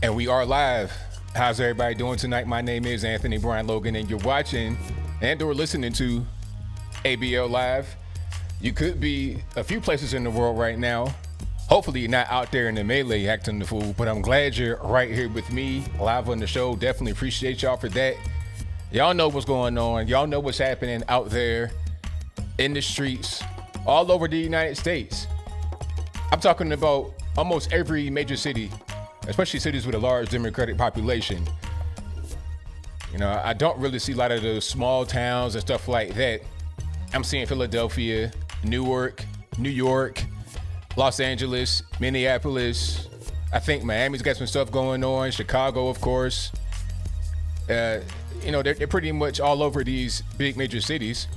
And we are live. How's everybody doing tonight? My name is Anthony Brian Logan, and you're watching and or listening to ABL Live. You could be a few places in the world right now. Hopefully you're not out there in the melee acting the fool, but I'm glad you're right here with me live on the show. Definitely appreciate y'all for that. Y'all know what's going on. Y'all know what's happening out there in the streets all over the United States. I'm talking about almost every major city, especially cities with a large Democratic population. You know, I don't really see a lot of the small towns and stuff like that. I'm seeing Philadelphia, Newark, New York, Los Angeles, Minneapolis. I think Miami's got some stuff going on. Chicago, of course. You know, they're pretty much all over these big major cities.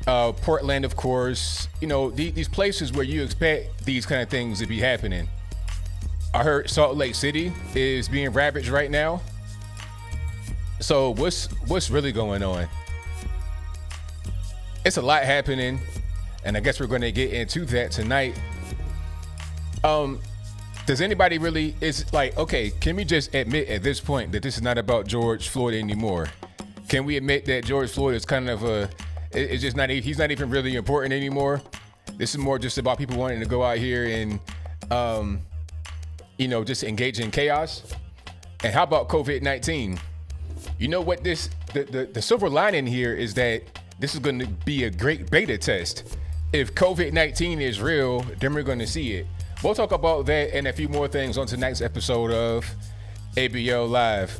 Portland, of course. You know, these places where you expect these kind of things to be happening. I heard Salt Lake City is being ravaged right now. So what's really going on? It's a lot happening, and I guess we're going to get into that tonight. Does anybody really, it's like, okay, can we just admit at this point that this is not about George Floyd anymore? Can we admit that George Floyd is kind of it's just not, he's not even really important anymore? This is more just about people wanting to go out here and, you know, just engage in chaos. And how about COVID-19? You know what the silver lining here is that this is going to be a great beta test. If COVID-19 is real, then we're going to see it. We'll talk about that and a few more things on tonight's episode of ABL Live.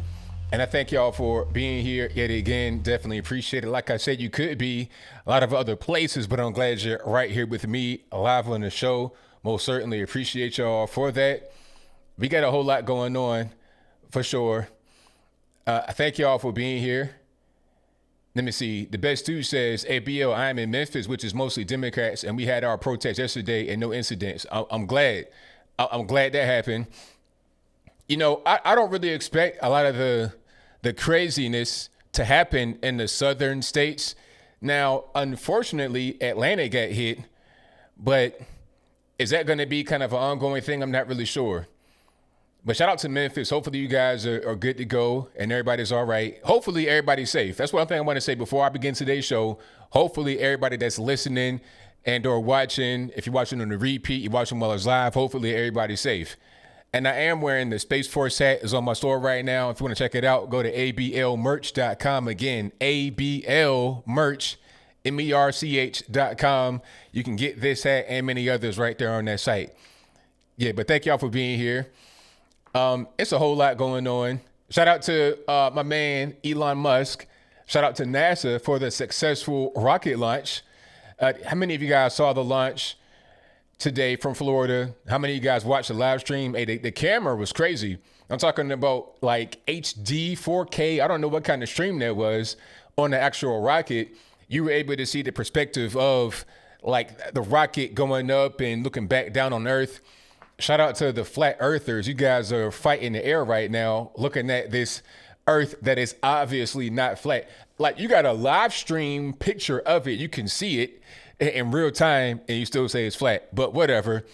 And I thank y'all for being here yet again. Definitely appreciate it. Like I said, you could be a lot of other places, but I'm glad you're right here with me live on the show. Most certainly appreciate y'all for that. We got a whole lot going on for sure. I thank y'all for being here. Let me see. The best dude says, ABL, I'm in Memphis, which is mostly Democrats, and we had our protest yesterday and no incidents. I'm glad. I'm glad that happened. You know, I don't really expect a lot of the craziness to happen in the southern states. Now, unfortunately, Atlanta got hit, but is that going to be kind of an ongoing thing? I'm not really sure. But shout out to Memphis. Hopefully you guys are good to go and everybody's all right. Hopefully everybody's safe. That's one thing I want to say before I begin today's show. Hopefully everybody that's listening and or watching, if you're watching on the repeat, you're watching while it's live, hopefully everybody's safe. And I am wearing the Space Force hat. It's on my store right now. If you want to check it out, go to ablmerch.com. Again, ablmerch, merch.com. You can get this hat and many others right there on that site. Yeah, but thank y'all for being here. It's a whole lot going on. Shout out to my man, Elon Musk. Shout out to NASA for the successful rocket launch. How many of you guys saw the launch today from Florida? How many of you guys watched the live stream? Hey, the camera was crazy. I'm talking about like HD, 4K. I don't know what kind of stream that was on the actual rocket. You were able to see the perspective of like the rocket going up and looking back down on Earth. Shout out to the flat earthers. You guys are fighting the air right now, looking at this Earth that is obviously not flat. Like you got a live stream picture of it. You can see it in real time and you still say it's flat, but whatever.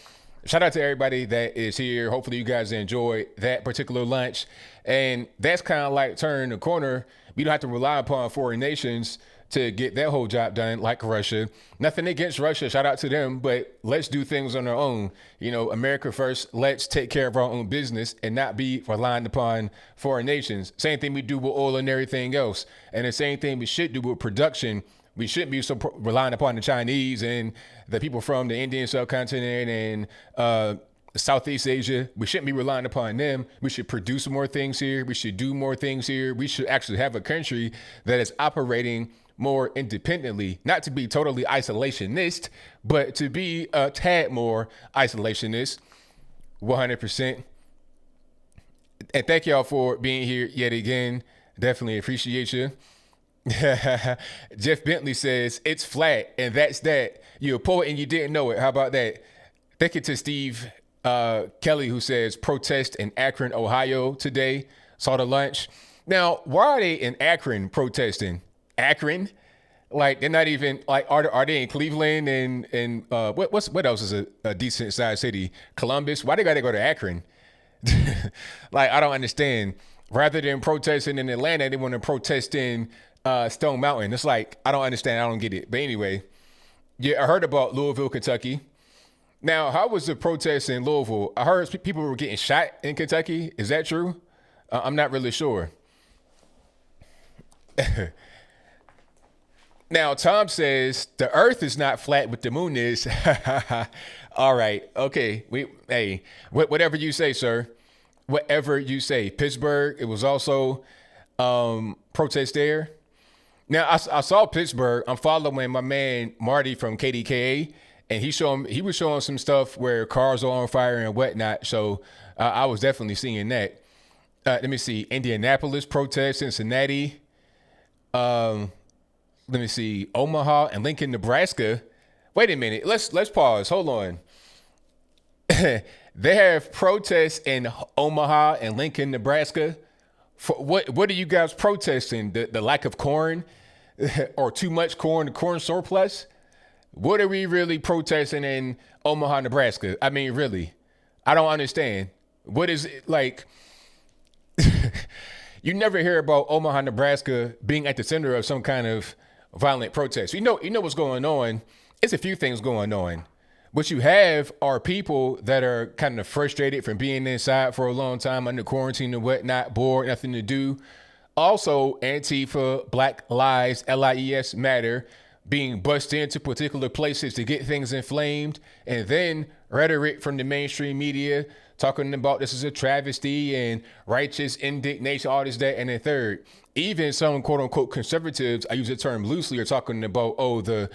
Shout out to everybody that is here. Hopefully you guys enjoy that particular lunch. And that's kind of like turning the corner. We don't have to rely upon foreign nations to get that whole job done, like Russia. Nothing against Russia, shout out to them, but let's do things on our own. You know, America first, let's take care of our own business and not be relying upon foreign nations. Same thing we do with oil and everything else. And the same thing we should do with production. We shouldn't be so relying upon the Chinese and the people from the Indian subcontinent and Southeast Asia. We shouldn't be relying upon them. We should produce more things here. We should do more things here. We should actually have a country that is operating more independently, not to be totally isolationist, but to be a tad more isolationist, 100%. And thank y'all for being here yet again. Definitely appreciate you. Jeff Bentley says, it's flat, and that's that. You're a poet and you didn't know it. How about that? Thank you to Steve Kelly, who says, protest in Akron, Ohio today. Saw the lunch. Now, why are they in Akron protesting? Akron? Like, they're not even, like, are they in Cleveland and what else is a decent sized city? Columbus? Why they gotta go to Akron? Like, I don't understand. Rather than protesting in Atlanta, they want to protest in Stone Mountain. It's like, I don't understand. I don't get it. But anyway, yeah, I heard about Louisville, Kentucky. Now, how was the protest in Louisville? I heard people were getting shot in Kentucky. Is that true? I'm not really sure. Now, Tom says the Earth is not flat, but the moon is. All right, okay. Hey, whatever you say, sir. Whatever you say. Pittsburgh. It was also protest there. Now, I saw Pittsburgh. I'm following my man Marty from KDKA, and he was showing some stuff where cars are on fire and whatnot. So I was definitely seeing that. Let me see. Indianapolis protest, Cincinnati. Let me see. Omaha and Lincoln, Nebraska. Wait a minute. Let's pause. Hold on. They have protests in Omaha and Lincoln, Nebraska. For what are you guys protesting? The lack of corn or too much corn, the corn surplus? What are we really protesting in Omaha, Nebraska? I mean, really, I don't understand. What is it like? You never hear about Omaha, Nebraska being at the center of some kind of violent protest. You know what's going on. It's a few things going on. What you have are people that are kind of frustrated from being inside for a long time under quarantine and whatnot, bored, nothing to do. Also, Antifa, Black Lives, LIES Matter, being bussed into particular places to get things inflamed. And then rhetoric from the mainstream media talking about this is a travesty and righteous indignation, all this, that, and the third. Even some quote unquote conservatives, I use the term loosely, are talking about, the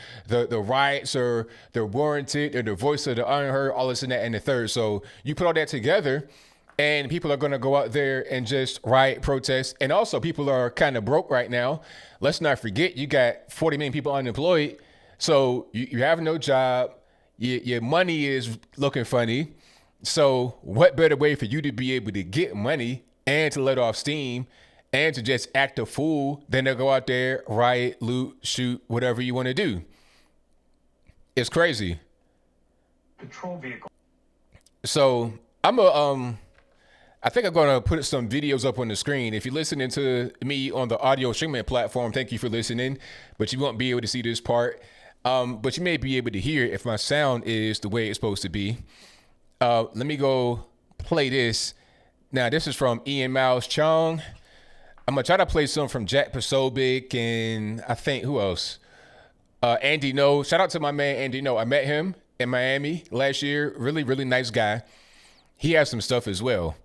riots are they're warranted, they're the voice of the unheard, all this and that and the third. So you put all that together and people are going to go out there and just riot, protest. And also people are kind of broke right now. Let's not forget, you got 40 million people unemployed. So you have no job. Your money is looking funny. So what better way for you to be able to get money and to let off steam and to just act a fool than to go out there, riot, loot, shoot, whatever you want to do? It's crazy. Patrol vehicle. So I think I'm going to put some videos up on the screen. If you're listening to me on the audio streaming platform, thank you for listening, but you won't be able to see this part. But you may be able to hear if my sound is the way it's supposed to be. Let me go play this. Now, this is from Ian Miles Chong. I'm going to try to play some from Jack Posobiec and I think who else? Andy No. Shout out to my man, Andy No. I met him in Miami last year. Really, really nice guy. He has some stuff as well.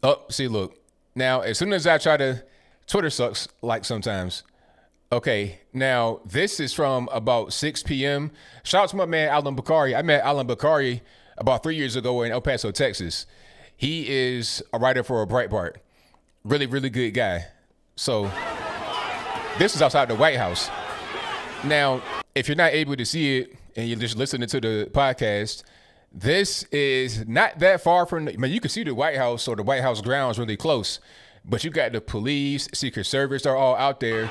Oh, see, look. Now, as soon as I try to, Twitter sucks like sometimes. Okay, now this is from about 6 p.m. Shout out to my man, Alan Bakari. I met Alan Bakari about 3 years ago in El Paso, Texas. He is a writer for Breitbart. Really, really good guy. So this is outside the White House. Now, if you're not able to see it and you're just listening to the podcast, this is not that far from, you can see the White House or the White House grounds really close, but you got the police, Secret Service, they're all out there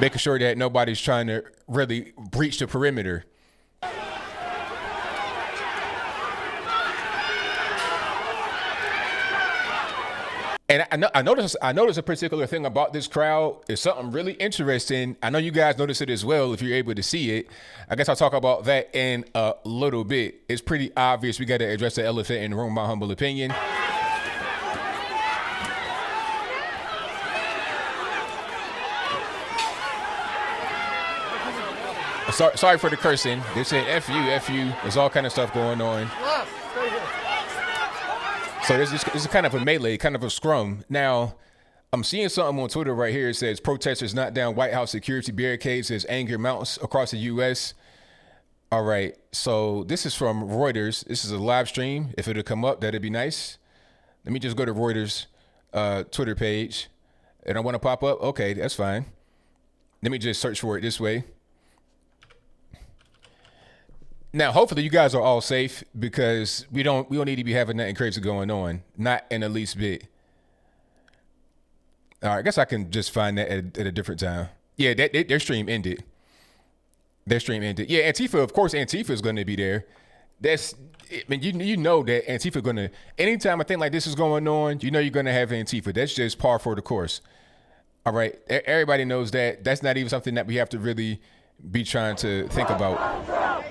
making sure that nobody's trying to really breach the perimeter. And I noticed a particular thing about this crowd is something really interesting. I know you guys notice it as well if you're able to see it. I guess I'll talk about that in a little bit. It's pretty obvious we got to address the elephant in the room, my humble opinion. Sorry for the cursing. They said F you. There's all kind of stuff going on. So this is kind of a melee, kind of a scrum. Now, I'm seeing something on Twitter right here. It says protesters knock down White House security barricades as anger mounts across the U.S. All right. So this is from Reuters. This is a live stream. If it'll come up, that'd be nice. Let me just go to Reuters Twitter page. And I want to pop up. Okay, that's fine. Let me just search for it this way. Now, hopefully you guys are all safe because we don't need to be having nothing crazy going on. Not in the least bit. All right, I guess I can just find that at a different time. Yeah, their stream ended. Yeah, Antifa, of course, Antifa is going to be there. That's, I mean, you know that Antifa gonna, anytime a thing like this is going on, you know you're gonna have Antifa. That's just par for the course. All right, everybody knows that. That's not even something that we have to really be trying to think about.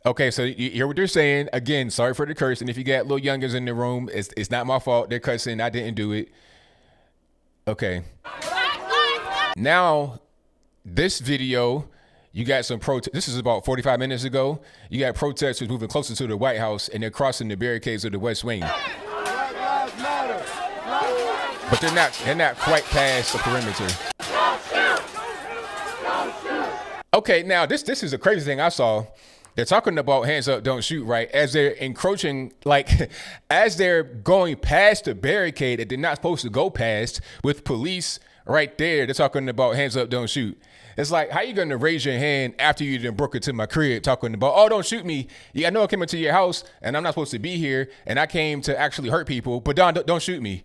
Okay, so you hear what they're saying. Again, sorry for the curse. And if you got little youngers in the room, it's not my fault. They're cussing. I didn't do it. Okay. Now, this video, you got some protest. This is about 45 minutes ago. You got protesters moving closer to the White House, and they're crossing the barricades of the West Wing. But they're not quite past the perimeter. Okay, now this is a crazy thing I saw. They're talking about hands up, don't shoot, right? As they're encroaching, like as they're going past the barricade that they're not supposed to go past with police right there. They're talking about hands up, don't shoot. It's like, how you going to raise your hand after you done broke into my crib talking about, oh, don't shoot me. Yeah, I know I came into your house and I'm not supposed to be here and I came to actually hurt people, but don't shoot me.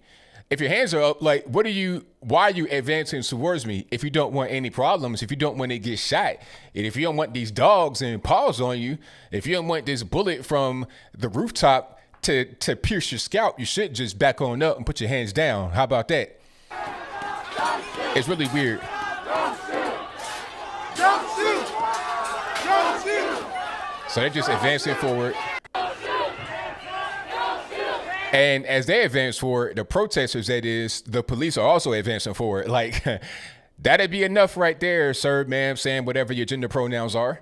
If your hands are up, like, why are you advancing towards me if you don't want any problems, if you don't want to get shot, and if you don't want these dogs and paws on you, if you don't want this bullet from the rooftop to pierce your scalp, you should just back on up and put your hands down. How about that? It's really weird. So they're just advancing forward. And as they advance forward, the protesters, that is, the police are also advancing forward. Like, that'd be enough right there, sir, ma'am, saying whatever your gender pronouns are.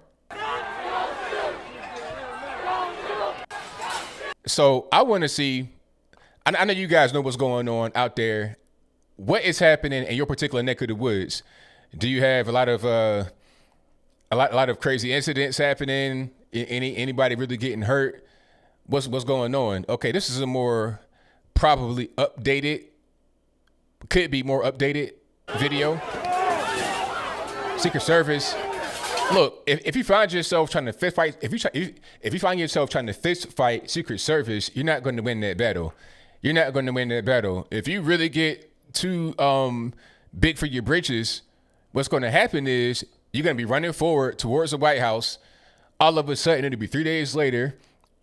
So I want to see, I know you guys know what's going on out there. What is happening in your particular neck of the woods? Do you have a lot of crazy incidents happening? Anybody really getting hurt? What's going on? Okay, this is a more probably updated, could be more updated video. Secret Service. Look, if you find yourself trying to fist fight, if you find yourself trying to fist fight Secret Service, you're not going to win that battle. You're not going to win that battle. If you really get too big for your britches, what's going to happen is you're going to be running forward towards the White House. All of a sudden, it'll be 3 days later.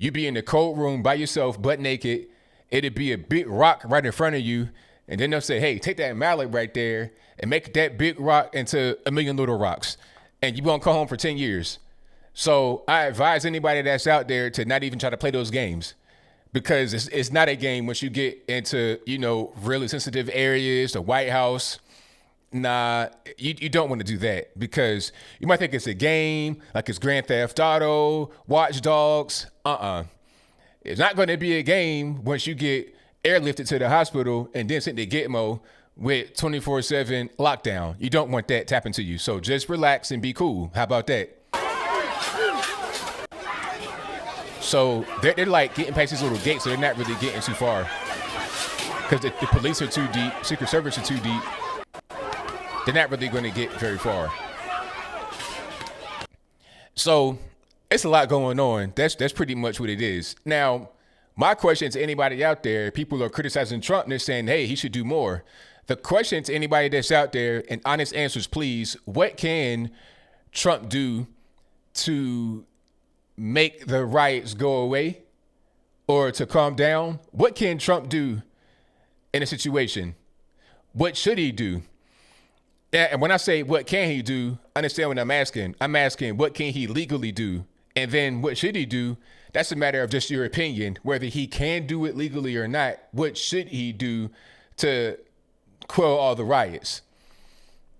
You be in the cold room by yourself, butt naked. It'd be a big rock right in front of you. And then they'll say, hey, take that mallet right there and make that big rock into a million little rocks. And you won't come home for 10 years. So I advise anybody that's out there to not even try to play those games, because it's not a game once you get into, really sensitive areas, the White House. Nah, you don't want to do that, because you might think it's a game, like it's Grand Theft Auto, Watch Dogs. It's not going to be a game once you get airlifted to the hospital and then sent to Gitmo with 24/7 lockdown. You don't want that to happen to you. So just relax and be cool. How about that? So they're like getting past these little gates, so they're not really getting too far, because the police are too deep, Secret Service are too deep. They're not really going to get very far. So it's a lot going on. That's pretty much what it is. Now, my question to anybody out there, people are criticizing Trump and they're saying, hey, he should do more. The question to anybody that's out there, and honest answers, please, what can Trump do to make the riots go away or to calm down? What can Trump do in a situation? What should he do? And when I say what can he do, understand what I'm asking. I'm asking what can he legally do? And then what should he do? That's a matter of just your opinion, whether he can do it legally or not. What should he do to quell all the riots?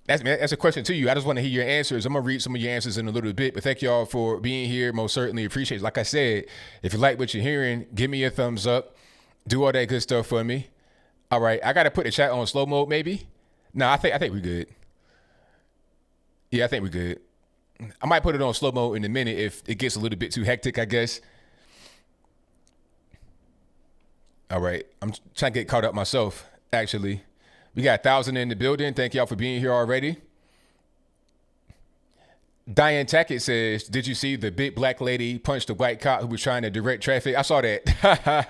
That's a question to you. I just want to hear your answers. I'm going to read some of your answers in a little bit, but thank y'all for being here. Most certainly appreciate it. Like I said, if you like what you're hearing, give me a thumbs up. Do all that good stuff for me. All right. I got to put the chat on slow mode, maybe. No, I think we're good. Yeah, I think we're good. I might put it on slow mode in a minute if it gets a little bit too hectic, I guess. All right. I'm trying to get caught up myself, actually. We got 1,000 in the building. Thank y'all for being here already. Diane Tackett says, did you see the big black lady punch the white cop who was trying to direct traffic? I saw that.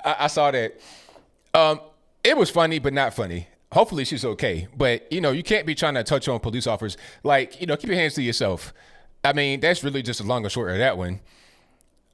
I saw that. It was funny, but not funny. Hopefully she's okay. But, you can't be trying to touch on police officers. Like, keep your hands to yourself. I mean, that's really just a long and short of that one.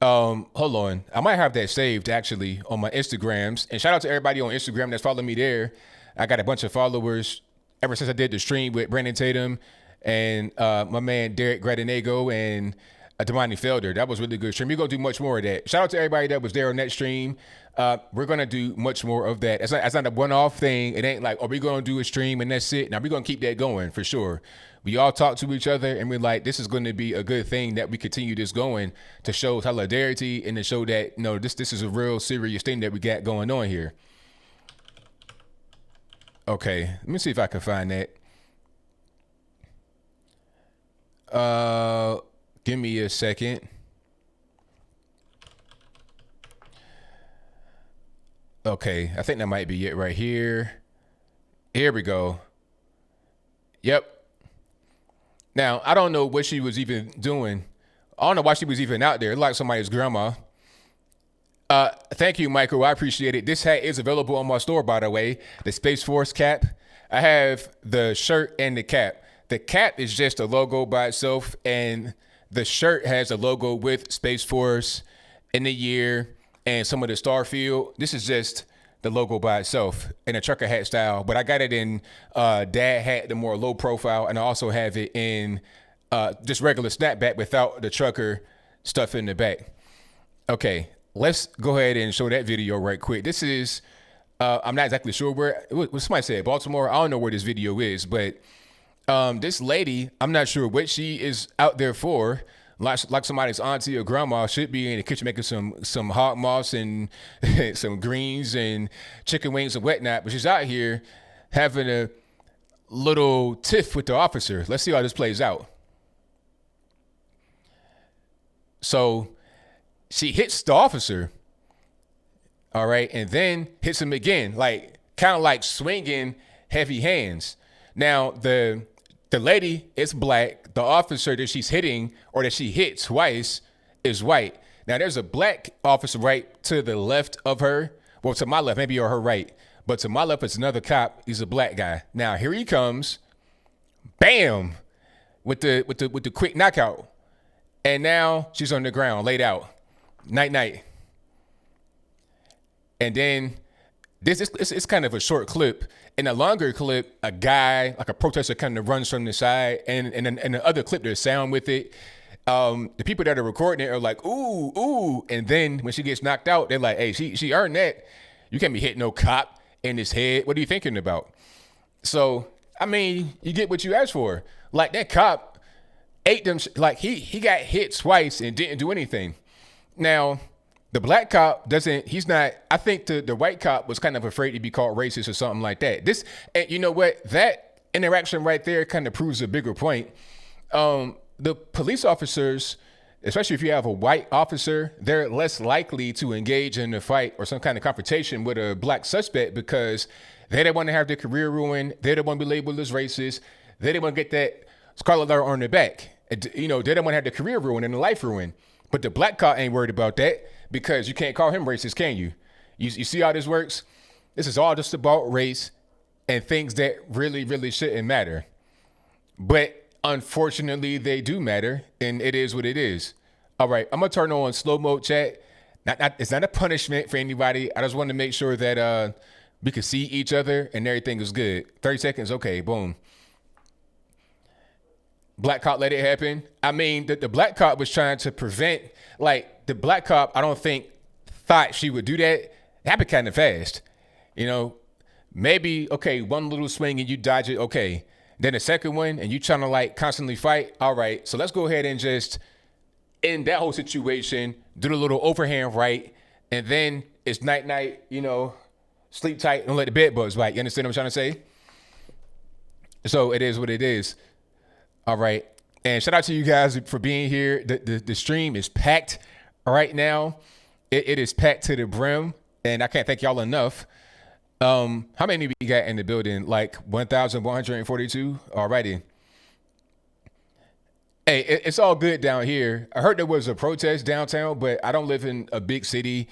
Hold on. I might have that saved actually on my Instagrams. And shout out to everybody on Instagram that's following me there. I got a bunch of followers ever since I did the stream with Brandon Tatum and my man Derek Gradinego and Damani Felder. That was really good stream. We're gonna do much more of that. Shout out to everybody that was there on that stream. We're gonna do much more of that. It's not a one-off thing. It ain't like, are we gonna do a stream and that's it? Now we're gonna keep that going for sure. We all talk to each other and we're like, this is going to be a good thing that we continue this going to show solidarity and to show that, this is a real serious thing that we got going on here. Okay, let me see if I can find that. Give me a second. Okay, I think that might be it right here. Here we go. Yep. Now, I don't know what she was even doing. I don't know why she was even out there. Like somebody's grandma. Thank you, Michael. I appreciate it. This hat is available on my store, by the way. The Space Force cap. I have the shirt and the cap. The cap is just a logo by itself, and the shirt has a logo with Space Force in the year and some of the star field. This is just the logo by itself in a trucker hat style, but I got it in dad hat, the more low profile, and I also have it in just regular snapback without the trucker stuff in the back. Okay, let's go ahead and show that video right quick. This is, I'm not exactly sure where, what somebody said, Baltimore. I don't know where this video is, but this lady, I'm not sure what she is out there for. Like somebody's auntie or grandma should be in the kitchen making some hot moss and some greens and chicken wings and whatnot. But she's out here having a little tiff with the officer. Let's see how this plays out. So she hits the officer, all right, and then hits him again, like kind of like swinging heavy hands. Now the lady is black. The officer that she's hitting or that she hit twice is white. Now there's a black officer right to the left of her. Well, to my left, maybe or her right. But to my left is another cop. He's a black guy. Now here he comes. Bam! With the quick knockout. And now she's on the ground, laid out. Night night. And then it's kind of a short clip. In a longer clip, a guy, like a protester, kind of runs from the side. And in the other clip, there's sound with it. The people that are recording it are like, ooh, ooh. And then when she gets knocked out, they're like, hey, she earned that. You can't be hitting no cop in his head. What are you thinking about? So, I mean, you get what you asked for. Like that cop ate them. Like he got hit twice and didn't do anything. Now, the black cop he's not, I think the white cop was kind of afraid to be called racist or something like that. And you know what? That interaction right there kind of proves a bigger point. The police officers, especially if you have a white officer, they're less likely to engage in a fight or some kind of confrontation with a black suspect because they don't want to have their career ruined. They don't want to be labeled as racist. They don't want to get that scarlet letter on their back. They don't want to have their career ruined and their life ruined. But the black cop ain't worried about that. Because you can't call him racist, can you? You see how this works? This is all just about race and things that really, really shouldn't matter. But unfortunately, they do matter, and it is what it is. All right, I'm going to turn on slow mode chat. It's not a punishment for anybody. I just want to make sure that we can see each other and everything is good. 30 seconds, okay, boom. Black cop let it happen. I mean, the black cop was trying to prevent, like, the black cop, I don't think, thought she would do that. It happened kind of fast. Maybe, okay, one little swing and you dodge it, okay. Then the second one and you trying to, like, constantly fight. All right, so let's go ahead and just, in that whole situation, do the little overhand right. And then it's night-night, sleep tight and let the bed bugs bite. You understand what I'm trying to say? So it is what it is. All right. And shout out to you guys for being here. The stream is packed right now. It is packed to the brim, and I can't thank y'all enough. How many we got in the building? Like 1,142 already. Hey, it's all good down here. I heard there was a protest downtown, but I don't live in a big city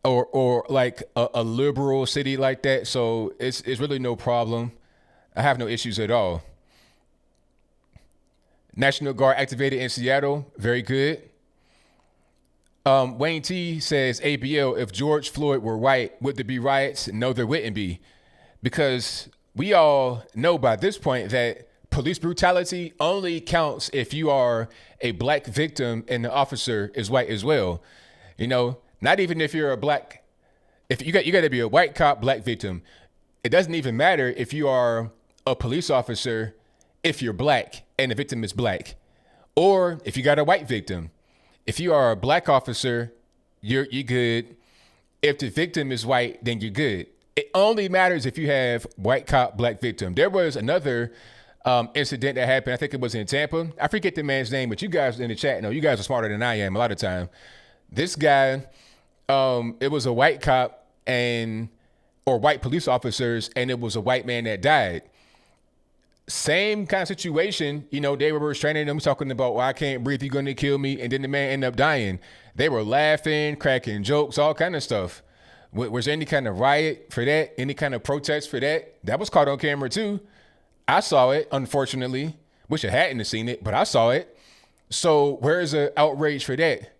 or like a liberal city like that, so it's really no problem. I have no issues at all. National Guard activated in Seattle. Very good. Wayne T says, ABL, if George Floyd were white, would there be riots? No, there wouldn't be. Because we all know by this point that police brutality only counts if you are a black victim and the officer is white as well. You know, not even if you're a black, if you got to be a white cop, black victim. It doesn't even matter if you are a police officer if you're black and the victim is black, or if you got a white victim. If you are a black officer, you're good. If the victim is white, then you're good. It only matters if you have white cop, black victim. There was another incident that happened. I think it was in Tampa. I forget the man's name, but you guys in the chat know. You guys are smarter than I am a lot of time. This guy, it was a white cop or white police officers, and it was a white man that died. Same kind of situation, you know, they were restraining them, talking about, well, I can't breathe, you're going to kill me. And then the man ended up dying. They were laughing, cracking jokes, all kind of stuff. Was there any kind of riot for that? Any kind of protest for that? That was caught on camera too. I saw it, unfortunately. Wish I hadn't seen it, but I saw it. So where's the outrage for that?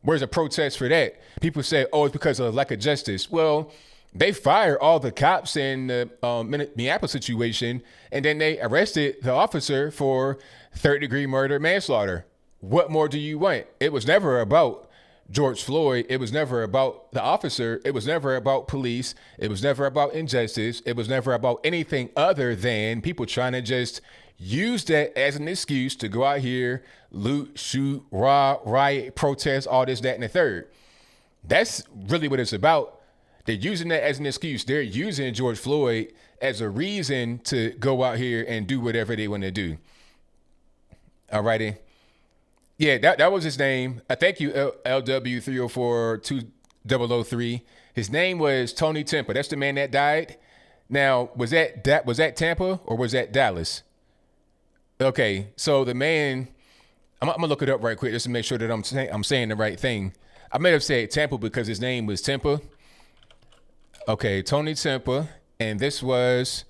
Where's the protest for that? People say, oh, it's because of lack of justice. Well, they fired all the cops in the Minneapolis situation, and then they arrested the officer for third-degree murder, manslaughter. What more do you want? It was never about George Floyd. It was never about the officer. It was never about police. It was never about injustice. It was never about anything other than people trying to just use that as an excuse to go out here, loot, shoot, rob, riot, protest, all this, that, and the third. That's really what it's about. They're using that as an excuse. They're using George Floyd as a reason to go out here and do whatever they want to do. All righty. Yeah, that was his name. Thank you, LW304203. His name was Tony Temple. That's the man that died. Now, was that Tampa or was that Dallas? Okay, so the man, I'm gonna look it up right quick just to make sure that I'm saying the right thing. I may have said Tampa because his name was Tempa. Okay, Tony Tempa, and this was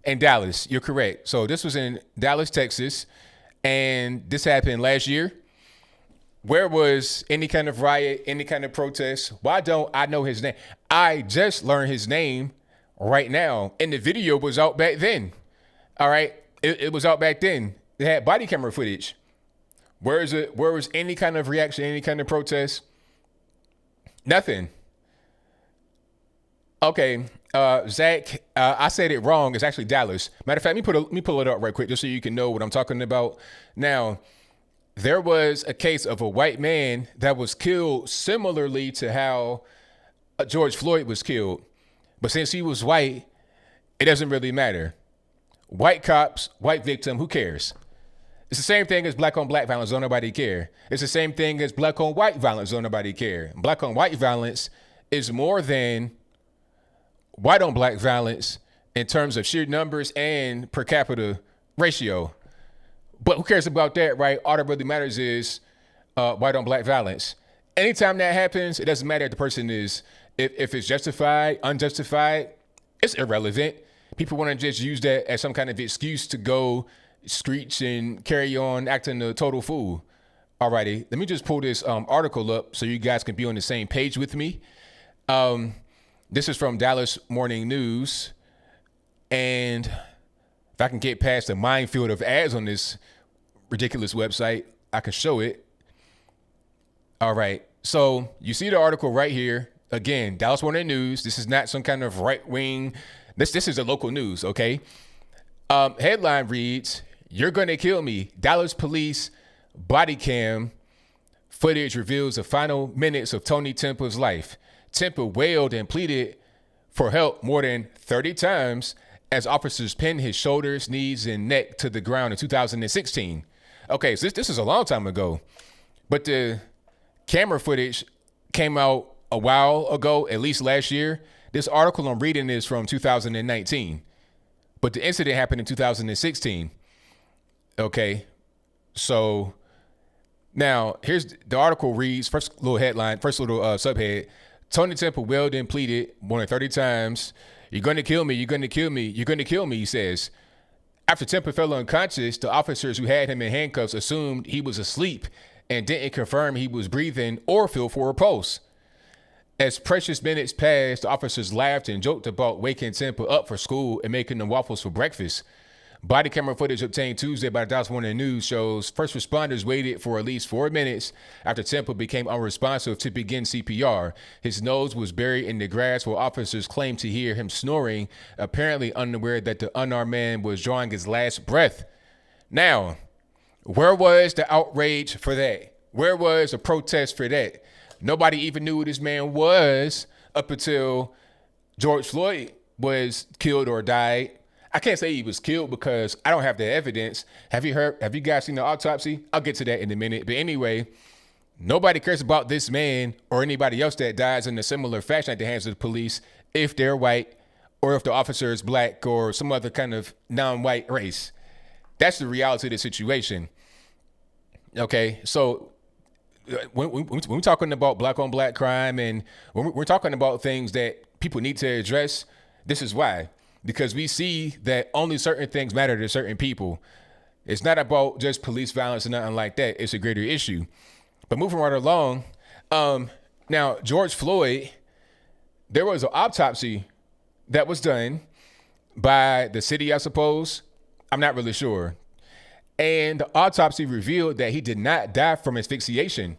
in Dallas. You're correct. So this was in Dallas, Texas, and this happened last year. Where was any kind of riot, any kind of protest? Why don't I know his name? I just learned his name right now, and the video was out back then. All right, it was out back then. They had body camera footage. Where was any kind of reaction, any kind of protest? Nothing. Okay, Zach, I said it wrong. It's actually Dallas. Matter of fact, let me pull it up right quick just so you can know what I'm talking about. Now, there was a case of a white man that was killed similarly to how George Floyd was killed. But since he was white, it doesn't really matter. White cops, white victim, who cares? It's the same thing as black on black violence, don't nobody care. It's the same thing as black on white violence, don't nobody care. Black on white violence is more than white on black violence in terms of sheer numbers and per capita ratio. But who cares about that, right? All that really matters is white on black violence. Anytime that happens, it doesn't matter if the person is, if it's justified, unjustified, it's irrelevant. People want to just use that as some kind of excuse to go screech and carry on acting a total fool. Alrighty, let me just pull this article up so you guys can be on the same page with me. This is from Dallas Morning News. And if I can get past the minefield of ads on this ridiculous website, I can show it. All right. So you see the article right here. Again, Dallas Morning News. This is not some kind of right wing. This is a local news. Okay. Headline reads, "You're going to kill me. Dallas police body cam footage reveals the final minutes of Tony Tempa's life. Tempa wailed and pleaded for help more than 30 times as officers pinned his shoulders, knees, and neck to the ground in 2016. Okay, so this is a long time ago. But the camera footage came out a while ago, at least last year. This article I'm reading is from 2019. But the incident happened in 2016. Okay, so now here's the article reads, first little headline, first little subhead. Tony Tempa wailed and pleaded more than 30 times. "You're going to kill me. You're going to kill me. You're going to kill me," he says. After Tempa fell unconscious, the officers who had him in handcuffs assumed he was asleep and didn't confirm he was breathing or feel for a pulse. As precious minutes passed, the officers laughed and joked about waking Temple up for school and making them waffles for breakfast. Body camera footage obtained Tuesday by Dallas Morning News shows first responders waited for at least 4 minutes after Temple became unresponsive to begin CPR. His nose was buried in the grass while officers claimed to hear him snoring, apparently unaware that the unarmed man was drawing his last breath. Now, where was the outrage for that? Where was the protest for that? Nobody even knew who this man was up until George Floyd was killed or died. I can't say he was killed because I don't have the evidence. Have you guys seen the autopsy? I'll get to that in a minute. But anyway, nobody cares about this man or anybody else that dies in a similar fashion at the hands of the police if they're white or if the officer is black or some other kind of non-white race. That's the reality of the situation. Okay, so when we're talking about black on black crime and when we're talking about things that people need to address, this is why. Because we see that only certain things matter to certain people. It's not about just police violence and nothing like that. It's a greater issue. But moving right along, now George Floyd, there was an autopsy that was done by the city, I suppose. I'm not really sure. And the autopsy revealed that he did not die from asphyxiation.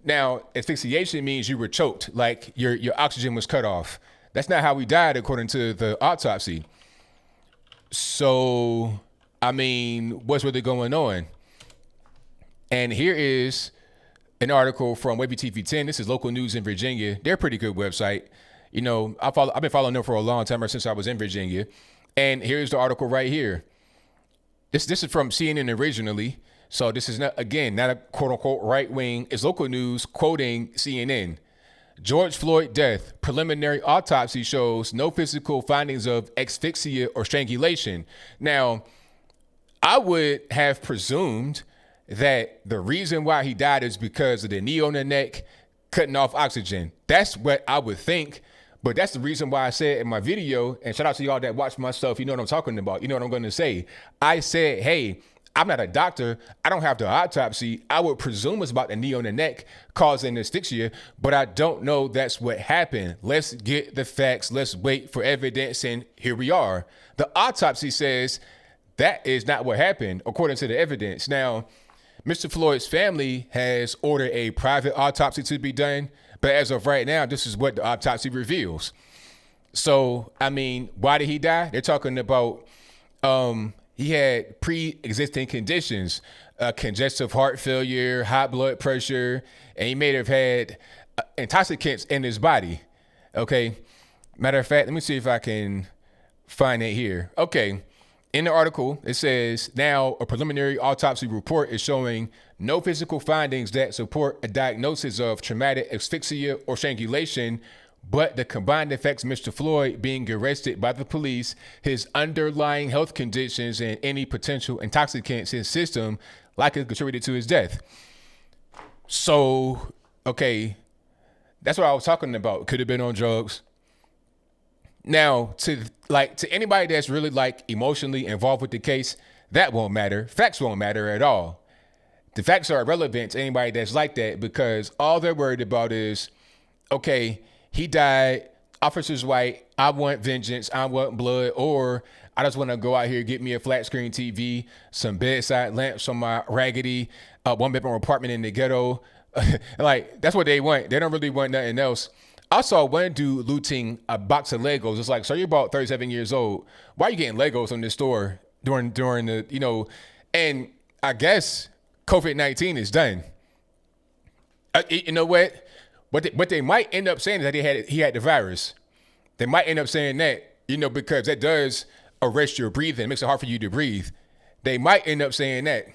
Now, asphyxiation means you were choked, like your oxygen was cut off. That's not how he died, according to the autopsy. So, I mean, what's really going on? And here is an article from Wavy TV 10. This is local news in Virginia. They're a pretty good website. You know, I've been following them for a long time, ever since I was in Virginia. And here's the article right here. This is from CNN originally. So this is not a quote unquote right wing. It's local news quoting CNN. George Floyd death. Preliminary autopsy shows no physical findings of asphyxia or strangulation. Now, I would have presumed that the reason why he died is because of the knee on the neck, cutting off oxygen. That's what I would think. But that's the reason why I said in my video, and shout out to y'all that watch my stuff, you know what I'm talking about. You know what I'm going to say. I said, hey, I'm not a doctor. I don't have the autopsy. I would presume it's about the knee on the neck causing asphyxia, but I don't know that's what happened. Let's get the facts. Let's wait for evidence. And here we are. The autopsy says that is not what happened, according to the evidence. Now, Mr. Floyd's family has ordered a private autopsy to be done. But as of right now, this is what the autopsy reveals. So, I mean, why did he die? They're talking about he had pre-existing conditions, congestive heart failure, high blood pressure, and he may have had intoxicants in his body. Okay. Matter of fact, let me see if I can find it here. Okay. In the article, it says, now a preliminary autopsy report is showing no physical findings that support a diagnosis of traumatic asphyxia or strangulation, but the combined effects of Mr. Floyd being arrested by the police, his underlying health conditions, and any potential intoxicants in his system likely contributed to his death. So, okay, that's what I was talking about. Could have been on drugs. Now, to anybody that's really like emotionally involved with the case, that won't matter. Facts won't matter at all. The facts are irrelevant to anybody that's like that because all they're worried about is, okay, he died, officer's white, I want vengeance, I want blood, or I just want to go out here, get me a flat screen TV, some bedside lamps on my raggedy one-bedroom apartment in the ghetto. Like, that's what they want. They don't really want nothing else. I saw one dude looting a box of Legos. It's like, so you're about 37 years old. Why are you getting Legos from this store during the, you know, and I guess COVID-19 is done. You know what? What they might end up saying is that he had the virus. They might end up saying that, you know, because that does arrest your breathing. It makes it hard for you to breathe. They might end up saying that.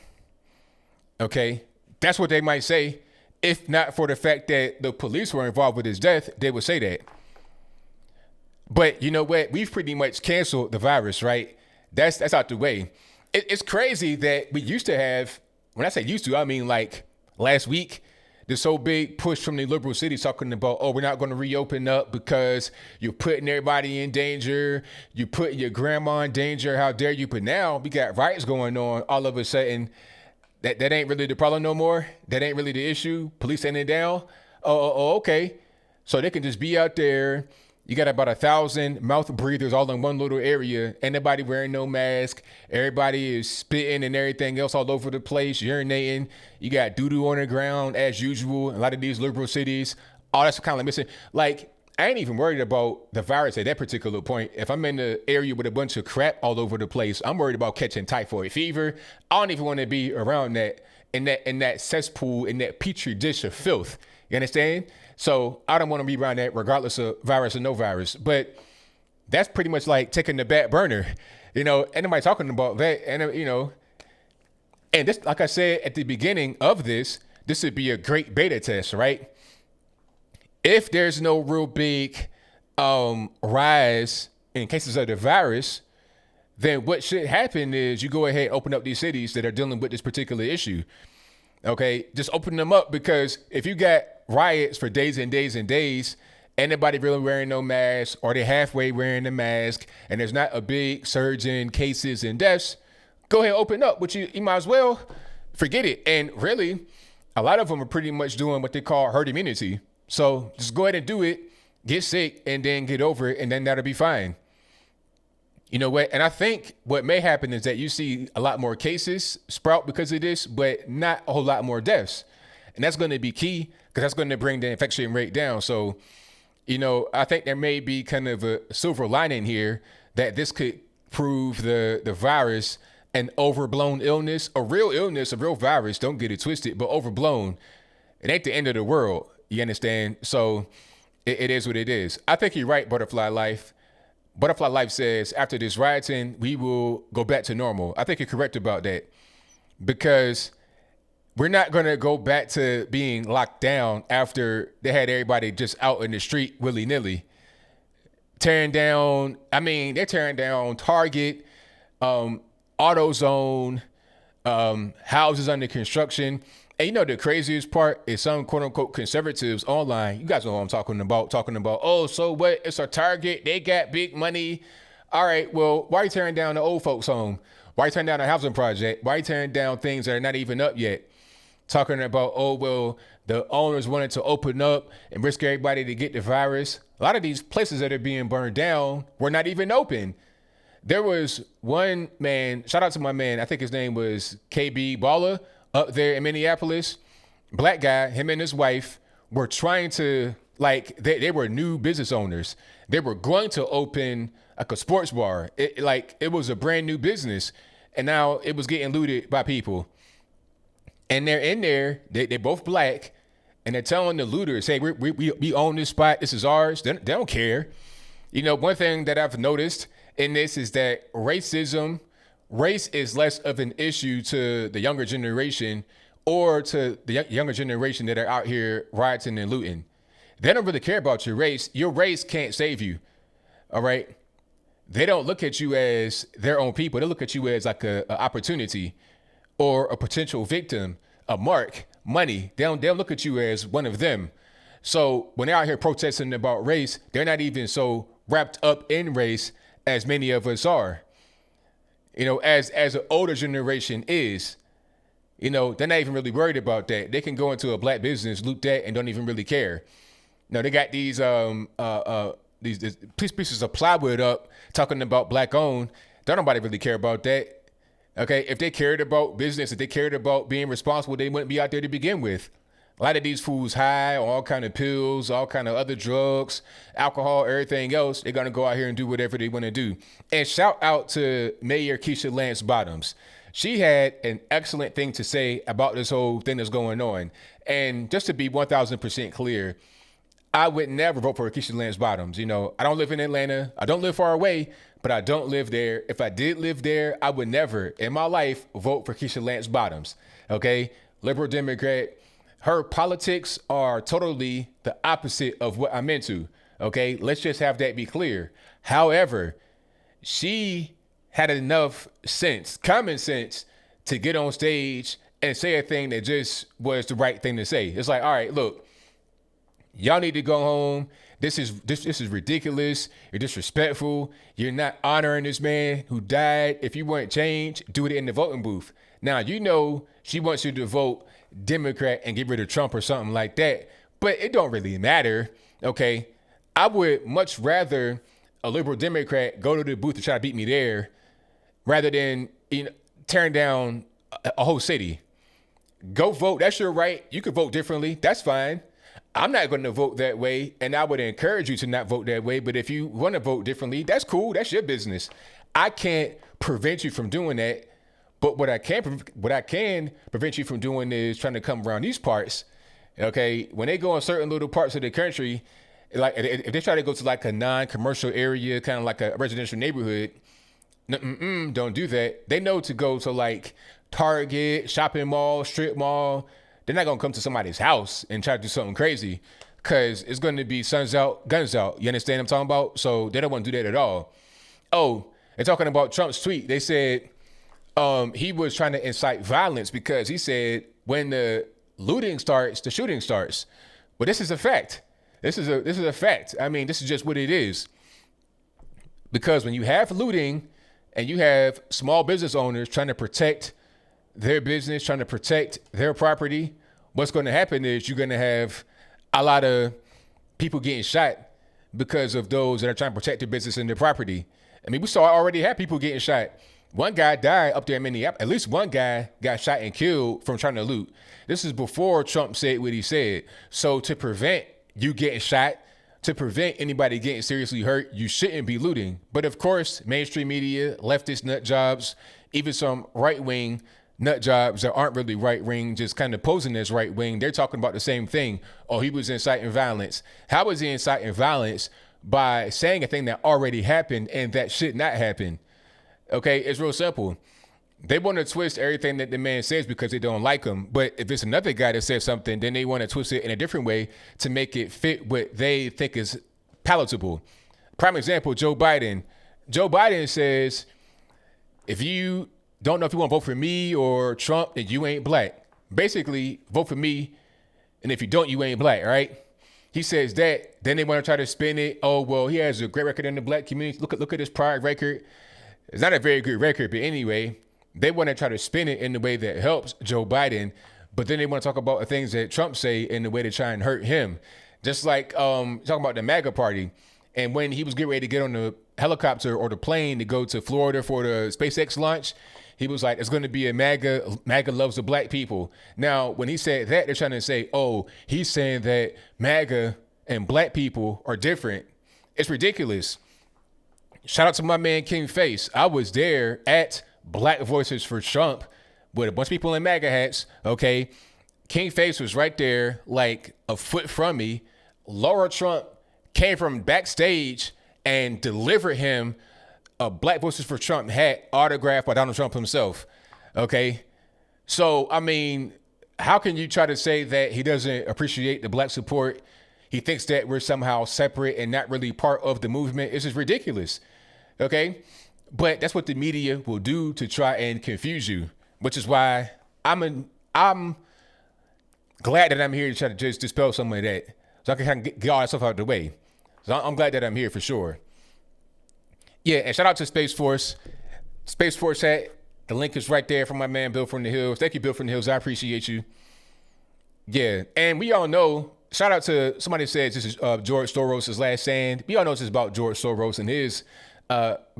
Okay. That's what they might say. If not for the fact that the police were involved with his death, they would say that. But you know what? We've pretty much canceled the virus, right? That's out the way. It's crazy that we used to have, when I say used to, I mean like last week, this so big push from the liberal cities talking about, oh, we're not going to reopen up because you're putting everybody in danger. You put your grandma in danger. How dare you? But now we got riots going on all of a sudden. That ain't really the problem no more. That ain't really the issue. Police ain't it down. Okay. So they can just be out there. You got about 1,000 mouth breathers all in one little area. Ain't nobody wearing no mask. Everybody is spitting and everything else all over the place, urinating. You got doo-doo on the ground as usual. A lot of these liberal cities. All that's kind of missing. Like, I ain't even worried about the virus at that particular point. If I'm in the area with a bunch of crap all over the place, I'm worried about catching typhoid fever. I don't even want to be around that in that cesspool, in that petri dish of filth. You understand? So I don't want to be around that regardless of virus or no virus. But that's pretty much like taking the back burner. Ain't nobody talking about that. And, and this, like I said at the beginning of this would be a great beta test, right? If there's no real big rise in cases of the virus, then what should happen is you go ahead and open up these cities that are dealing with this particular issue. Okay, just open them up, because if you got riots for days and days and days, anybody really wearing no mask, or they halfway wearing the mask, and there's not a big surge in cases and deaths, go ahead and open up. But you might as well forget it. And really, a lot of them are pretty much doing what they call herd immunity. So just go ahead and do it, get sick, and then get over it, and then that'll be fine. You know what? And I think what may happen is that you see a lot more cases sprout because of this, but not a whole lot more deaths. And that's going to be key, because that's going to bring the infection rate down. So, I think there may be kind of a silver lining here, that this could prove the virus an overblown illness, a real virus. Don't get it twisted, but overblown. It ain't the end of the world. You understand? So it is what it is. I think you're right, Butterfly Life. Butterfly Life says, after this rioting, we will go back to normal. I think you're correct about that, because we're not going to go back to being locked down after they had everybody just out in the street willy-nilly. They're tearing down Target, AutoZone, houses under construction. And the craziest part is some quote unquote conservatives online. You guys know what I'm talking about, oh, so what? It's a Target. They got big money. All right. Well, why are you tearing down the old folks' home? Why are you tearing down a housing project? Why are you tearing down things that are not even up yet? Talking about, oh, well, the owners wanted to open up and risk everybody to get the virus. A lot of these places that are being burned down were not even open. There was one man, shout out to my man, I think his name was KB Baller, up there in Minneapolis. Black guy, him and his wife were trying to, they were new business owners. They were going to open like a sports bar. It was a brand new business, and now it was getting looted by people. And they're in there, they both black, and they're telling the looters, hey, we own this spot, this is ours. They don't care. One thing that I've noticed in this is that race is less of an issue to the younger generation, or to the younger generation that are out here rioting and looting. They don't really care about your race. Your race can't save you. All right. They don't look at you as their own people. They look at you as like a opportunity, or a potential victim, a mark, money. They'll look at you as one of them. So when they're out here protesting about race, they're not even so wrapped up in race as many of us are. As an older generation is, they're not even really worried about that. They can go into a black business, loot that, and don't even really care. They got these pieces of plywood up talking about black owned. Don't nobody really care about that. Okay, if they cared about business, if they cared about being responsible, they wouldn't be out there to begin with. A lot of these fools high on all kind of pills, all kind of other drugs, alcohol, everything else. They're going to go out here and do whatever they want to do. And shout out to Mayor Keisha Lance Bottoms. She had an excellent thing to say about this whole thing that's going on. And just to be 1,000% clear, I would never vote for Keisha Lance Bottoms. I don't live in Atlanta. I don't live far away, but I don't live there. If I did live there, I would never in my life vote for Keisha Lance Bottoms. Okay? Liberal Democrat. Her politics are totally the opposite of what I'm into. Okay? Let's just have that be clear. However, she had enough sense, common sense, to get on stage and say a thing that just was the right thing to say. It's like, all right, look, y'all need to go home. This is ridiculous. You're disrespectful. You're not honoring this man who died. If you want change, do it in the voting booth. Now, She wants you to vote Democrat and get rid of Trump or something like that. But it don't really matter. Okay. I would much rather a liberal Democrat go to the booth to try to beat me there rather than tearing down a whole city. Go vote. That's your right. You could vote differently. That's fine. I'm not going to vote that way, and I would encourage you to not vote that way. But if you want to vote differently, that's cool. That's your business. I can't prevent you from doing that. But what I can prevent you from doing is trying to come around these parts. Okay, when they go in certain little parts of the country, like if they try to go to like a non-commercial area, kind of like a residential neighborhood, don't do that. They know to go to like Target, shopping mall, strip mall. They're not gonna come to somebody's house and try to do something crazy, because it's going to be suns out, guns out. You understand what I'm talking about? So they don't want to do that at all. Oh, they're talking about Trump's tweet. They said he was trying to incite violence because he said when the looting starts, the shooting starts. But this is a fact. This is a fact. I mean, this is just what it is. Because when you have looting and you have small business owners trying to protect their business, trying to protect their property, what's going to happen is you're going to have a lot of people getting shot because of those that are trying to protect their business and their property. I mean, we saw already have people getting shot. One guy died up there in Minneapolis. At least one guy got shot and killed from trying to loot. This is before Trump said what he said. So to prevent you getting shot, to prevent anybody getting seriously hurt, you shouldn't be looting. But of course, mainstream media, leftist nut jobs, even some right-wing nut jobs that aren't really right-wing, just kind of posing as right-wing, they're talking about the same thing. Oh, he was inciting violence. How was he inciting violence? By saying a thing that already happened and that should not happen. Okay, it's real simple. They want to twist everything that the man says because they don't like him. But if it's another guy that says something, then they want to twist it in a different way to make it fit what they think is palatable. Prime example, Joe Biden. Joe Biden says, if you don't know if you want to vote for me or Trump, then you ain't black. Basically, vote for me, and if you don't, you ain't black, right? He says that, then they want to try to spin it. Oh, well, he has a great record in the black community. Look at his prior record. It's not a very good record, but anyway, they want to try to spin it in the way that helps Joe Biden, but then they want to talk about the things that Trump say in the way to try and hurt him. Just like talking about the MAGA party. And when he was getting ready to get on the helicopter or the plane to go to Florida for the SpaceX launch, he was like, it's going to be a MAGA loves the black people. Now, when he said that, they're trying to say, oh, he's saying that MAGA and black people are different. It's ridiculous. Shout out to my man, King Face. I was there at Black Voices for Trump with a bunch of people in MAGA hats, okay? King Face was right there, like a foot from me. Laura Trump came from backstage and delivered him a Black Voices for Trump hat autographed by Donald Trump himself, okay? So, I mean, how can you try to say that he doesn't appreciate the black support? He thinks that we're somehow separate and not really part of the movement. It's just ridiculous, okay? But that's what the media will do to try and confuse you, which is why I'm glad that I'm here to try to just dispel some of that, so I can kind of get all that stuff out of the way. So I'm glad that I'm here for sure. Yeah, and shout out to Space Force. Space Force hat. The link is right there from my man Bill from the Hills. Thank you, Bill from the Hills. I appreciate you. Yeah, and we all know, shout out to somebody said this is George Soros' last stand. We all know this is about George Soros and his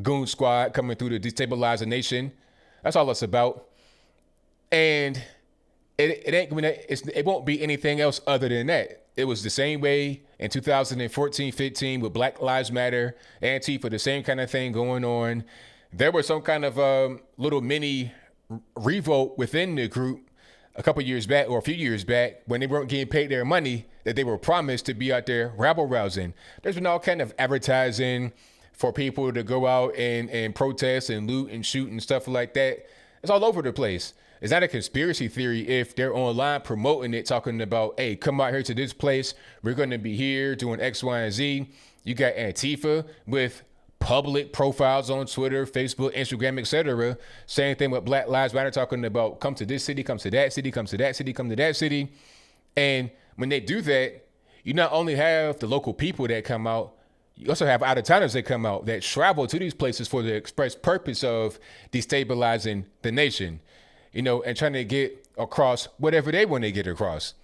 goon squad coming through to destabilize the nation. That's all it's about. And it won't be anything else other than that. It was the same way in 2014-15 with Black Lives Matter, Antifa, the same kind of thing going on. There was some kind of little mini revolt within the group a couple years back or a few years back when they weren't getting paid their money that they were promised to be out there rabble rousing. There's been all kind of advertising for people to go out and protest and loot and shoot and stuff like that. It's all over the place. It's not a conspiracy theory if they're online promoting it, talking about, hey, come out here to this place. We're going to be here doing X, Y, and Z. You got Antifa with public profiles on Twitter, Facebook, Instagram, etc. Same thing with Black Lives Matter, talking about come to this city, come to that city, come to that city, come to that city. And when they do that, you not only have the local people that come out, you also have out-of-towners that come out that travel to these places for the express purpose of destabilizing the nation. and trying to get across whatever they want to get across.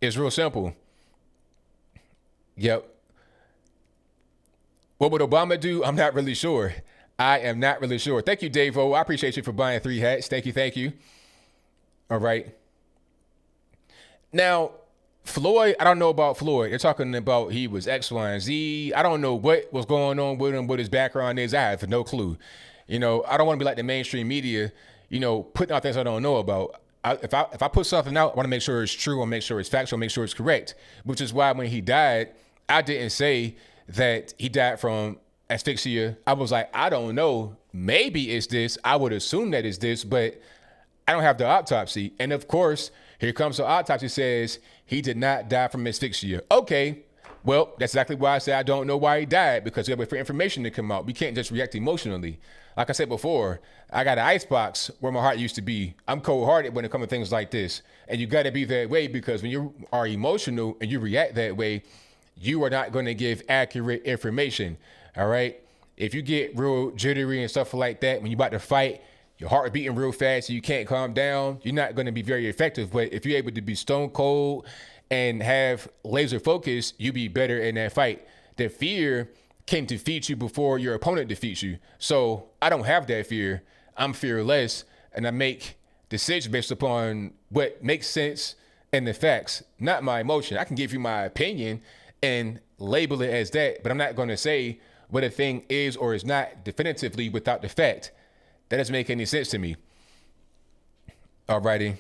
It's real simple. Yep. What would Obama do? I'm not really sure. I am not really sure. Thank you, Dave-O. I appreciate you for buying 3 hats. Thank you. Thank you. All right. Now, Floyd, I don't know about Floyd. They're talking about he was X, Y, and Z. I don't know what was going on with him, what his background is. I have no clue. I don't want to be like the mainstream media, putting out things I don't know about. If I put something out, I want to make sure it's true. I want to make sure it's factual. Make sure it's correct. Which is why when he died, I didn't say that he died from asphyxia. I was like, I don't know. Maybe it's this. I would assume that it's this, but I don't have the autopsy. And of course, here comes the autopsy says he did not die from asphyxia. Okay. Well, that's exactly why I say I don't know why he died, because we have to wait for information to come out. We can't just react emotionally. Like I said before, I got an icebox where my heart used to be. I'm cold-hearted when it comes to things like this. And you got to be that way, because when you are emotional and you react that way, you are not going to give accurate information. All right. If you get real jittery and stuff like that, when you're about to fight, your heart beating real fast, and you can't calm down, you're not going to be very effective. But if you're able to be stone cold and have laser focus, you be better in that fight. The fear can defeat you before your opponent defeats you. So I don't have that fear. I'm fearless, and I make decisions based upon what makes sense and the facts, not my emotion. I can give you my opinion and label it as that, but I'm not going to say what a thing is or is not definitively without the fact. That doesn't make any sense to me. Alrighty.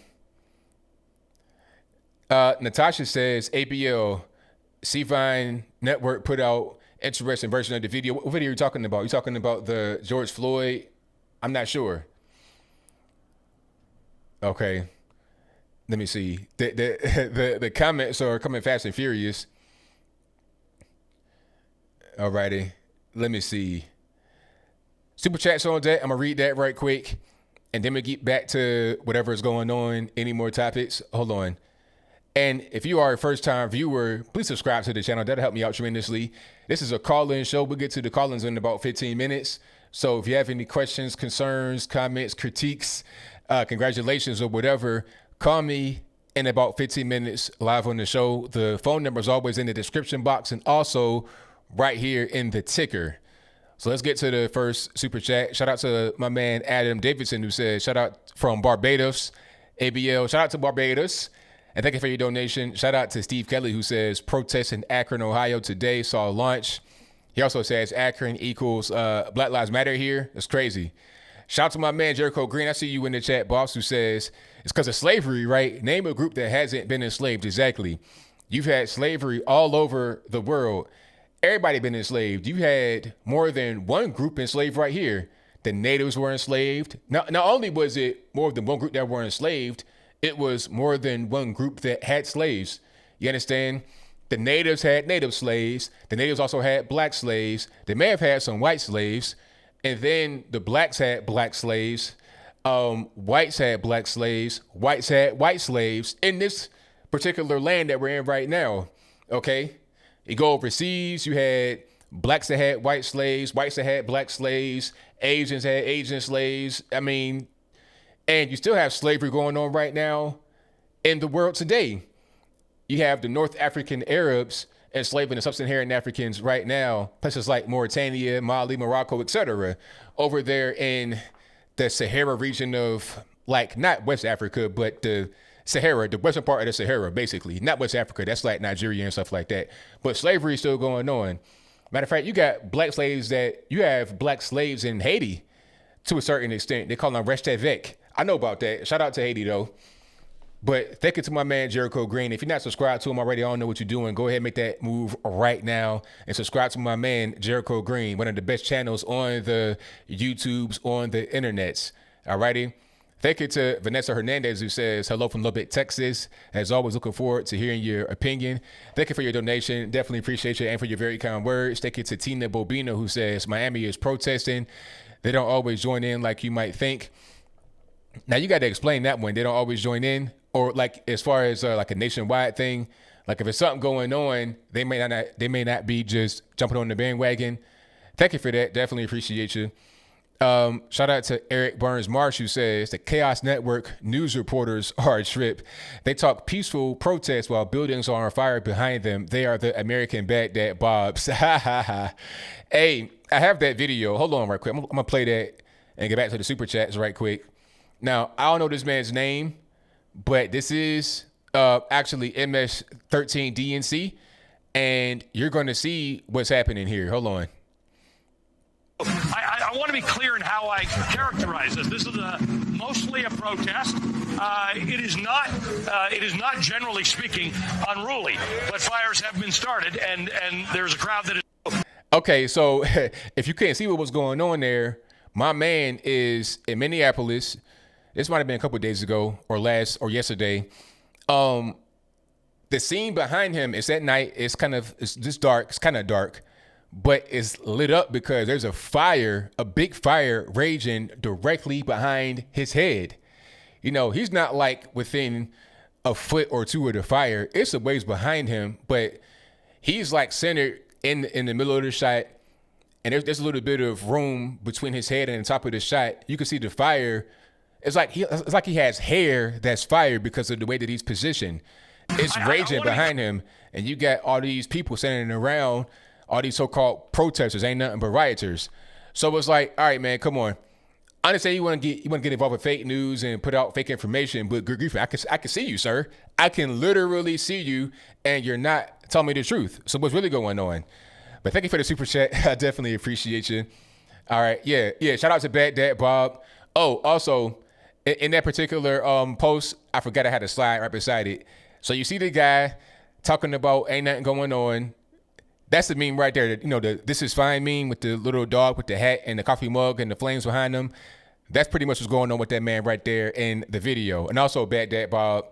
Natasha says ABL C-Vine Network put out interesting version of the video. What video are you talking about? You talking about the George Floyd? I'm not sure. Okay. Let me see. The comments are coming fast and furious. Alrighty. Let me see. Super chat's on deck. I'm gonna read that right quick, and then we get back to whatever is going on. Any more topics? Hold on. And if you are a first-time viewer, please subscribe to the channel. That'll help me out tremendously. This is a call-in show. We'll get to the call-ins in about 15 minutes. So if you have any questions, concerns, comments, critiques, congratulations, or whatever, call me in about 15 minutes live on the show. The phone number is always in the description box and also right here in the ticker. So let's get to the first super chat. Shout out to my man Adam Davidson, who says, shout out from Barbados, ABL. Shout out to Barbados. And thank you for your donation. Shout out to Steve Kelly, who says, protests in Akron, Ohio today saw launch. He also says Akron equals Black Lives Matter here. That's crazy. Shout out to my man Jericho Green. I see you in the chat, boss, who says, it's because of slavery, right? Name a group that hasn't been enslaved. Exactly. You've had slavery all over the world. Everybody been enslaved. You had more than one group enslaved right here. The natives were enslaved. Not only was it more than one group that were enslaved, it was more than one group that had slaves. You understand? The natives had native slaves. The natives also had black slaves. They may have had some white slaves. And then the blacks had black slaves. Whites had black slaves. Whites had white slaves in this particular land that we're in right now. Okay? You go overseas, you had blacks that had white slaves, whites that had black slaves, Asians had Asian slaves. I mean, and you still have slavery going on right now in the world today. You have the North African Arabs enslaving the sub-Saharan Africans right now, places like Mauritania, Mali, Morocco, etc. Over there in the Sahara region of, like, not West Africa, but the Sahara, the western part of the Sahara, basically. Not West Africa. That's like Nigeria and stuff like that. But slavery is still going on. Matter of fact, you have black slaves in Haiti to a certain extent. They call them Rechtevek. I know about that. Shout out to Haiti, though. But thank you to my man, Jericho Green. If you're not subscribed to him already, I don't know what you're doing. Go ahead and make that move right now and subscribe to my man, Jericho Green, one of the best channels on the YouTubes, on the internets. All righty. Thank you to Vanessa Hernandez, who says, hello from Lubbock, Texas. As always, looking forward to hearing your opinion. Thank you for your donation. Definitely appreciate you and for your very kind words. Thank you to Tina Bobino, who says, Miami is protesting. They don't always join in like you might think. Now, you got to explain that one. They don't always join in. Or like as far as like a nationwide thing, like if there's something going on, they may not be just jumping on the bandwagon. Thank you for that. Definitely appreciate you. Shout out to Eric Burns Marsh, who says the Chaos Network news reporters are a trip. They talk peaceful protests while buildings are on fire behind them. They are the American Baghdad Bobs. Hey, I have that video. Hold on right quick. I'm going to play that and get back to the super chats right quick. Now, I don't know this man's name, but this is actually MS13DNC, and you're going to see what's happening here. Hold on. I want to be clear in how I characterize this. This is mostly a protest. It is not generally speaking unruly, but fires have been started, and there's a crowd that is. Okay, so if you can't see what was going on there, my man is in Minneapolis. This might have been a couple of days ago, or yesterday. The scene behind him is at night. It's just dark. It's kind of dark. But it's lit up because there's a big fire raging directly behind his head. You know, he's not like within a foot or two of the fire. It's a ways behind him, but he's like centered in the middle of the shot. And there's a little bit of room between his head and the top of the shot. You can see the fire. It's like he has hair that's fired because of the way that he's positioned. It's raging behind him, and you got all these people standing around. All these so-called protesters ain't nothing but rioters. So it's like, all right, man, come on. I understand you want to get involved with fake news and put out fake information, but good grief, I can see you, sir. I can literally see you, and you're not telling me the truth. So what's really going on? But thank you for the super chat. I definitely appreciate you. All right, yeah. Shout out to Bad Dad Bob. Oh, also in that particular post, I forgot I had a slide right beside it. So you see the guy talking about ain't nothing going on. That's the meme right there. You know, the "this is fine" meme with the little dog with the hat and the coffee mug and the flames behind him. That's pretty much what's going on with that man right there in the video. And also Bad Dad Bob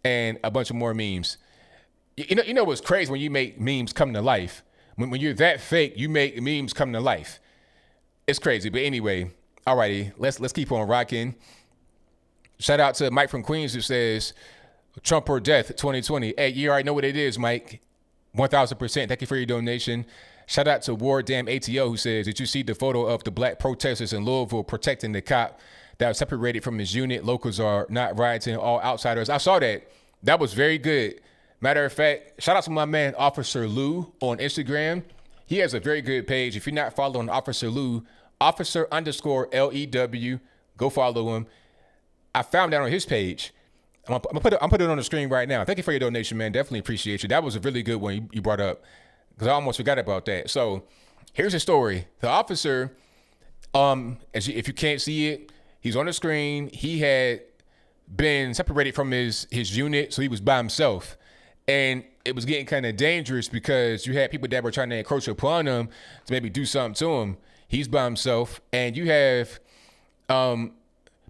and a bunch of more memes. You know what's crazy when you make memes come to life? When you're that fake, you make memes come to life. It's crazy. But anyway, alrighty, let's keep on rocking. Shout out to Mike from Queens who says, Trump or death 2020. Hey, you already know what it is, Mike. 1,000%. Thank you for your donation. Shout out to Ward Damn ATO who says, did you see the photo of the black protesters in Louisville protecting the cop that was separated from his unit? Locals are not rioting, all outsiders. I saw that. That was very good. Matter of fact, shout out to my man, Officer Lou on Instagram. He has a very good page. If you're not following Officer Lou, Officer_LEW, go follow him. I found that on his page. I'm put it on the screen right now. Thank you for your donation, man. Definitely appreciate you. That was a really good one you brought up because I almost forgot about that. So here's the story. The officer, if you can't see it, he's on the screen. He had been separated from his unit, so he was by himself. And it was getting kind of dangerous because you had people that were trying to encroach upon him to maybe do something to him. He's by himself. And you have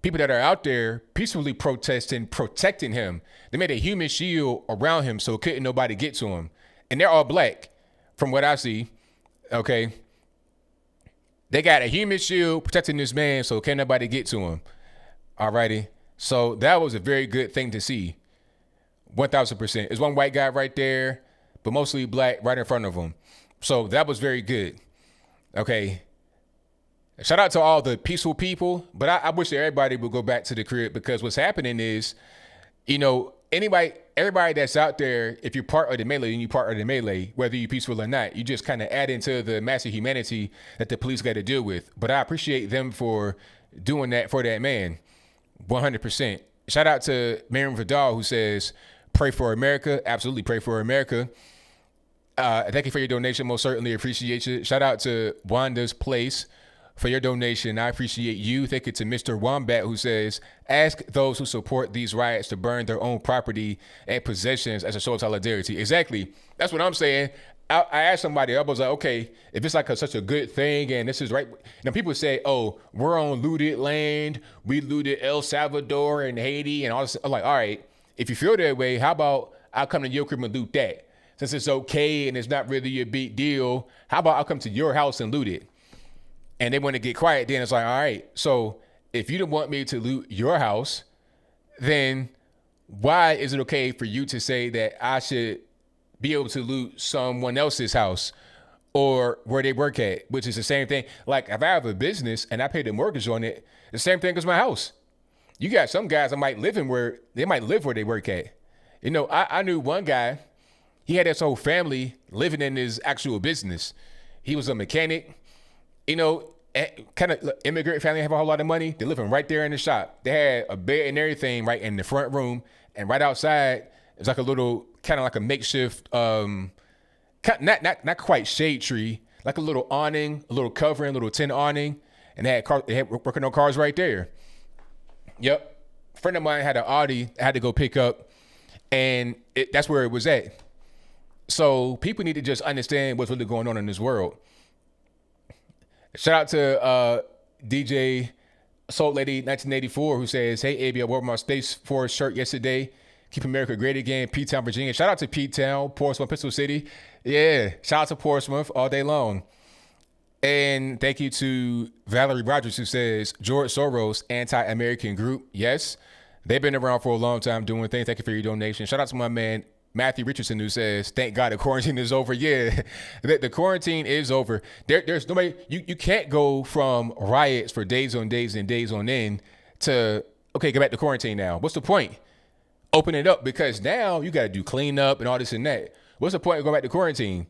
people that are out there peacefully protesting, protecting him. They made a human shield around him so couldn't nobody get to him. And they're all black from what I see. Okay. They got a human shield protecting this man so can't nobody get to him. Alrighty. So that was a very good thing to see. 1,000%. There's one white guy right there, but mostly black right in front of him. So that was very good. Okay. Shout out to all the peaceful people, but I wish that everybody would go back to the crib because what's happening is, you know, everybody that's out there, if you're part of the melee, then you're part of the melee, whether you're peaceful or not, you just kind of add into the massive humanity that the police got to deal with. But I appreciate them for doing that for that man. 100%. Shout out to Miriam Vidal who says, pray for America. Absolutely pray for America. Thank you for your donation. Most certainly appreciate you. Shout out to Wanda's Place for your donation. I appreciate you. Thank you to Mr. Wombat who says, ask those who support these riots to burn their own property and possessions as a show of solidarity. Exactly. That's what I'm saying. I asked somebody, I was like, okay, if it's like such a good thing and this is right. Now people say, oh, we're on looted land. We looted El Salvador and Haiti and all this. I'm like, all right, if you feel that way, how about I'll come to your crib and loot that? Since it's okay and it's not really a big deal, how about I'll come to your house and loot it? And they want to get quiet, then it's like, all right, so if you don't want me to loot your house, then why is it okay for you to say that I should be able to loot someone else's house or where they work at, which is the same thing. Like if I have a business and I pay the mortgage on it, the same thing as my house. You got some guys that might live where they work at. You know, I knew one guy, he had his whole family living in his actual business. He was a mechanic, you know, kind of immigrant family, have a whole lot of money. They're living right there in the shop. They had a bed and everything right in the front room. And right outside, it's like a little, kind of like a makeshift, not quite shade tree, like a little awning, a little covering, a little tin awning. And they had working on cars right there. Yep. A friend of mine had an Audi, I had to go pick up, and that's where it was at. So people need to just understand what's really going on in this world. Shout out to DJ Salt Lady 1984 who says, "Hey ABL, wore my Space Force shirt yesterday. Keep America great again. P-Town, Virginia." Shout out to P-Town, Portsmouth, Pistol City. Yeah, shout out to Portsmouth all day long. And thank you to Valerie Rogers who says, "George Soros, anti-American group." Yes, they've been around for a long time doing things. Thank you for your donation. Shout out to my man Matthew Richardson who says, "Thank God the quarantine is over." Yeah, the quarantine is over. There's nobody, you can't go from riots for days on days and days on end to, okay, go back to quarantine now. What's the point? Open it up, because now you got to do cleanup and all this and that. What's the point of going back to quarantine?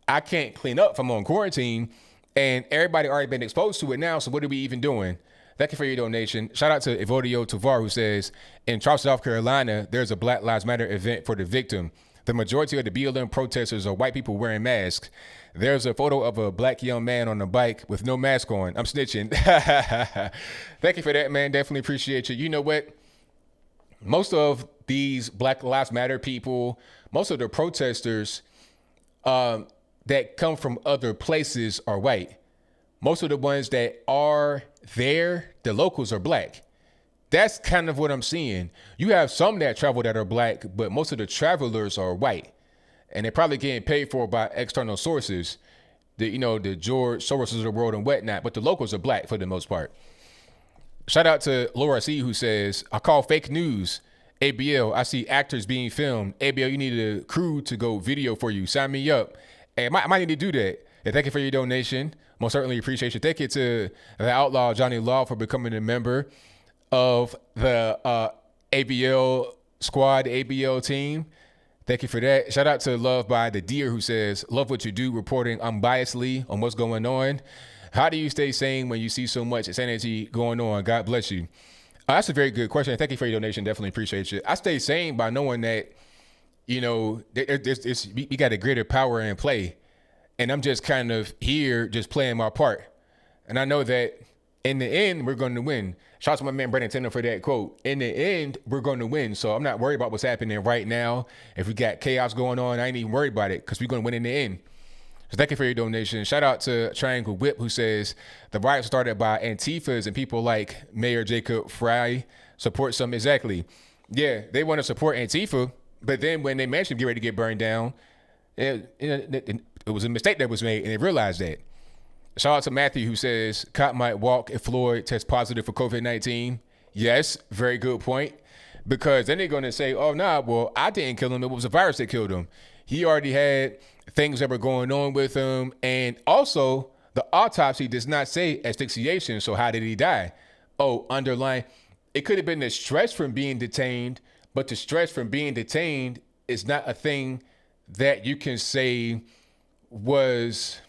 I can't clean up if I'm on quarantine, and everybody already been exposed to it now, so what are we even doing? Thank you for your donation. Shout out to Evodio Tovar who says, "In Charleston, South Carolina, there's a Black Lives Matter event for the victim. The majority of the BLM protesters are white people wearing masks. There's a photo of a black young man on a bike with no mask on." I'm snitching. Thank you for that, man. Definitely appreciate you. You know what? Most of these Black Lives Matter people, most of the protesters that come from other places are white. Most of the ones that are there, the locals, are black. That's kind of what I'm seeing. You have some that travel that are black, but most of the travelers are white. And they're probably getting paid for by external sources, the George Soros of the world and whatnot, but the locals are black for the most part. Shout out to Laura C who says, "I call fake news. ABL, I see actors being filmed. ABL, you need a crew to go video for you. Sign me up." Hey, I might need to do that. And thank you for your donation. Most certainly appreciate you. Thank you to the Outlaw Johnny Law for becoming a member of the ABL squad, ABL team. Thank you for that. Shout out to Love by the Deer who says, "Love what you do, reporting unbiasedly on what's going on. How do you stay sane when you see so much insanity going on? God bless you." That's a very good question. Thank you for your donation. Definitely appreciate you. I stay sane by knowing that, we got a greater power in play. And I'm just kind of here just playing my part. And I know that in the end, we're going to win. Shout out to my man Brandon Tender for that quote. In the end, we're going to win. So I'm not worried about what's happening right now. If we got chaos going on, I ain't even worried about it, because we're going to win in the end. So thank you for your donation. Shout out to Triangle Whip who says, "The riot started by Antifas and people like Mayor Jacob Frey support some." Exactly. Yeah, they want to support Antifa, but then when they mansion get ready to get burned down, it was a mistake that was made, and they realized that. Shout out to Matthew who says, "Cop might walk if Floyd tests positive for COVID-19. Yes, very good point. Because then they're going to say, "Oh, nah, well, I didn't kill him. It was a virus that killed him. He already had things that were going on with him. And also, the autopsy does not say asphyxiation. So how did he die?" Oh, underline. It could have been the stress from being detained, but the stress from being detained is not a thing that you can say was,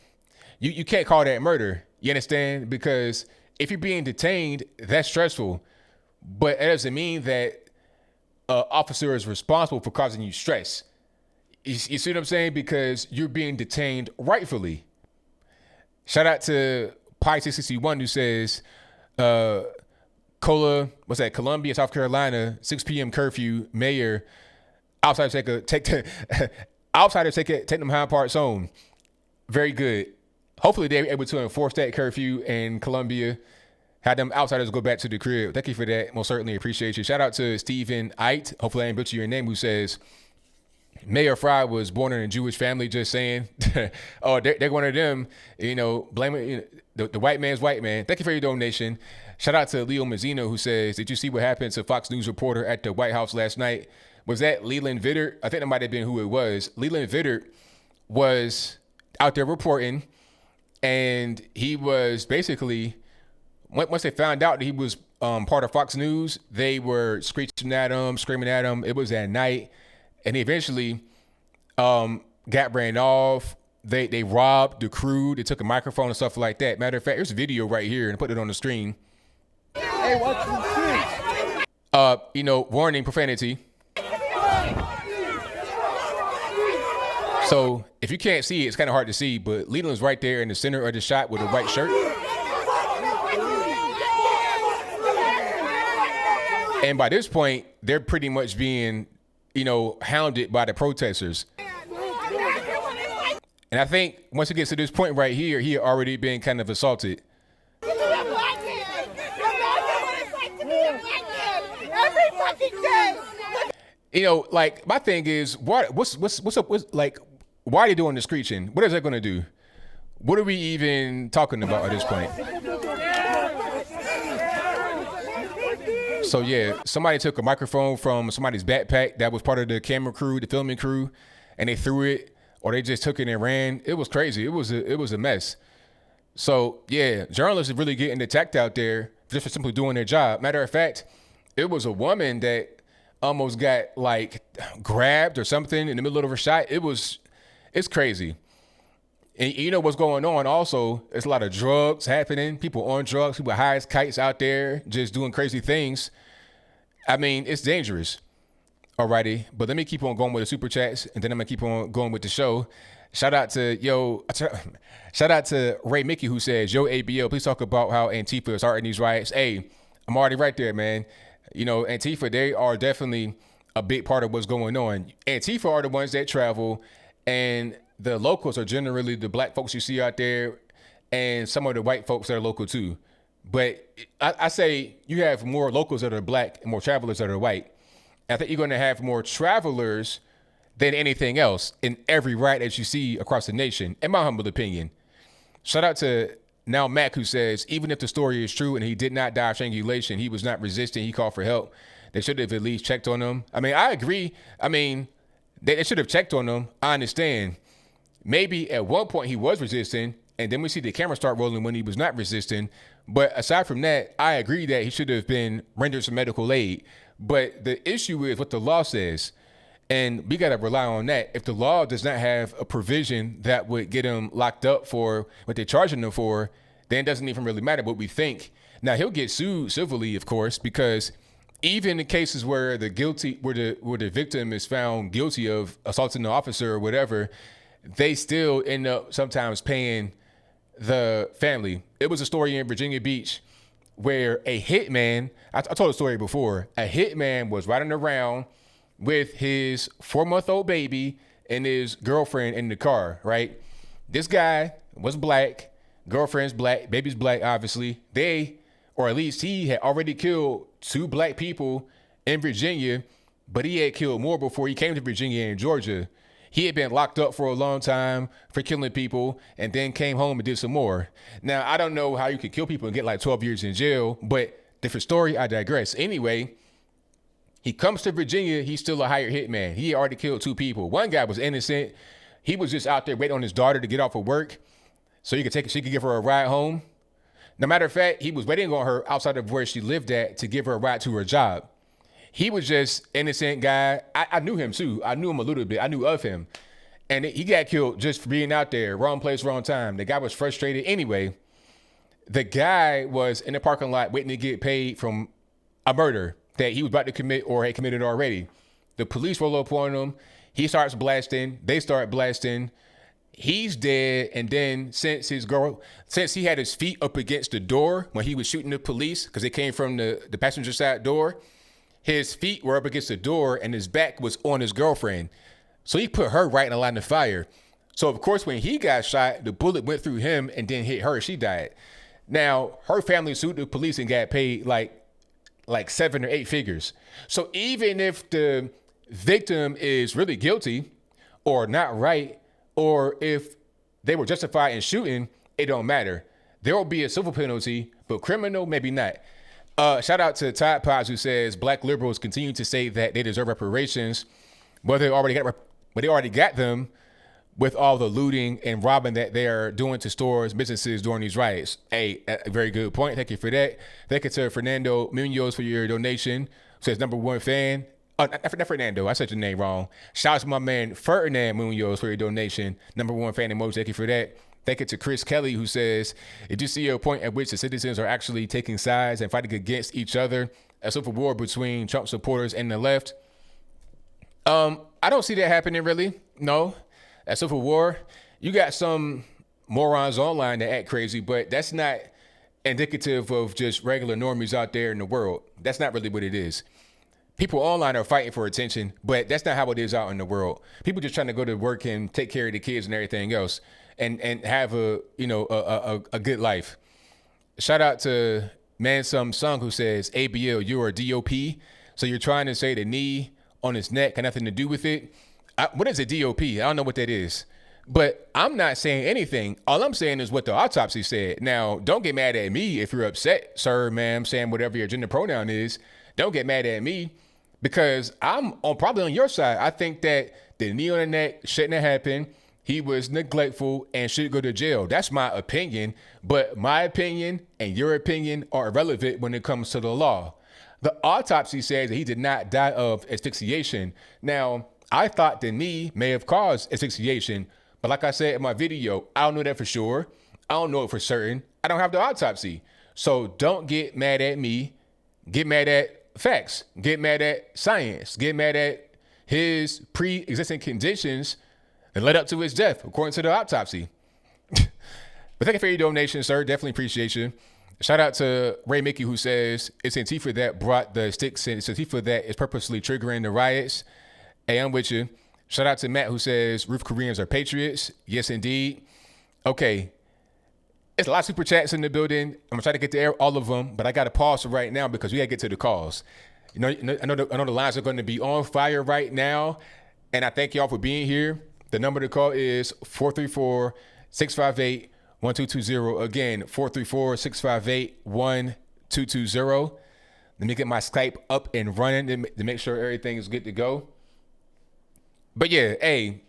you can't call that murder. You understand? Because if you're being detained, that's stressful. But it doesn't mean that an officer is responsible for causing you stress. You see what I'm saying? Because you're being detained rightfully. Shout out to Pi661 who says, Columbia, South Carolina, 6 p.m. curfew, mayor, outsiders take them Hyde Park home. Very good. Hopefully they're able to enforce that curfew in Columbia. Have them outsiders go back to the crib. Thank you for that. Most certainly appreciate you. Shout out to Stephen Eit. Hopefully I didn't butcher your name, who says, "Mayor Fry was born in a Jewish family." Just saying. Oh, they're one of them, blame it. The white man's white man. Thank you for your donation. Shout out to Leo Mazzino who says, "Did you see what happened to Fox News reporter at the White House last night? Was that Leland Vittert?" I think that might have been who it was. Leland Vittert was, out there reporting, and he was basically, once they found out that he was part of Fox News, they were screeching at him, screaming at him. It was at night, and he eventually got ran off. They robbed the crew. They took a microphone and stuff like that. Matter of fact, there's a video right here, and I put it on the screen. Hey, watch the street. Warning, profanity. So if you can't see it, it's kind of hard to see, but Leland's right there in the center of the shot with a white shirt. And by this point, they're pretty much being, hounded by the protesters. And I think once it gets to this point right here, he had already been kind of assaulted. Every fucking day. My thing is, what's up? Why are they doing the screeching? What is that going to do? What are we even talking about at this point? So yeah, somebody took a microphone from somebody's backpack that was part of the camera crew, the filming crew, and they threw it, or they just took it and ran. It was crazy. It was a mess. So yeah, journalists are really getting attacked out there just for simply doing their job. Matter of fact, it was a woman that almost got grabbed or something in the middle of her shot. It's crazy. And you know what's going on also, there's a lot of drugs happening, people on drugs, people high as kites out there just doing crazy things. I mean, it's dangerous. Alrighty, but let me keep on going with the super chats, and then I'm gonna keep on going with the show. Shout out to Ray Mickey, who says, "Yo, ABL, please talk about how Antifa is starting these riots." Hey, I'm already right there, man. Antifa, they are definitely a big part of what's going on. Antifa are the ones that travel, and the locals are generally the black folks you see out there, and some of the white folks that are local too. But I say you have more locals that are black and more travelers that are white. I think you're going to have more travelers than anything else in every riot that you see across the nation, in my humble opinion. Shout out to Now Mac, who says, even if the story is true and he did not die of strangulation, he was not resisting, he called for help. They should have at least checked on him. I mean, I agree. I mean, they should have checked on him. I understand. Maybe at one point he was resisting, and then we see the camera start rolling when he was not resisting. But aside from that, I agree that he should have been rendered some medical aid. But the issue is what the law says. And we got to rely on that. If the law does not have a provision that would get him locked up for what they're charging him for, then it doesn't even really matter what we think. Now, he'll get sued civilly, of course, because even in cases where the victim is found guilty of assaulting the officer or whatever, they still end up sometimes paying the family. It was a story in Virginia Beach where a hitman, I told the story before, a hitman was riding around with his 4-month-old baby and his girlfriend in the car, right? This guy was black, girlfriend's black, baby's black, obviously. Or at least he had already killed 2 black people in Virginia, but he had killed more before he came to Virginia and Georgia. He had been locked up for a long time for killing people and then came home and did some more. Now, I don't know how you could kill people and get 12 years in jail, but different story, I digress. Anyway, he comes to Virginia, he's still a hired hitman. He already killed 2 people. One guy was innocent. He was just out there waiting on his daughter to get off of work so she could give her a ride home. No matter of fact, he was waiting on her outside of where she lived at to give her a ride to her job. He was just innocent guy. I knew him too. I knew him a little bit. I knew of him. And he got killed just for being out there. Wrong place, wrong time. The guy was frustrated. Anyway, the guy was in the parking lot waiting to get paid from a murder that he was about to commit or had committed already. The police roll up on him. He starts blasting. They start blasting. He's dead. And then since he had his feet up against the door when he was shooting the police, because they came from the passenger side door, his feet were up against the door and his back was on his girlfriend. So he put her right in the line of fire. So of course, when he got shot, the bullet went through him and then hit her. She died. Now, her family sued the police and got paid like 7 or 8 figures. So even if the victim is really guilty or not right, or if they were justified in shooting, it don't matter. There will be a civil penalty, but criminal, maybe not. Shout out to Todd Potts, who says black liberals continue to say that they deserve reparations, but they already got them. with all the looting and robbing that they are doing to stores, businesses during these riots. Hey, a very good point. Thank you for that. Thank you to Fernando Munoz for your donation. Says number one fan. Oh, not Fernando. I said your name wrong. Shout out to my man Ferdinand Munoz for your donation. Number one fan emoji. Thank you for that. Thank you to Chris Kelly, who says, did you see a point at which the citizens are actually taking sides and fighting against each other? A civil war between Trump supporters and the left? I don't see that happening, really. No. A civil war, you got some morons online that act crazy, but that's not indicative of just regular normies out there in the world. That's not really what it is. People online are fighting for attention, but that's not how it is out in the world. People just trying to go to work and take care of the kids and everything else, and have a good life. Shout out to Mansum Sung, who says, ABL, you're a DOP, so you're trying to say the knee on his neck had nothing to do with it. What is a DOP? I don't know what that is. But I'm not saying anything. All I'm saying is what the autopsy said. Now, don't get mad at me if you're upset, sir, ma'am, Sam, whatever your gender pronoun is. Don't get mad at me because I'm probably on your side. I think that the knee on the neck shouldn't have happened. He was neglectful and should go to jail. That's my opinion. But my opinion and your opinion are irrelevant when it comes to the law. The autopsy says that he did not die of asphyxiation. Now, I thought the knee may have caused asphyxiation, but like I said in my video, I don't know that for sure. I don't know it for certain. I don't have the autopsy. So don't get mad at me. Get mad at facts. Get mad at science. Get mad at his pre-existing conditions and led up to his death, according to the autopsy. But thank you for your donation, sir. Definitely appreciate you. Shout out to Ray Mickey, who says, it's Antifa that brought the sticks in. It's Antifa that is purposely triggering the riots. Hey, I'm with you. Shout out to Matt, who says, Roof Koreans are patriots. Yes, indeed. Okay. It's a lot of super chats in the building. I'm going to try to get to all of them, but I got to pause for right now because we got to get to the calls. I know the lines are going to be on fire right now, and I thank y'all for being here. The number to call is 434-658-1220. Again, 434-658-1220. Let me get my Skype up and running to make sure everything is good to go. But yeah, hey,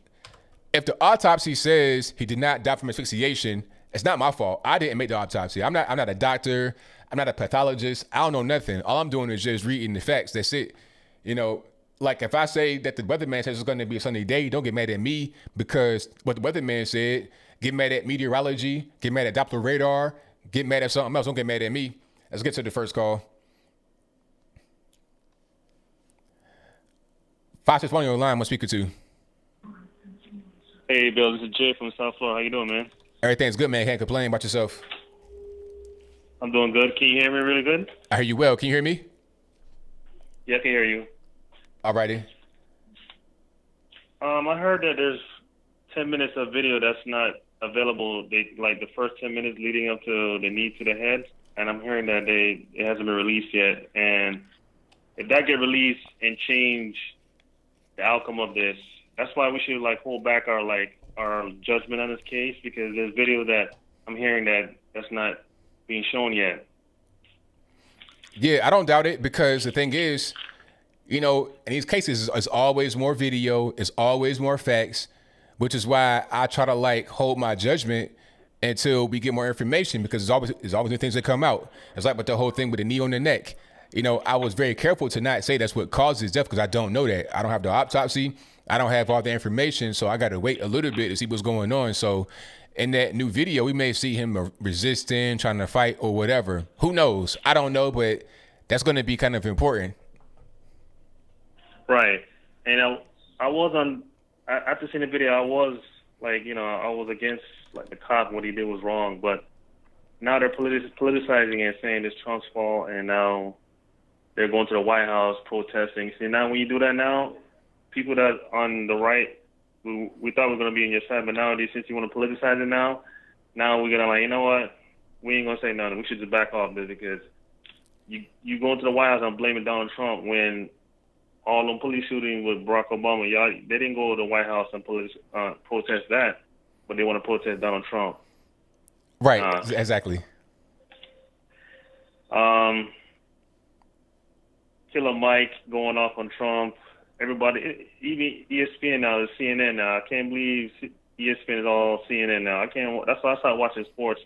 if the autopsy says he did not die from asphyxiation, it's not my fault. I didn't make the autopsy. I'm not a doctor. I'm not a pathologist. I don't know nothing. All I'm doing is just reading the facts. That's it. Like if I say that the weatherman says it's going to be a sunny day, don't get mad at me because what the weatherman said. Get mad at meteorology. Get mad at Doppler radar. Get mad at something else. Don't get mad at me. Let's get to the first call. 561 on your line. What speaker to? Hey, Bill. This is Jay from South Florida. How you doing, man? Everything's good, man. Can't complain about yourself. I'm doing good. Can you hear me really good? I hear you well. Can you hear me? Yeah, I can hear you. Alrighty. I heard that there's 10 minutes of video that's not available. Like the first 10 minutes leading up to the knee to the head, and I'm hearing that it hasn't been released yet. And if that get released and change the outcome of this, that's why we should hold back our judgment on this case, because there's video that I'm hearing that's not being shown yet. Yeah, I don't doubt it because the thing is, in these cases, it's always more video, it's always more facts, which is why I try to hold my judgment until we get more information, because there's always new things that come out. It's like with the whole thing with the knee on the neck. I was very careful to not say that's what causes death because I don't know that. I don't have the autopsy. I don't have all the information, so I got to wait a little bit to see what's going on. So in that new video, we may see him resisting, trying to fight or whatever. Who knows? I don't know, but that's going to be kind of important. Right. And I was after seeing the video, I was I was against the cop. What he did was wrong, but now they're politicizing it, saying it's Trump's fault, and now they're going to the White House protesting. See, now when you do that now, people that on the right, we thought we were going to be on your side, but now since you want to politicize it now we're going to you know what? We ain't going to say nothing. We should just back off this, because you going to the White House and blaming Donald Trump when all them police shootings with Barack Obama, they didn't go to the White House and protest that, but they want to protest Donald Trump. Right, exactly. Killer Mike going off on Trump. Everybody, even ESPN now, CNN now. I can't believe ESPN is all CNN now. I can't. That's why I started watching sports.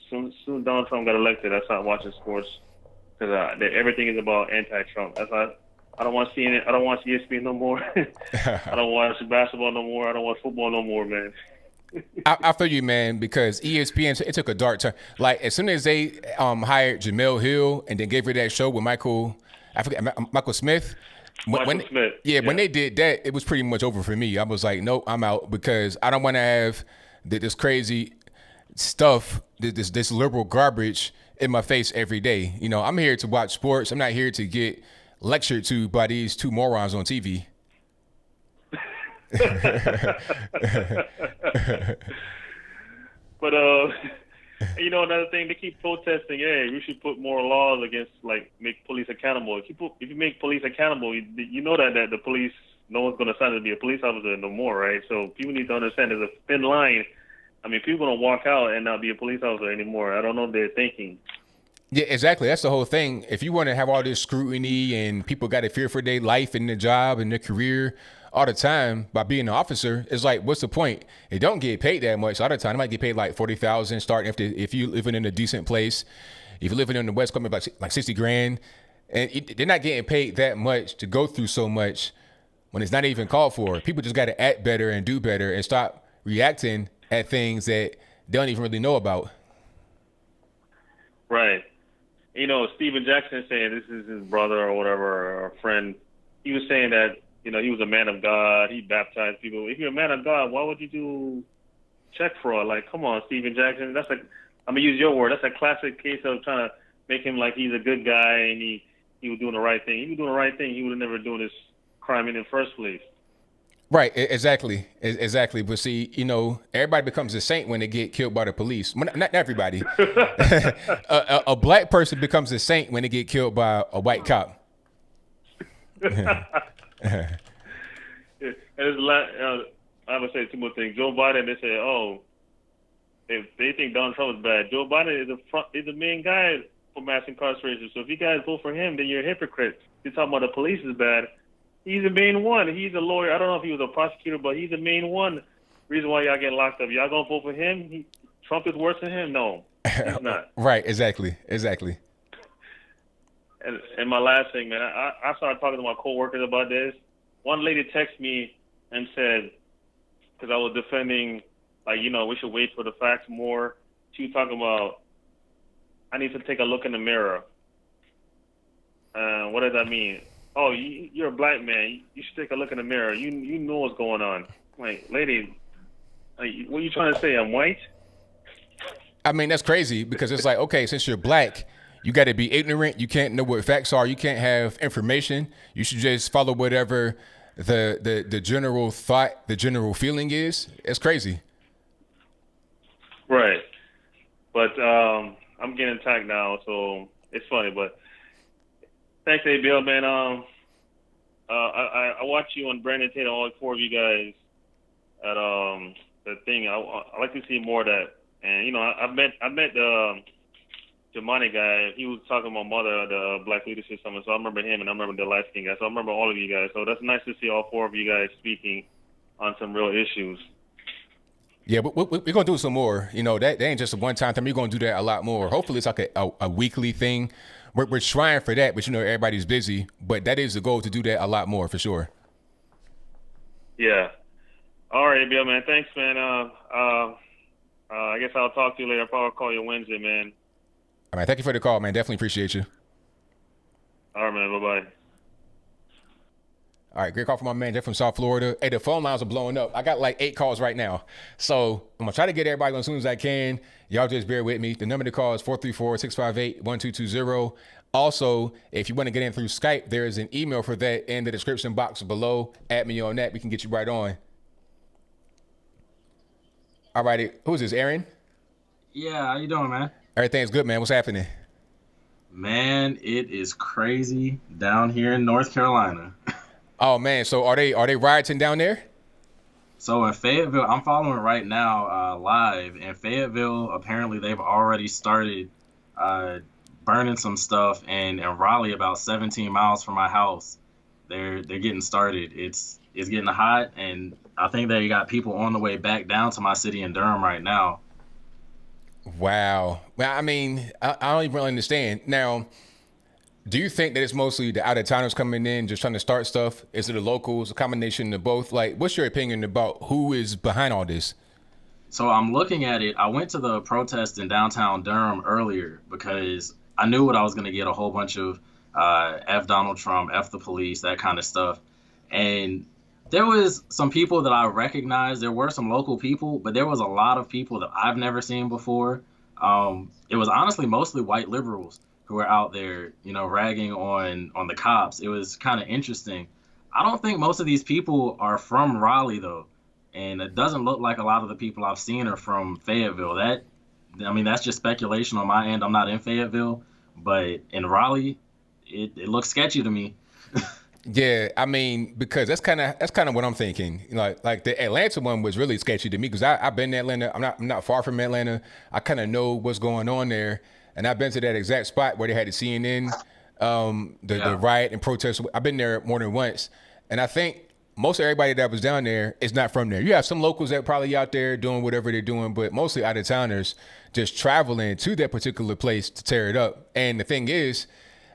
Soon Donald Trump got elected, I started watching sports because everything is about anti-Trump. That's why I don't watch CNN. I don't watch ESPN no more. I don't watch basketball no more. I don't watch football no more, man. I feel you, man, because ESPN, it took a dark turn. Like, as soon as they hired Jamel Hill and then gave her that show with Michael Smith. Michael Smith. Yeah, when they did that, it was pretty much over for me. I was like, nope, I'm out, because I don't want to have this crazy stuff, this liberal garbage in my face every day. You know, I'm here to watch sports. I'm not here to get lectured to by these two morons on TV. But you know, another thing, they keep protesting. Hey, we should put more laws against, like, make police accountable. If you make police accountable, you know that the police, no one's going to sign to be a police officer no more, right? So people need to understand there's a thin line. I mean, people are going to walk out and not be a police officer anymore. I don't know what they're thinking. Yeah, exactly. That's the whole thing. If you want to have all this scrutiny and people got to fear for their life and their job and their career all the time by being an officer, it's like, what's the point? They don't get paid that much all the time. They might get paid like $40,000 starting if you living in a decent place. If you're living in the West Coast, like 60 grand, and they're not getting paid that much to go through so much when it's not even called for. People just got to act better and do better and stop reacting at things that they don't even really know about. Right. You know, Stephen Jackson saying, this is his brother or whatever, or a friend. He was saying that, you know, he was a man of God. He baptized people. If you're a man of God, why would you do check fraud? Like, come on, Stephen Jackson. I'm gonna use your word. That's a classic case of trying to make him like he's a good guy and he was doing the right thing. He was doing the right thing. He would have never doing this crime in the first place. Right, exactly. But see, you know, everybody becomes a saint when they get killed by the police. Well, not everybody. A black person becomes a saint when they get killed by a white cop. And I'm gonna say two more things. Joe Biden, they say, oh, if they think Donald Trump is bad, Joe Biden is the main guy for mass incarceration. So if you guys vote for him, then you're a hypocrite. You're talking about the police is bad. He's the main one. He's a lawyer. I don't know if he was a prosecutor, but he's the main one. Reason why y'all getting locked up. Y'all gonna vote for him? Trump is worse than him? No, he's not. Right, exactly. And my last thing, man, I started talking to my coworkers about this. One lady texted me and said, because I was defending, like, you know, we should wait for the facts more. She was talking about, I need to take a look in the mirror. What does that mean? Oh, you're a black man. You should take a look in the mirror. You know what's going on. Like, lady, what are you trying to say? I'm white? I mean, that's crazy, because it's like, okay, since you're black, you got to be ignorant. You can't know what facts are. You can't have information. You should just follow whatever the general thought, the general feeling is. It's crazy. Right. But I'm getting attacked now, so it's funny. But thanks, ABL, man. I watch you on Brandon Tatum, all four of you guys at the thing. I like to see more of that. And you know, I met Jamani guy. He was talking about mother, the Black Leadership Summit. So I remember him, and I remember the light skin guy. So I remember all of you guys. So that's nice to see all four of you guys speaking on some real issues. Yeah, but we're going to do some more. You know, that ain't just a one-time thing. We're going to do that a lot more. Hopefully it's like a weekly thing. We're trying for that, but, you know, everybody's busy. But that is the goal, to do that a lot more, for sure. Yeah. All right, ABL, man. Thanks, man. I guess I'll talk to you later. I'll probably call you Wednesday, man. All right, thank you for the call, man. Definitely appreciate you. All right, man. Bye-bye. All right, great call from my man Jeff from South Florida. Hey, the phone lines are blowing up. I got like 8 calls right now. So I'm going to try to get everybody on as soon as I can. Y'all just bear with me. The number to call is 434-658-1220. Also, if you want to get in through Skype, there is an email for that in the description box below. Add me on that. We can get you right on. All righty. Who's this, Aaron? Yeah, how you doing, man? Everything's good, man. What's happening? Man, it is crazy down here in North Carolina. Oh man, so are they rioting down there? So in Fayetteville, I'm following right now live. In Fayetteville, apparently they've already started burning some stuff, and in Raleigh, about 17 miles from my house, they're getting started. It's getting hot, and I think that you got people on the way back down to my city in Durham right now. Wow. Well, I mean, I don't even really understand. Now, do you think that it's mostly the out-of-towners coming in, just trying to start stuff? Is it the locals, a combination of both? Like, what's your opinion about who is behind all this? So I'm looking at it. I went to the protest in downtown Durham earlier because I knew what I was going to get, a whole bunch of F Donald Trump, F the police, that kind of stuff. And there was some people that I recognized. There were some local people, but there was a lot of people that I've never seen before. It was honestly mostly white liberals who were out there, you know, ragging on the cops. It was kind of interesting. I don't think most of these people are from Raleigh, though. And it doesn't look like a lot of the people I've seen are from Fayetteville. That's just speculation on my end. I'm not in Fayetteville, but in Raleigh, it looks sketchy to me. Yeah, I mean, because that's kind of what I'm thinking. You know, like the Atlanta one was really sketchy to me because I've been to Atlanta. I'm not far from Atlanta. I kind of know what's going on there, and I've been to that exact spot where they had the CNN, the riot and protest. I've been there more than once, and I think most everybody that was down there is not from there. You have some locals that probably out there doing whatever they're doing, but mostly out of towners just traveling to that particular place to tear it up. And the thing is,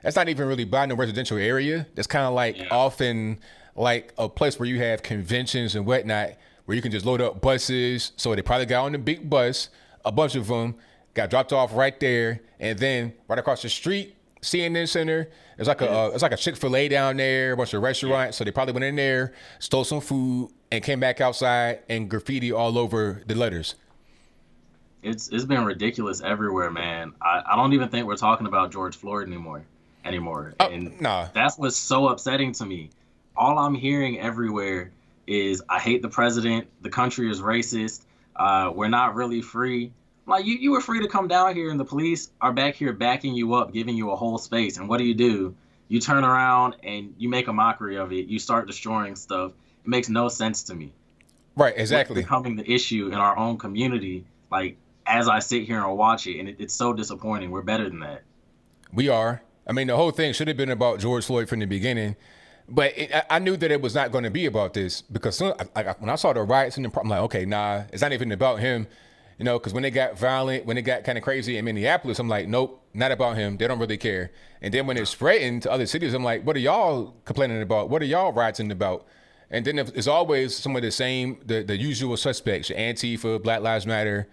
that's not even really by no residential area. That's kind of like often like a place where you have conventions and whatnot, where you can just load up buses. So they probably got on the big bus, a bunch of them got dropped off right there, and then right across the street, CNN Center. It's like a Chick-fil-A down there, a bunch of restaurants. So they probably went in there, stole some food, and came back outside and graffiti all over the letters. It's been ridiculous everywhere, man. I don't even think we're talking about George Floyd anymore. And nah. That's what's so upsetting to me. All I'm hearing everywhere is I hate the president. The country is racist. We're not really free. Like you were free to come down here and the police are back here backing you up, giving you a whole space. And what do? You turn around and you make a mockery of it. You start destroying stuff. It makes no sense to me. Right, exactly. It's becoming the issue in our own community, like as I sit here and watch it. And it's so disappointing. We're better than that. We are. I mean, the whole thing should have been about George Floyd from the beginning. But I knew that it was not going to be about this because when I saw the riots and I'm like, okay, nah, it's not even about him. You know, because when they got violent, when it got kind of crazy in Minneapolis, I'm like, nope, not about him. They don't really care. And then when it's spreading to other cities, I'm like, what are y'all complaining about? What are y'all rioting about? And then it's always some of the same, the usual suspects, Antifa, Black Lives Matter,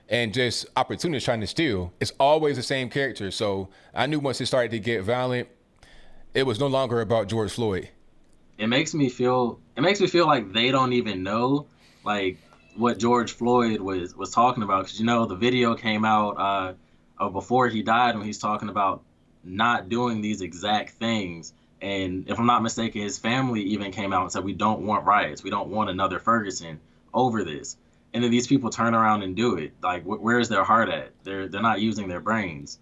and just opportunists trying to steal. It's always the same character. So I knew once it started to get violent, it was no longer about George Floyd. It makes me feel like they don't even know, like, what George Floyd was talking about, because the video came out before he died when he's talking about not doing these exact things. And if I'm not mistaken, his family even came out and said, we don't want riots, we don't want another Ferguson over this. And then these people turn around and do it. Like, where's their heart at? They're not using their brains.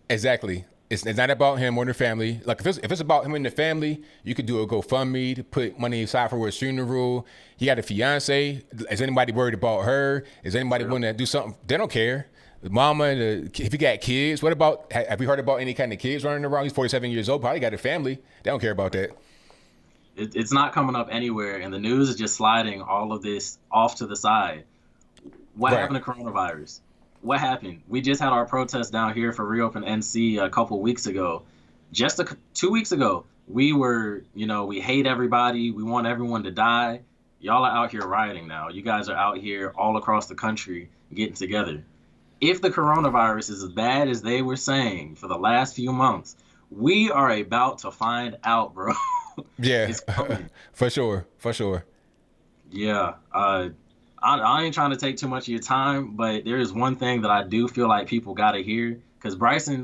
Exactly. It's not about him or the family. Like if it's about him and the family, you could do a GoFundMe to put money aside for his funeral. He had a fiance. Is anybody worried about her? Is anybody want to do something? They don't care. The mama, if he got kids, what about? Have you heard about any kind of kids running around? He's 47 years old, probably got a family. They don't care about that. It's not coming up anywhere, and the news is just sliding all of this off to the side. What happened to coronavirus? What happened? We just had our protest down here for Reopen NC a couple weeks ago. Just 2 weeks ago, we were, we hate everybody. We want everyone to die. Y'all are out here rioting now. You guys are out here all across the country getting together. If the coronavirus is as bad as they were saying for the last few months, we are about to find out, bro. Yeah, for sure. Yeah. I ain't trying to take too much of your time, but there is one thing that I do feel like people got to hear. Because Bryson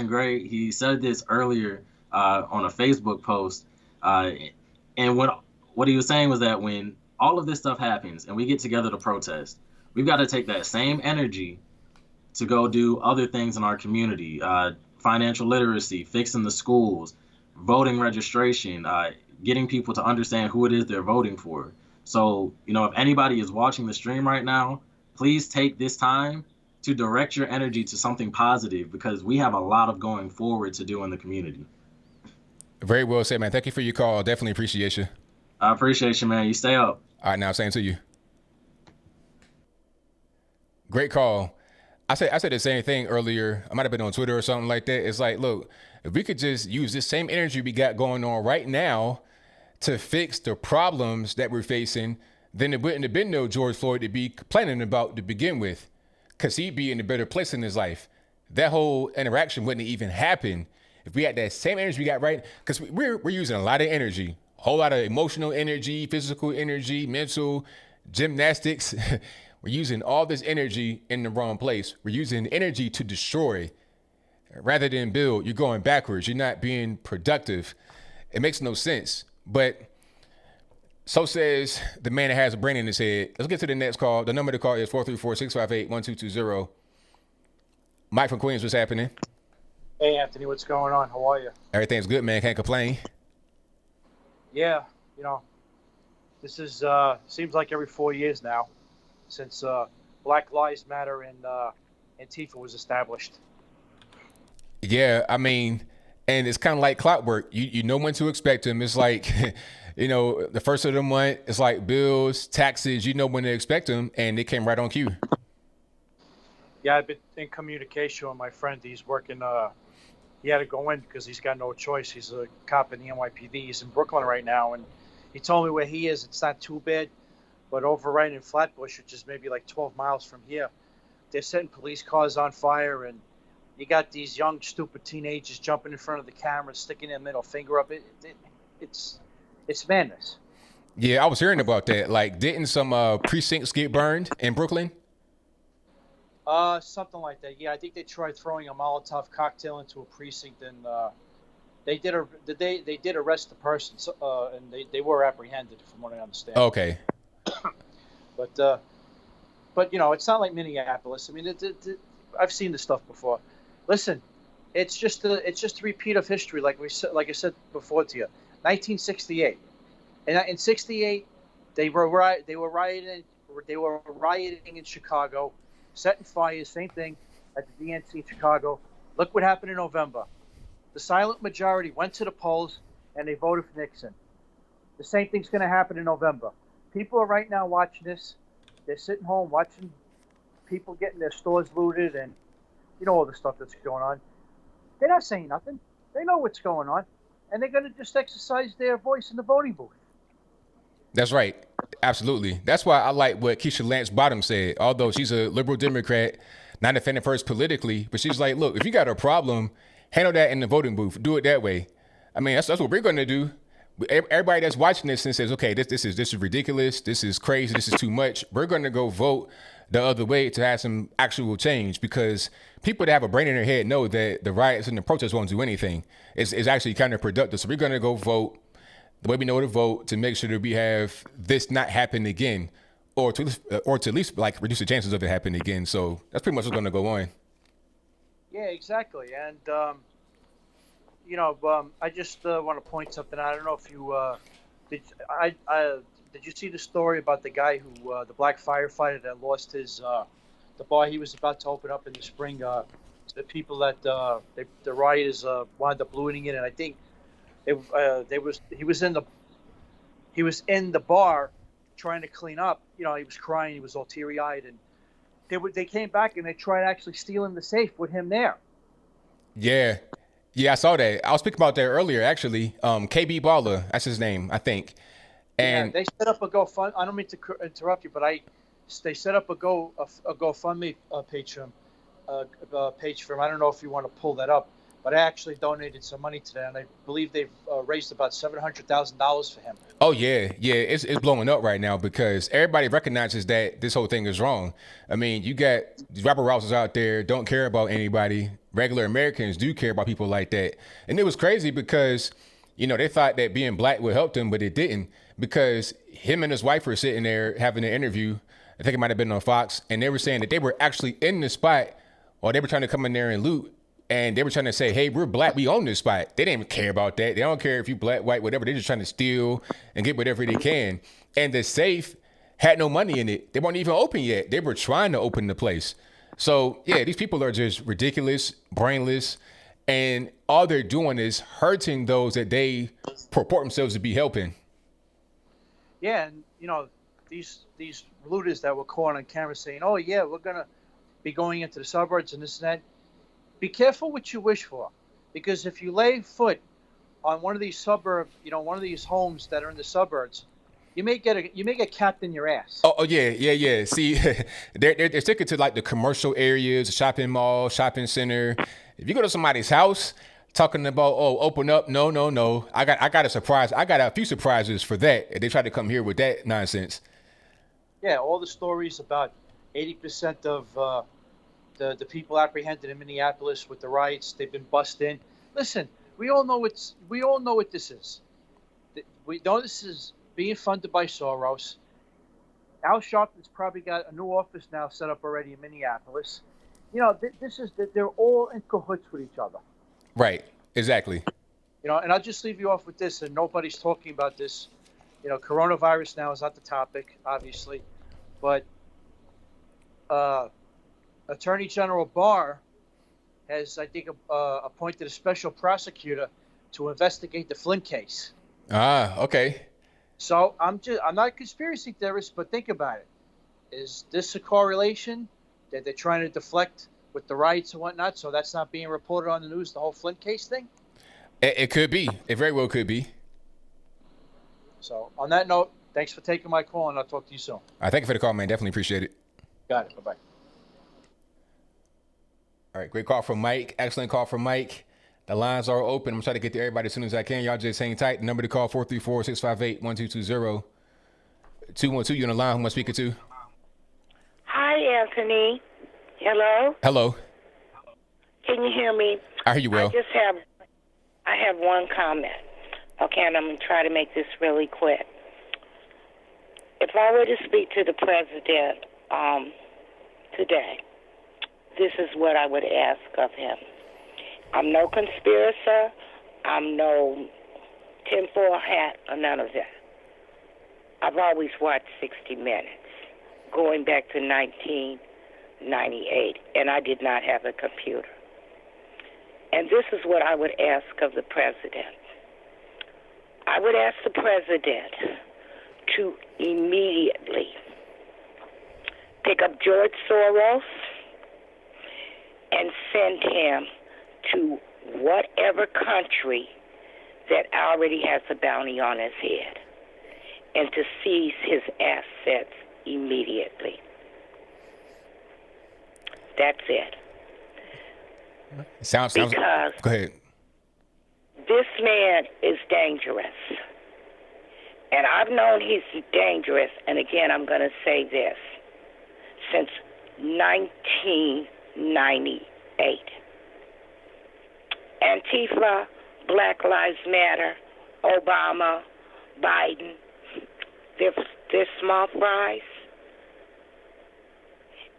Gray, he said this earlier on a Facebook post. And what he was saying was that when all of this stuff happens and we get together to protest, we've got to take that same energy to go do other things in our community. Financial literacy, fixing the schools, voting registration, getting people to understand who it is they're voting for. So, if anybody is watching the stream right now, please take this time to direct your energy to something positive because we have a lot of going forward to do in the community. Very well said, man. Thank you for your call. Definitely appreciate you. I appreciate you, man. You stay up. All right, now same to you. Great call. I said the same thing earlier. I might have been on Twitter or something like that. It's like, look, if we could just use this same energy we got going on right now to fix the problems that we're facing, then it wouldn't have been no George Floyd to be complaining about to begin with, because he'd be in a better place in his life. That whole interaction wouldn't even happen if we had that same energy we got right. Because we're using a lot of energy, a whole lot of emotional energy, physical energy, mental, gymnastics. We're using all this energy in the wrong place. We're using energy to destroy rather than build. You're going backwards. You're not being productive. It makes no sense. But so says the man that has a brain in his head. Let's get to the next call. The number to call is 434-658-1220. Mike from Queens, what's happening? Hey, Anthony, what's going on? How are you? Everything's good, man. Can't complain. Yeah, this is seems like every 4 years now since Black Lives Matter and Antifa was established. Yeah, I mean, and it's kind of like clockwork. You know when to expect them. It's like, the first of the month, it's like bills, taxes. You know when to expect them, and they came right on cue. Yeah, I've been in communication with my friend. He's working. He had to go in because he's got no choice. He's a cop in the NYPD. He's in Brooklyn right now, and he told me where he is. It's not too bad, but over right in Flatbush, which is maybe like 12 miles from here, they're setting police cars on fire, and you got these young, stupid teenagers jumping in front of the camera, sticking their middle finger up. It's madness. Yeah, I was hearing about that. Like, didn't some precincts get burned in Brooklyn? Something like that. Yeah, I think they tried throwing a Molotov cocktail into a precinct, and they did arrest the person, and they were apprehended, from what I understand. Okay. But it's not like Minneapolis. I mean, I've seen this stuff before. Listen, it's just a repeat of history, like I said before to you. 1968, and in '68, they were rioting in Chicago, setting fires. Same thing at the DNC in Chicago. Look what happened in November. The silent majority went to the polls and they voted for Nixon. The same thing's going to happen in November. People are right now watching this. They're sitting home watching people getting their stores looted and all the stuff that's going on. They're not saying nothing. They know what's going on, and they're going to just exercise their voice in the voting booth. That's right. Absolutely. That's why I like what Keisha Lance Bottom said. Although she's a liberal Democrat, not defending first politically, but she's like, look, if you got a problem, handle that in the voting booth. Do it that way. I mean, that's what we're going to do. Everybody that's watching this and says, okay, this is ridiculous. This is crazy. This is too much. We're going to go vote the other way to have some actual change, because people that have a brain in their head know that the riots and the protests won't do anything. It's actually counterproductive. So we're going to go vote the way we know to vote to make sure that we have this not happen again, or to at least like reduce the chances of it happening again. So that's pretty much what's going to go on. Yeah, exactly. And, I just want to point something out. I don't know if you did you see the story about the guy who, the black firefighter that lost his, the bar he was about to open up in the spring, the people that, the rioters wound up looting it. And I think he was in the bar trying to clean up. He was crying. He was all teary-eyed. And they came back and they tried actually stealing the safe with him there. Yeah. Yeah, I saw that. I was speaking about that earlier, actually. KB Baller, that's his name, I think. And yeah, they set up a GoFundMe. I don't mean to interrupt you, but they set up a GoFundMe page for him. I don't know if you want to pull that up, but I actually donated some money to that, and I believe they've raised about $700,000 for him. Oh yeah, it's blowing up right now because everybody recognizes that this whole thing is wrong. I mean, you got these rapper rousers out there don't care about anybody. Regular Americans do care about people like that, and it was crazy because they thought that being black would help them, but it didn't, because him and his wife were sitting there having an interview. I think it might have been on Fox, and they were saying that they were actually in the spot while they were trying to come in there and loot. And they were trying to say, hey, we're black. We own this spot. They didn't even care about that. They don't care if you black, white, whatever. They're just trying to steal and get whatever they can. And the safe had no money in it. They weren't even open yet. They were trying to open the place. So, yeah, these people are just ridiculous, brainless. And all they're doing is hurting those that they purport themselves to be helping. Yeah, and, these looters that were caught on camera saying, "Oh yeah, we're gonna be going into the suburbs and this and that." Be careful what you wish for, because if you lay foot on one of these one of these homes that are in the suburbs, you may get capped in your ass. Oh yeah. See, they're sticking to like the commercial areas, the shopping mall, shopping center. If you go to somebody's house talking about, oh, open up, no, I got a surprise. I got a few surprises for that. If they try to come here with that nonsense. Yeah, all the stories about 80% of the people apprehended in Minneapolis with the riots, they've been bussed in. Listen, we all know what this is. We know this is being funded by Soros. Al Sharpton's probably got a new office now set up already in Minneapolis. They're all in cahoots with each other. Right. Exactly. And I'll just leave you off with this, and nobody's talking about this. Coronavirus now is not the topic, obviously, but Attorney General Barr has, I think, appointed a special prosecutor to investigate the Flynn case. Ah, okay. So I'm not a conspiracy theorist, but think about it. Is this a correlation that they're trying to deflect with the riots and whatnot, so that's not being reported on the news, the whole Flynn case thing? It could be. It very well could be. So on that note, thanks for taking my call, and I'll talk to you soon. All right, thank you for the call, man. Definitely appreciate it. Got it. Bye-bye. All right, great call from Mike. Excellent call from Mike. The lines are open. I'm trying to get to everybody as soon as I can. Y'all just hang tight. The number to call, 434-658-1220. 212, you on the line. Who am I speaking to? Hi, Anthony. Hello? Hello. Can you hear me? I hear you well. I have one comment. Okay, and I'm going to try to make this really quick. If I were to speak to the president today, this is what I would ask of him. I'm no conspirator. I'm no tinfoil hat or none of that. I've always watched 60 Minutes, going back to 1998, and I did not have a computer. And this is what I would ask of the president. I would ask the president to immediately pick up George Soros and send him to whatever country that already has a bounty on his head, and to seize his assets immediately. That's it. Sounds. Because go ahead. this man is dangerous. And I've known he's dangerous, and again, I'm going to say this, since 1998. Antifa, Black Lives Matter, Obama, Biden, they're small fries.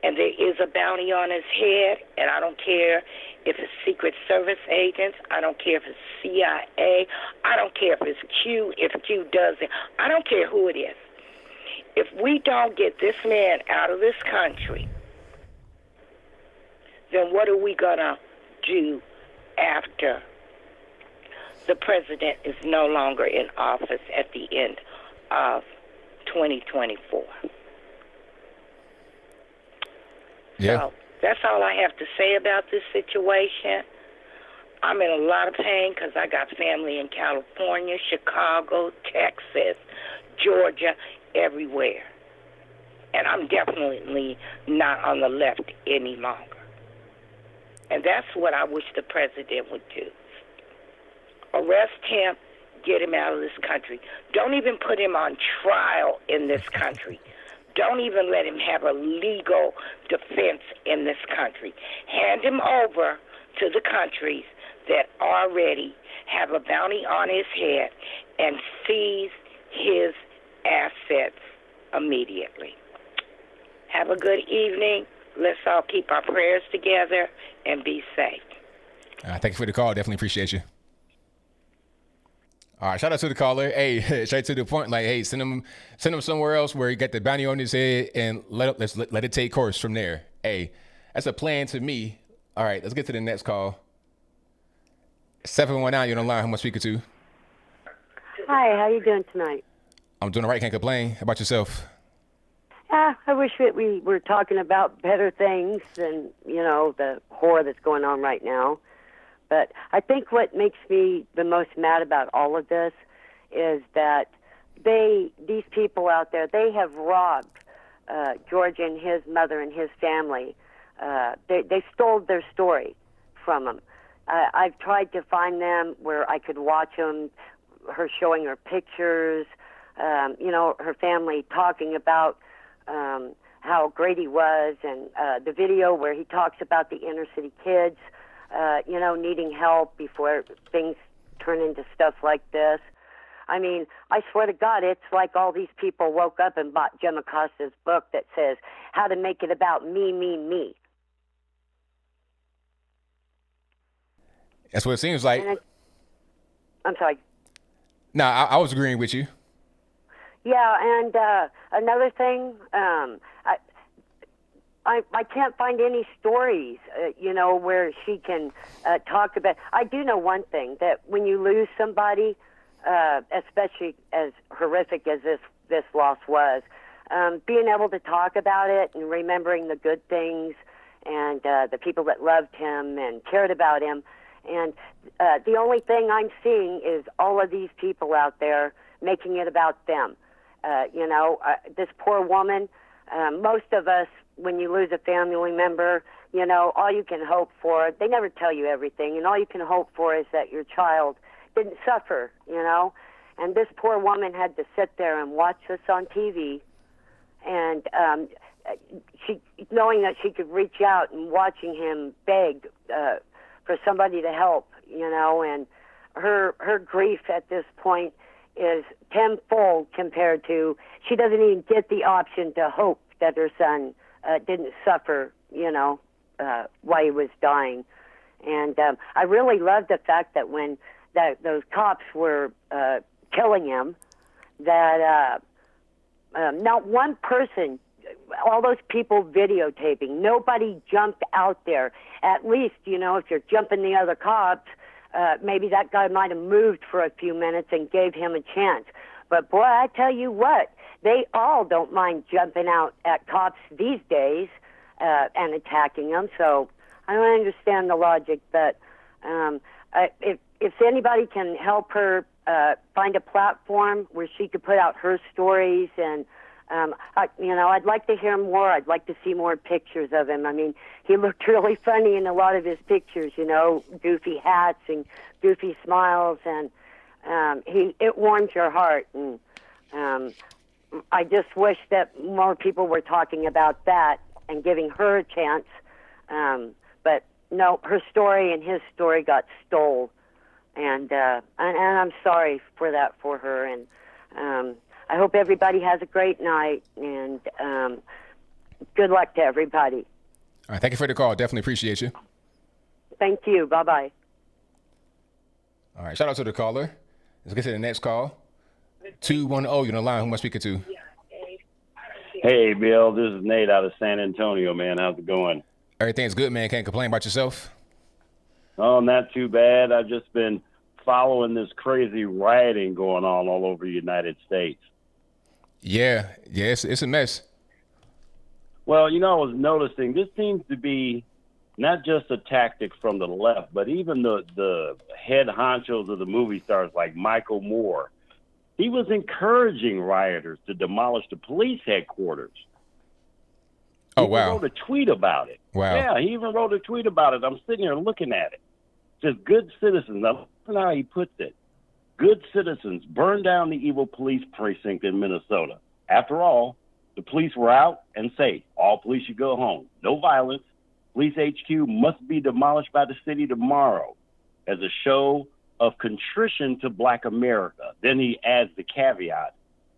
And there is a bounty on his head, and I don't care if it's Secret Service agents, I don't care if it's CIA, I don't care if it's Q, if Q does it, I don't care who it is. If we don't get this man out of this country, then what are we going to do after the president is no longer in office at the end of 2024? Yeah. So that's all I have to say about this situation. I'm in a lot of pain because I got family in California, Chicago, Texas, Georgia, everywhere. And I'm definitely not on the left any longer. And that's what I wish the president would do. Arrest him, get him out of this country. Don't even put him on trial in this country. Don't even let him have a legal defense in this country. Hand him over to the countries that already have a bounty on his head and seize his assets immediately. Have a good evening. Let's all keep our prayers together and be safe. Thank you for the call. Definitely appreciate you. All right, shout out to the caller. Hey, straight to the point. Like, hey, send him somewhere else where he got the bounty on his head, and let it take course from there. Hey, that's a plan to me. All right, let's get to the next call. 719, you're on the line. Who am I speaking to? Hi, how you doing tonight? I'm doing all right. Can't complain. How about yourself? I wish that we were talking about better things than, the horror that's going on right now. But I think what makes me the most mad about all of this is that these people out there, they have robbed George and his mother and his family. They stole their story from him. I've tried to find them where I could watch them, her showing her pictures, her family talking about how great he was, and the video where he talks about the inner city kids, needing help before things turn into stuff like this. I mean, I swear to God, it's like all these people woke up and bought Jim Acosta's book that says how to make it about me, me, me. That's what it seems like. I'm sorry. No, I was agreeing with you. Yeah, and another thing, I can't find any stories, where she can talk about. I do know one thing, that when you lose somebody, especially as horrific as this loss was, being able to talk about it and remembering the good things and the people that loved him and cared about him. And the only thing I'm seeing is all of these people out there making it about them. This poor woman, most of us, when you lose a family member, all you can hope for, they never tell you everything, and all you can hope for is that your child didn't suffer, And this poor woman had to sit there and watch this on TV, and she, knowing that she could reach out and watching him beg for somebody to help, and her grief at this point is tenfold compared to, she doesn't even get the option to hope that her son didn't suffer, while he was dying. And I really love the fact that when those cops were killing him, that not one person, all those people videotaping, nobody jumped out there. At least, if you're jumping the other cops, maybe that guy might have moved for a few minutes and gave him a chance. But boy, I tell you what, they all don't mind jumping out at cops these days and attacking them. So I don't understand the logic, but if anybody can help her find a platform where she could put out her stories, and I'd like to hear more. I'd like to see more pictures of him. I mean, he looked really funny in a lot of his pictures, goofy hats and goofy smiles, and it warms your heart. And I just wish that more people were talking about that and giving her a chance. But no, her story and his story got stole, and I'm sorry for that for her. And I hope everybody has a great night, and good luck to everybody. All right, thank you for the call. Definitely appreciate you. Thank you. Bye-bye. All right, shout out to the caller. Let's get to the next call. 210, you're on the line. Who am I speaking to? Hey, Bill, this is Nate out of San Antonio, man. How's it going? Everything's good, man. Can't complain about yourself. Oh, not too bad. I've just been following this crazy rioting going on all over the United States. Yeah, it's a mess. Well, I was noticing this seems to be not just a tactic from the left, but even the head honchos of the movie stars like Michael Moore. He was encouraging rioters to demolish the police headquarters. Oh, He wow. wrote a tweet about it. Wow. Yeah, he even wrote a tweet about it. I'm sitting here looking at it. Just good citizens. Now, listen how he puts it. Good citizens burn down the evil police precinct in Minnesota. After all, the police were out and safe. All police should go home. No violence. Police HQ must be demolished by the city tomorrow as a show of contrition to Black America. Then he adds the caveat,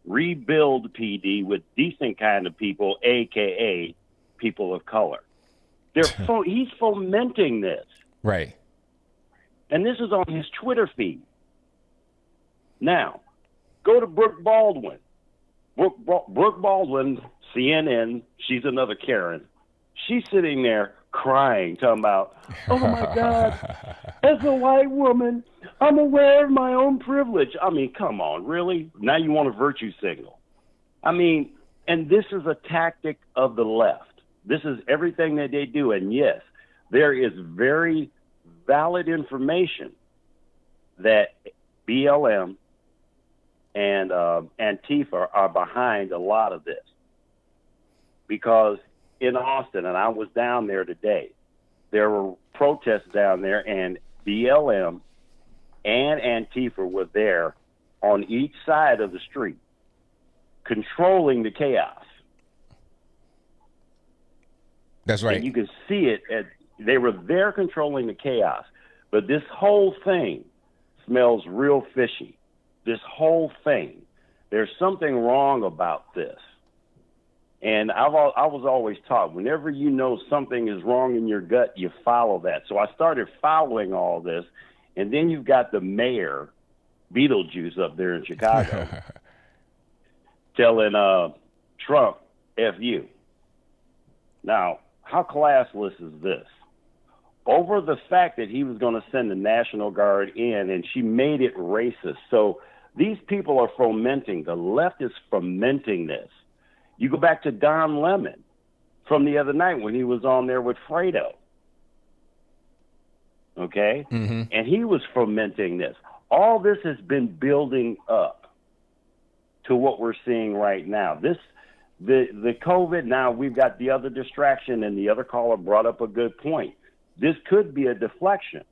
rebuild PD with decent kind of people, a.k.a. people of color. He's fomenting this. Right. And this is on his Twitter feed. Now, go to Brooke Baldwin. Brooke Baldwin, CNN, she's another Karen. She's sitting there crying, talking about, oh my God, as a white woman, I'm aware of my own privilege. I mean, come on, really? Now you want a virtue signal. I mean, And this is a tactic of the left. This is everything that they do. And yes, there is very valid information that BLM and Antifa are behind a lot of this. Because in Austin, and I was down there today, there were protests down there, and BLM and Antifa were there on each side of the street, controlling the chaos. That's right. And you can see it. They were there controlling the chaos. But this whole thing smells real fishy. This whole thing. There's something wrong about this. And I was always taught, whenever you know something is wrong in your gut, you follow that. So I started following all this. And then you've got the mayor, Beetlejuice, up there in Chicago, telling Trump, F you. Now, how classless is this? Over the fact that he was going to send the National Guard in, and she made it racist. So these people are fomenting. The left is fomenting this. You go back to Don Lemon from the other night when he was on there with Fredo. Okay? Mm-hmm. And he was fomenting this. All this has been building up to what we're seeing right now. The COVID, now we've got the other distraction, and the other caller brought up a good point. This could be a deflection.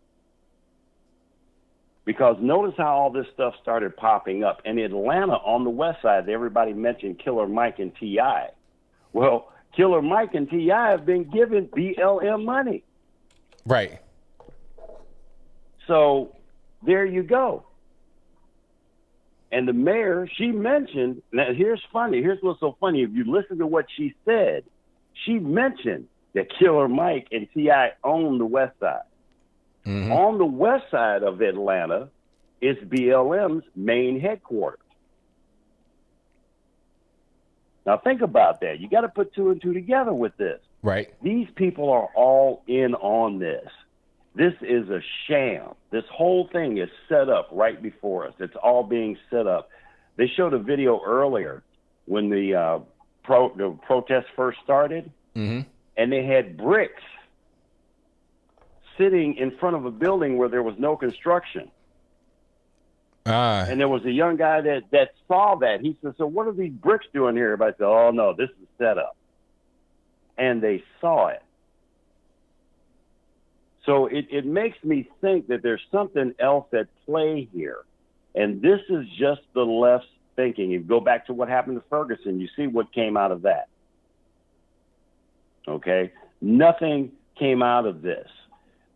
Because notice how all this stuff started popping up. In Atlanta, on the west side, everybody mentioned Killer Mike and T.I. Well, Killer Mike and T.I. have been given BLM money. Right. So there you go. And the mayor, she mentioned, now here's what's so funny. If you listen to what she said, she mentioned that Killer Mike and T.I. own the west side. Mm-hmm. On the west side of Atlanta is BLM's main headquarters. Now think about that. You got to put two and two together with this. Right. These people are all in on this. This is a sham. This whole thing is set up right before us. It's all being set up. They showed a video earlier when the protest first started, mm-hmm. and they had bricks sitting in front of a building where there was no construction. And there was a young guy that saw that. He said, so what are these bricks doing here? Everybody said, oh, no, this is set up. And they saw it. So it makes me think that there's something else at play here. And this is just the left's thinking. You go back to what happened to Ferguson, you see what came out of that. Okay? Nothing came out of this.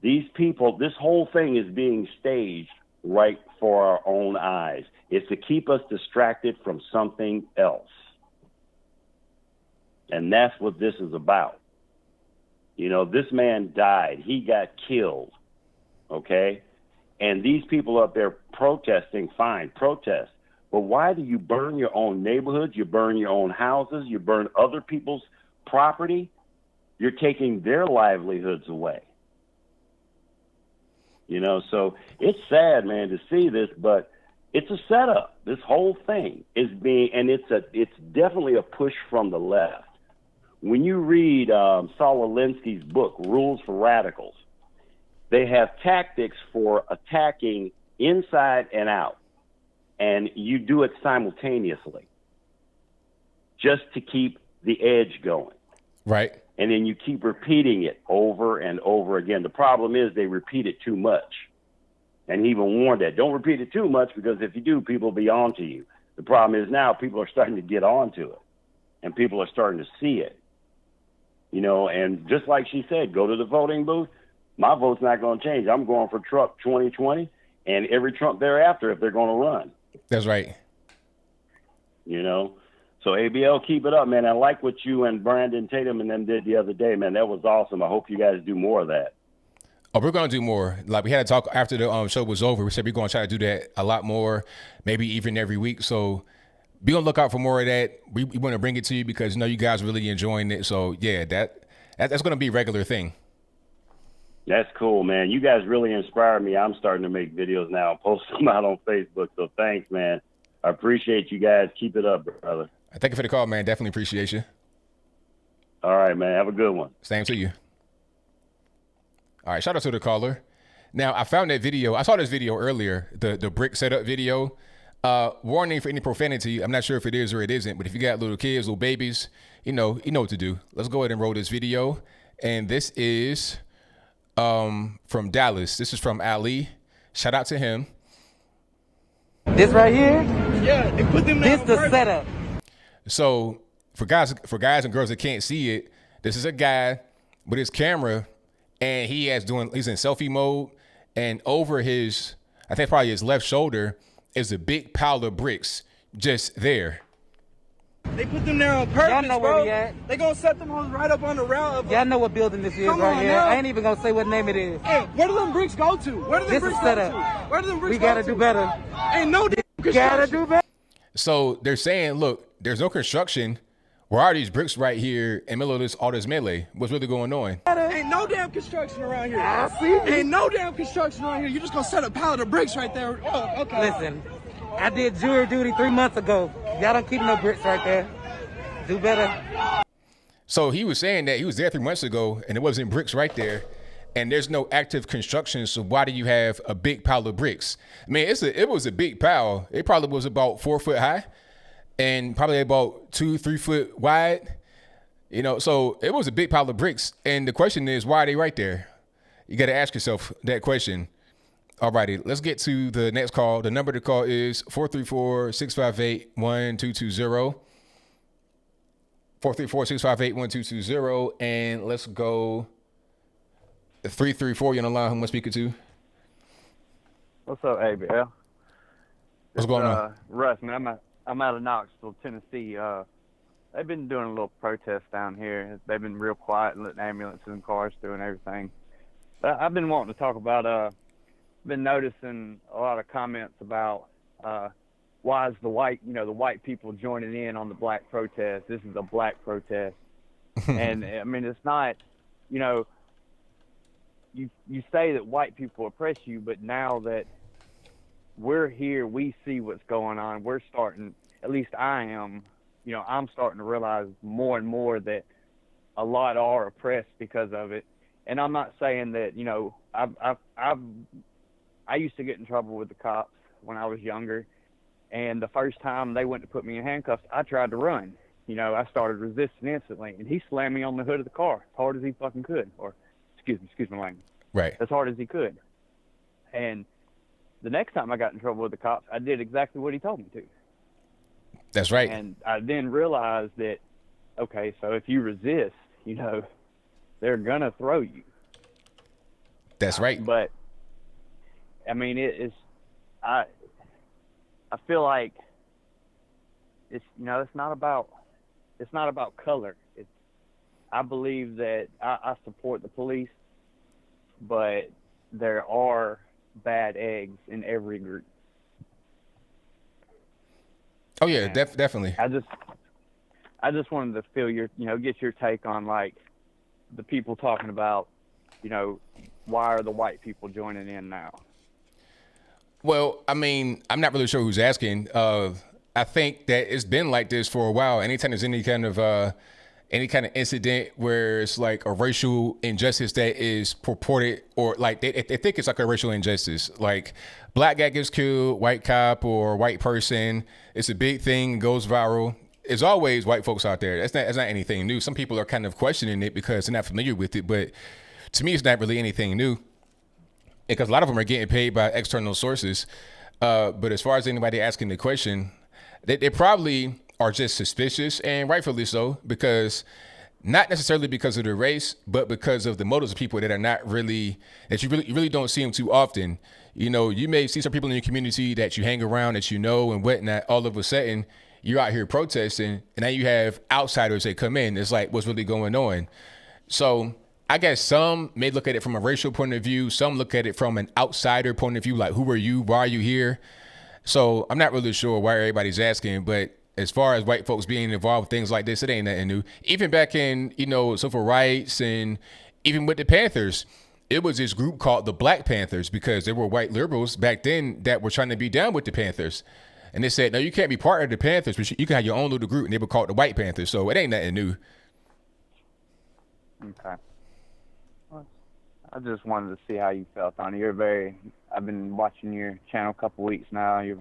These people, this whole thing is being staged right for our own eyes. It's to keep us distracted from something else. And that's what this is about. You know, this man died. He got killed. Okay? And these people up there protesting, fine, protest. But why do you burn your own neighborhoods? You burn your own houses. You burn other people's property. You're taking their livelihoods away. You know, so it's sad, man, to see this, but it's a setup. This whole thing is being, and it's definitely a push from the left. When you read Saul Alinsky's book, Rules for Radicals, they have tactics for attacking inside and out, and you do it simultaneously just to keep the edge going. Right. And then you keep repeating it over and over again. The problem is they repeat it too much. And he even warned that. Don't repeat it too much, because if you do, people will be on to you. The problem is now people are starting to get onto it. And people are starting to see it. You know, and just like she said, go to the voting booth. My vote's not going to change. I'm going for Trump 2020 and every Trump thereafter if they're going to run. That's right. You know? So ABL, keep it up, man. I like what you and Brandon Tatum and them did the other day, man. That was awesome. I hope you guys do more of that. Oh, we're going to do more. Like, we had to talk after the show was over. We said we're going to try to do that a lot more, maybe even every week. So be on the lookout for more of that. We want to bring it to you because, you know, you guys are really enjoying it. So, yeah, that's going to be a regular thing. That's cool, man. You guys really inspired me. I'm starting to make videos now and post them out on Facebook. So thanks, man. I appreciate you guys. Keep it up, brother. Thank you for the call, man. Definitely appreciate you. All right, man. Have a good one. Same to you. All right, shout out to the caller. Now, I found that video. I saw this video earlier, the brick setup video. Warning for any profanity. I'm not sure if it is or it isn't, but if you got little kids, little babies, you know what to do. Let's go ahead and roll this video. And this is from Dallas. This is from Ali. Shout out to him. This right here? Yeah, they put them This the setup. So for guys and girls that can't see it, this is a guy with his camera, and he's in selfie mode, and over his, I think probably his left shoulder, is a big pile of bricks just there. They put them there on purpose, Y'all know where we at. They gonna set them on right up on the route. Y'all know what building this is right here. I ain't even gonna say what name it is. Hey, where do them bricks go to? Where do them This bricks is go set to? up. Where do them bricks We go gotta to? do better. Ain't no damn We gotta construction. do better. So they're saying, look, there's no construction. Where are these bricks right here in the middle of all this melee? What's really going on? Ain't no damn construction around here. I see. Ain't no damn construction around here. You just gonna set a pallet of bricks right there. Oh, okay. Listen, I did jury duty 3 months ago. Y'all don't keep no bricks right there. Do better. So he was saying that he was there 3 months ago and it wasn't bricks right there. And there's no active construction, so why do you have a big pile of bricks? I mean, it was a big pile. It probably was about 4 foot high and probably about 2-3 foot wide. You know, so it was a big pile of bricks. And the question is, why are they right there? You got to ask yourself that question. All righty, let's get to the next call. The number to call is 434-658-1220. 434-658-1220. And let's go 334. You on the line? Who am I speaking to? What's up, ABL? What's going on? Russ, man, I'm out of Knoxville, Tennessee. They've been doing a little protest down here. They've been real quiet and letting ambulances and cars through and everything. But I've been wanting to talk about, been noticing a lot of comments about why is the white people joining in on the black protest. This is a black protest. And, I mean, it's not, you say that white people oppress you, but now that we're here, we see what's going on. We're starting, at least I am, I'm starting to realize more and more that a lot are oppressed because of it. And I'm not saying that, I used to get in trouble with the cops when I was younger. And the first time they went to put me in handcuffs, I tried to run. I started resisting instantly. And he slammed me on the hood of the car as hard as he fucking could. Or, excuse my language. Right. As hard as he could. And the next time I got in trouble with the cops, I did exactly what he told me to. That's right. And I then realized that, okay, so if you resist, they're going to throw you. That's right. But, I mean, I feel like it's not about color. I believe that I support the police, but there are bad eggs in every group. Oh yeah, definitely. I just wanted to feel get your take on like the people talking about, why are the white people joining in now? Well, I mean, I'm not really sure who's asking. I think that it's been like this for a while. Anytime there's any kind of incident where it's like a racial injustice that is purported, or like they think it's like a racial injustice, like black guy gets killed, white cop or white person, it's a big thing, goes viral. There's always white folks out there. That's not anything new. Some people are kind of questioning it because they're not familiar with it, but to me, it's not really anything new because a lot of them are getting paid by external sources. But as far as anybody asking the question, they probably are just suspicious, and rightfully so, because not necessarily because of the race, but because of the motives of people that are not really, that you really don't see them too often. You may see some people in your community that you hang around, that and whatnot. All of a sudden, you're out here protesting, and now you have outsiders that come in. It's like, what's really going on? So I guess some may look at it from a racial point of view. Some look at it from an outsider point of view, like, who are you? Why are you here? So I'm not really sure why everybody's asking, but as far as white folks being involved with things like this, it ain't nothing new. Even back in, civil rights, and even with the Panthers, it was this group called the Black Panthers because there were white liberals back then that were trying to be down with the Panthers. And they said, no, you can't be part of the Panthers, but you can have your own little group, and they were called the White Panthers. So it ain't nothing new. Okay. Well, I just wanted to see how you felt on it. I've been watching your channel a couple weeks now. You're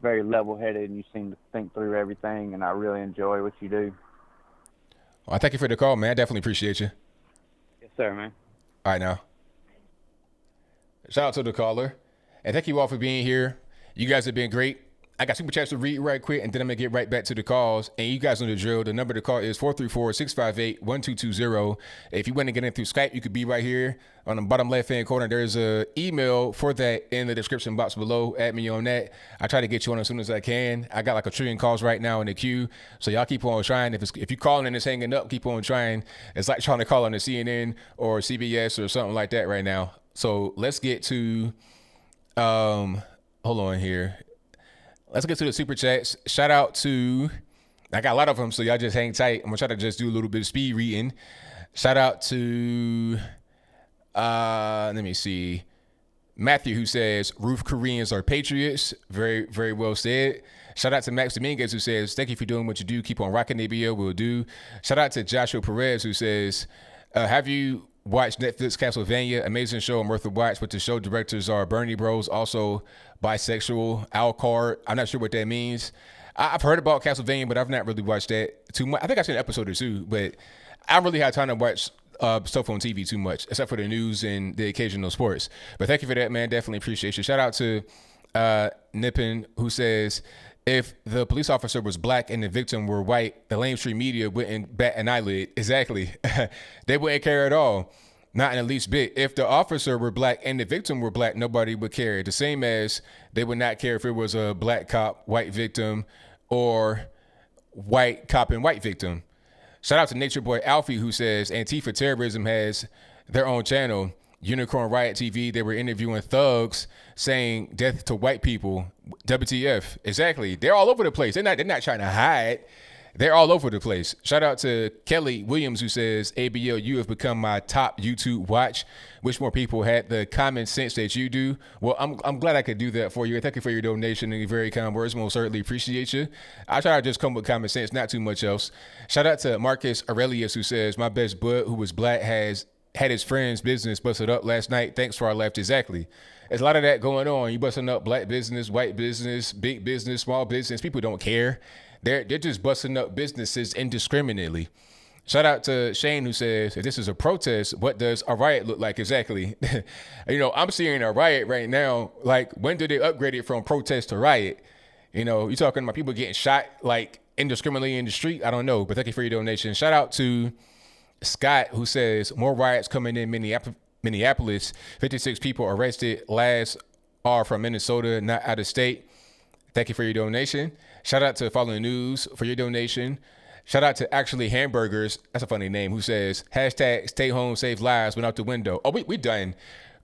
very level-headed, and you seem to think through everything, and I really enjoy what you do. Well, thank you for the call, man. I definitely appreciate you. Yes, sir, man. All right, now. Shout out to the caller. And thank you all for being here. You guys have been great. I got super chats to read right quick, and then I'm going to get right back to the calls. And you guys know the drill. The number to call is 434-658-1220. If you want to get in through Skype, you could be right here on the bottom left-hand corner. There's an email for that in the description box below. Add me on that. I try to get you on as soon as I can. I got like 1 trillion calls right now in the queue, so y'all keep on trying. If you calling and it's hanging up, keep on trying. It's like trying to call on the CNN or CBS or something like that right now. So let's get to hold on here. Let's get to the super chats. Shout out to, I got a lot of them, so y'all just hang tight. I'm gonna try to just do a little bit of speed reading. Shout out to, let me see, Matthew, who says, Roof Koreans are patriots. Very, very well said. Shout out to Max Dominguez, who says, thank you for doing what you do. Keep on rocking, ABL, will do. Shout out to Joshua Perez, who says, have you watched Netflix Castlevania? Amazing show and worth a watch, but the show directors are Bernie Bros, also bisexual. Alcard, I'm not sure what that means. I've heard about Castlevania, but I've not really watched that too much. I think I've seen an episode or two, but I don't really have time to watch stuff on TV too much, except for the news and the occasional sports. But thank you for that, man. Definitely appreciate you. Shout out to Nippon, who says, if the police officer was black and the victim were white, the lamestream media wouldn't bat an eyelid. Exactly. They wouldn't care at all. Not in the least bit. If the officer were black and the victim were black, nobody would care. The same as they would not care if it was a black cop, white victim, or white cop and white victim. Shout out to Nature Boy Alfie, who says Antifa terrorism has their own channel, Unicorn Riot TV. They were interviewing thugs saying death to white people. WTF. Exactly. They're all over the place. They're not trying to hide. They're all over the place. Shout out to Kelly Williams, who says, ABL, you have become my top YouTube watch. Wish more people had the common sense that you do. Well, I'm glad I could do that for you. Thank you for your donation and your very kind words. Most certainly appreciate you. I try to just come with common sense, not too much else. Shout out to Marcus Aurelius, who says, my best bud who was black had his friend's business busted up last night. Thanks for our left. Exactly. There's a lot of that going on. You busting up black business, white business, big business, small business. People don't care. They're just busting up businesses indiscriminately. Shout out to Shane, who says, if this is a protest, what does a riot look like? Exactly. I'm seeing a riot right now. Like, when did they upgrade it from protest to riot? You're talking about people getting shot like indiscriminately in the street. I don't know, but thank you for your donation. Shout out to Scott, who says, more riots coming in Minneapolis. 56 people arrested. Last are from Minnesota, not out of state. Thank you for your donation. Shout out to Following News for your donation. Shout out to Actually Hamburgers. That's a funny name. Who says, hashtag stay home, save lives, went out the window. Oh, we done.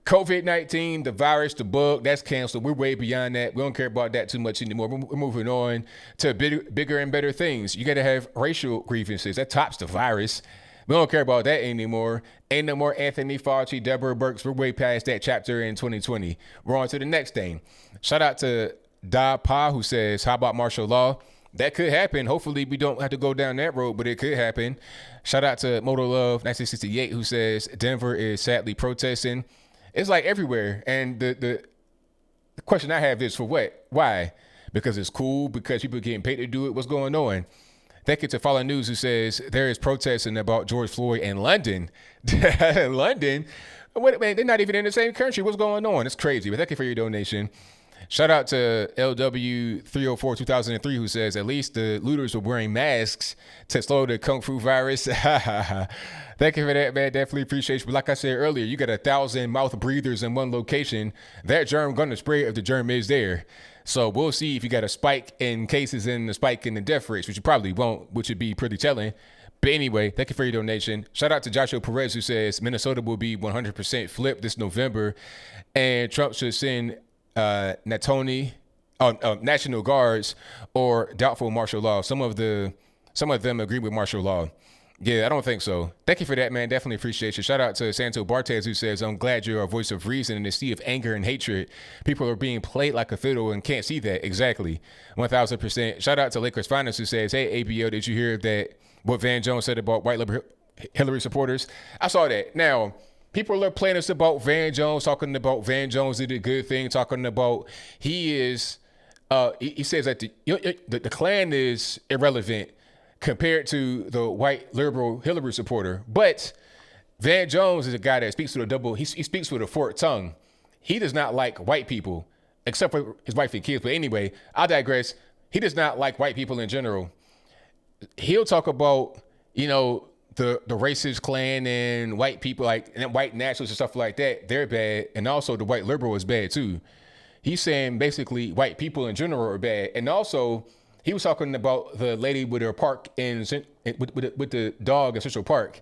COVID-19, the virus, the bug, that's canceled. We're way beyond that. We don't care about that too much anymore. We're moving on to bigger and better things. You got to have racial grievances. That tops the virus. We don't care about that anymore. Ain't no more Anthony Fauci, Deborah Birx. We're way past that chapter in 2020. We're on to the next thing. Shout out to Da Pa, who says, how about martial law? That could happen. Hopefully we don't have to go down that road, but it could happen. Shout out to Motor Love 1968, who says Denver is sadly protesting. It's like everywhere. And the question I have is, for what? Why? Because it's cool? Because people are getting paid to do it? What's going on? Thank you to Follow News, who says there is protesting about George Floyd in London. London? Wait, man, they're not even in the same country. What's going on? It's crazy. But thank you for your donation. Shout out to LW304-2003, who says, at least the looters were wearing masks to slow the Kung Fu virus. Thank you for that, man. Definitely appreciate you. But like I said earlier, you got 1,000 mouth breathers in one location. That germ going to spread if the germ is there. So we'll see if you got a spike in cases and a spike in the death rates, which you probably won't, which would be pretty telling. But anyway, thank you for your donation. Shout out to Joshua Perez, who says Minnesota will be 100% flipped this November, and Trump should send National Guards or doubtful martial law. Some of them agree with martial law. Yeah, I don't think so. Thank you for that, man. Definitely appreciate you. Shout out to Santo Bartez, who says, I'm glad you're a voice of reason in the sea of anger and hatred. People are being played like a fiddle and can't see that. Exactly. 1000%. Shout out to Lakers Finance, who says, hey, ABL, did you hear that what Van Jones said about white Hillary supporters? I saw that. Now, people are playing us about Van Jones, talking about Van Jones did a good thing, talking about he is, he says that the Klan is irrelevant compared to the white liberal Hillary supporter. But Van Jones is a guy that speaks with he speaks with a forked tongue. He does not like white people, except for his wife and kids. But anyway, I digress. He does not like white people in general. He'll talk about, the racist Klan and white people, and white nationalists and stuff like that. They're bad. And also the white liberal is bad too. He's saying basically white people in general are bad. And also, he was talking about the lady with her park with the dog in Central Park.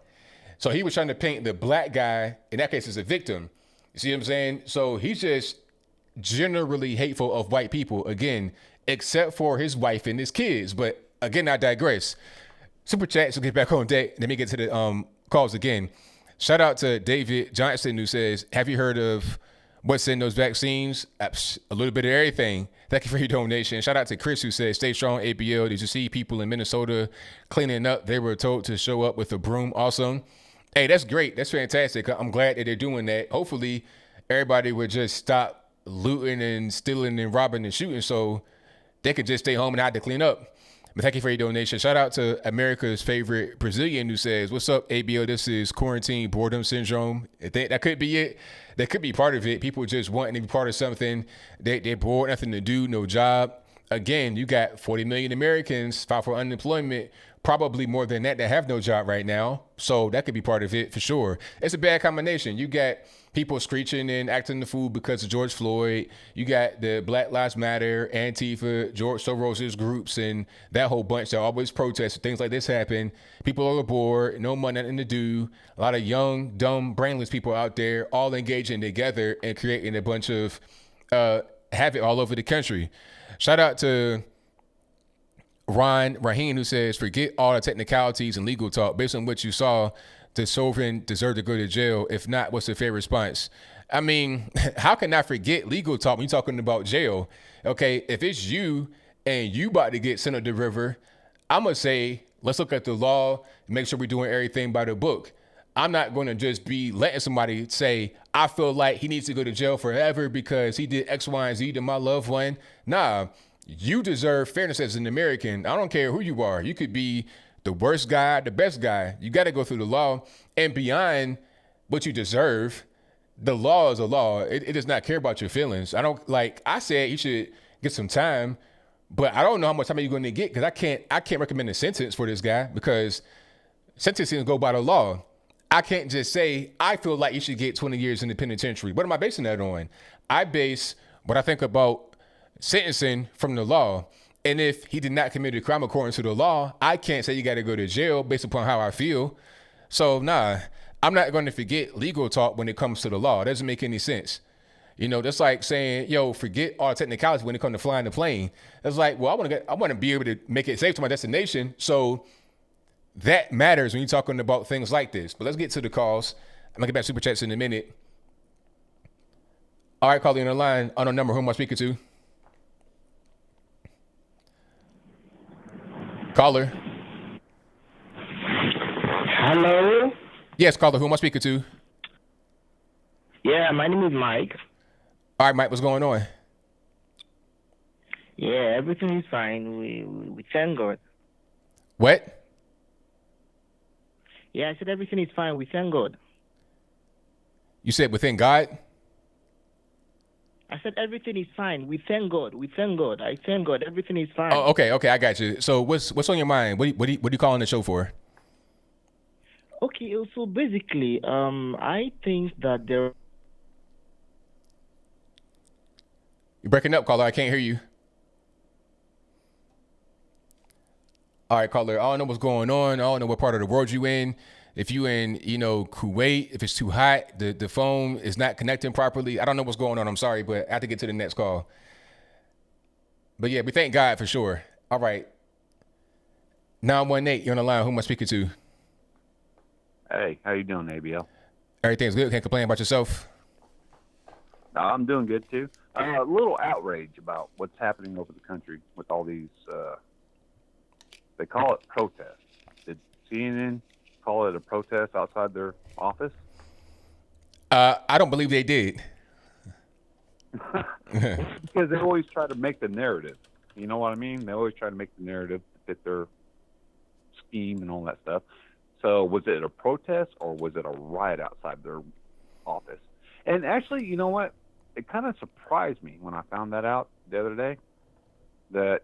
So he was trying to paint the black guy, in that case, as a victim. You see what I'm saying? So he's just generally hateful of white people, again, except for his wife and his kids. But again, I digress. Super chat, so get back on deck. Let me get to the calls again. Shout out to David Johnson, who says, have you heard of what's in those vaccines? A little bit of everything. Thank you for your donation. Shout out to Chris, who says, stay strong, ABL. Did you see people in Minnesota cleaning up? They were told to show up with a broom. Awesome. Hey, that's great. That's fantastic. I'm glad that they're doing that. Hopefully, everybody would just stop looting and stealing and robbing and shooting so they could just stay home and not have to clean up. But thank you for your donation. Shout out to America's favorite Brazilian, who says, what's up, ABL? This is quarantine boredom syndrome. I think that could be it. That could be part of it. People just wanting to be part of something. They're bored, nothing to do, no job. Again, you got 40 million Americans filed for unemployment, probably more than that have no job right now. So that could be part of it for sure. It's a bad combination. You got people screeching and acting the fool because of George Floyd. You got the Black Lives Matter, Antifa, George Soros's groups, and that whole bunch that always protest. Things like this happen. People are bored, no money, nothing to do. A lot of young, dumb, brainless people out there all engaging together and creating a bunch of havoc all over the country. Shout out to Raheen, who says, forget all the technicalities and legal talk. Based on what you saw, the sovereign deserve to go to jail. If not, what's the fair response? I mean, how can I forget legal talk when you're talking about jail? Okay, if it's you and you about to get sent up the river, I'm going to say, let's look at the law and make sure we're doing everything by the book. I'm not going to just be letting somebody say, I feel like he needs to go to jail forever because he did X, Y, and Z to my loved one. Nah, you deserve fairness as an American. I don't care who you are. You could be the worst guy, the best guy. You got to go through the law. And beyond what you deserve, the law is a law. It does not care about your feelings. I said you should get some time, but I don't know how much time you're going to get because I can't recommend a sentence for this guy because sentencing go by the law. I can't just say, I feel like you should get 20 years in the penitentiary. What am I basing that on? I base what I think about sentencing from the law. And if he did not commit a crime according to the law, I can't say you got to go to jail based upon how I feel. So, nah, I'm not going to forget legal talk when it comes to the law. It doesn't make any sense. That's like saying, forget all technicalities when it comes to flying the plane. It's like, well, I want to be able to make it safe to my destination. So that matters when you're talking about things like this. But let's get to the calls. I'm going to get back to Super Chats in a minute. All right, caller on the line. Unknown number. Who am I speaking to? Caller. Hello? Yes, caller. Who am I speaking to? Yeah, my name is Mike. All right, Mike. What's going on? Yeah, everything is fine. We thank God. What? Yeah, I said everything is fine. We thank God. You said within God? I said everything is fine. We thank God. We thank God. I thank God. Everything is fine. Oh, okay, I got you. So what's on your mind? What are you calling the show for? Okay, so basically, I think that there. You're breaking up, caller. I can't hear you. All right, caller. I don't know what's going on. I don't know what part of the world you in. If you in, Kuwait, if it's too hot, the phone is not connecting properly. I don't know what's going on. I'm sorry, but I have to get to the next call. But yeah, we thank God for sure. All right. 918, you're on the line. Who am I speaking to? Hey, how you doing, ABL? Everything's good. Can't complain about yourself. I'm doing good too. A little outrage about what's happening over the country with all these. They call it protests. Did CNN call it a protest outside their office? I don't believe they did. Because they always try to make the narrative. You know what I mean? They always try to make the narrative fit their scheme and all that stuff. So was it a protest or was it a riot outside their office? And actually, you know what? It kind of surprised me when I found that out the other day, that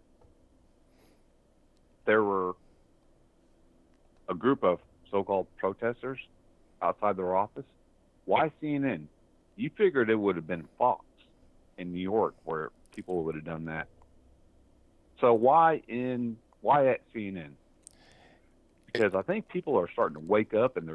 there were a group of so-called protesters outside their office. Why CNN? You figured it would have been Fox in New York where people would have done that. So why at CNN? Because I think people are starting to wake up and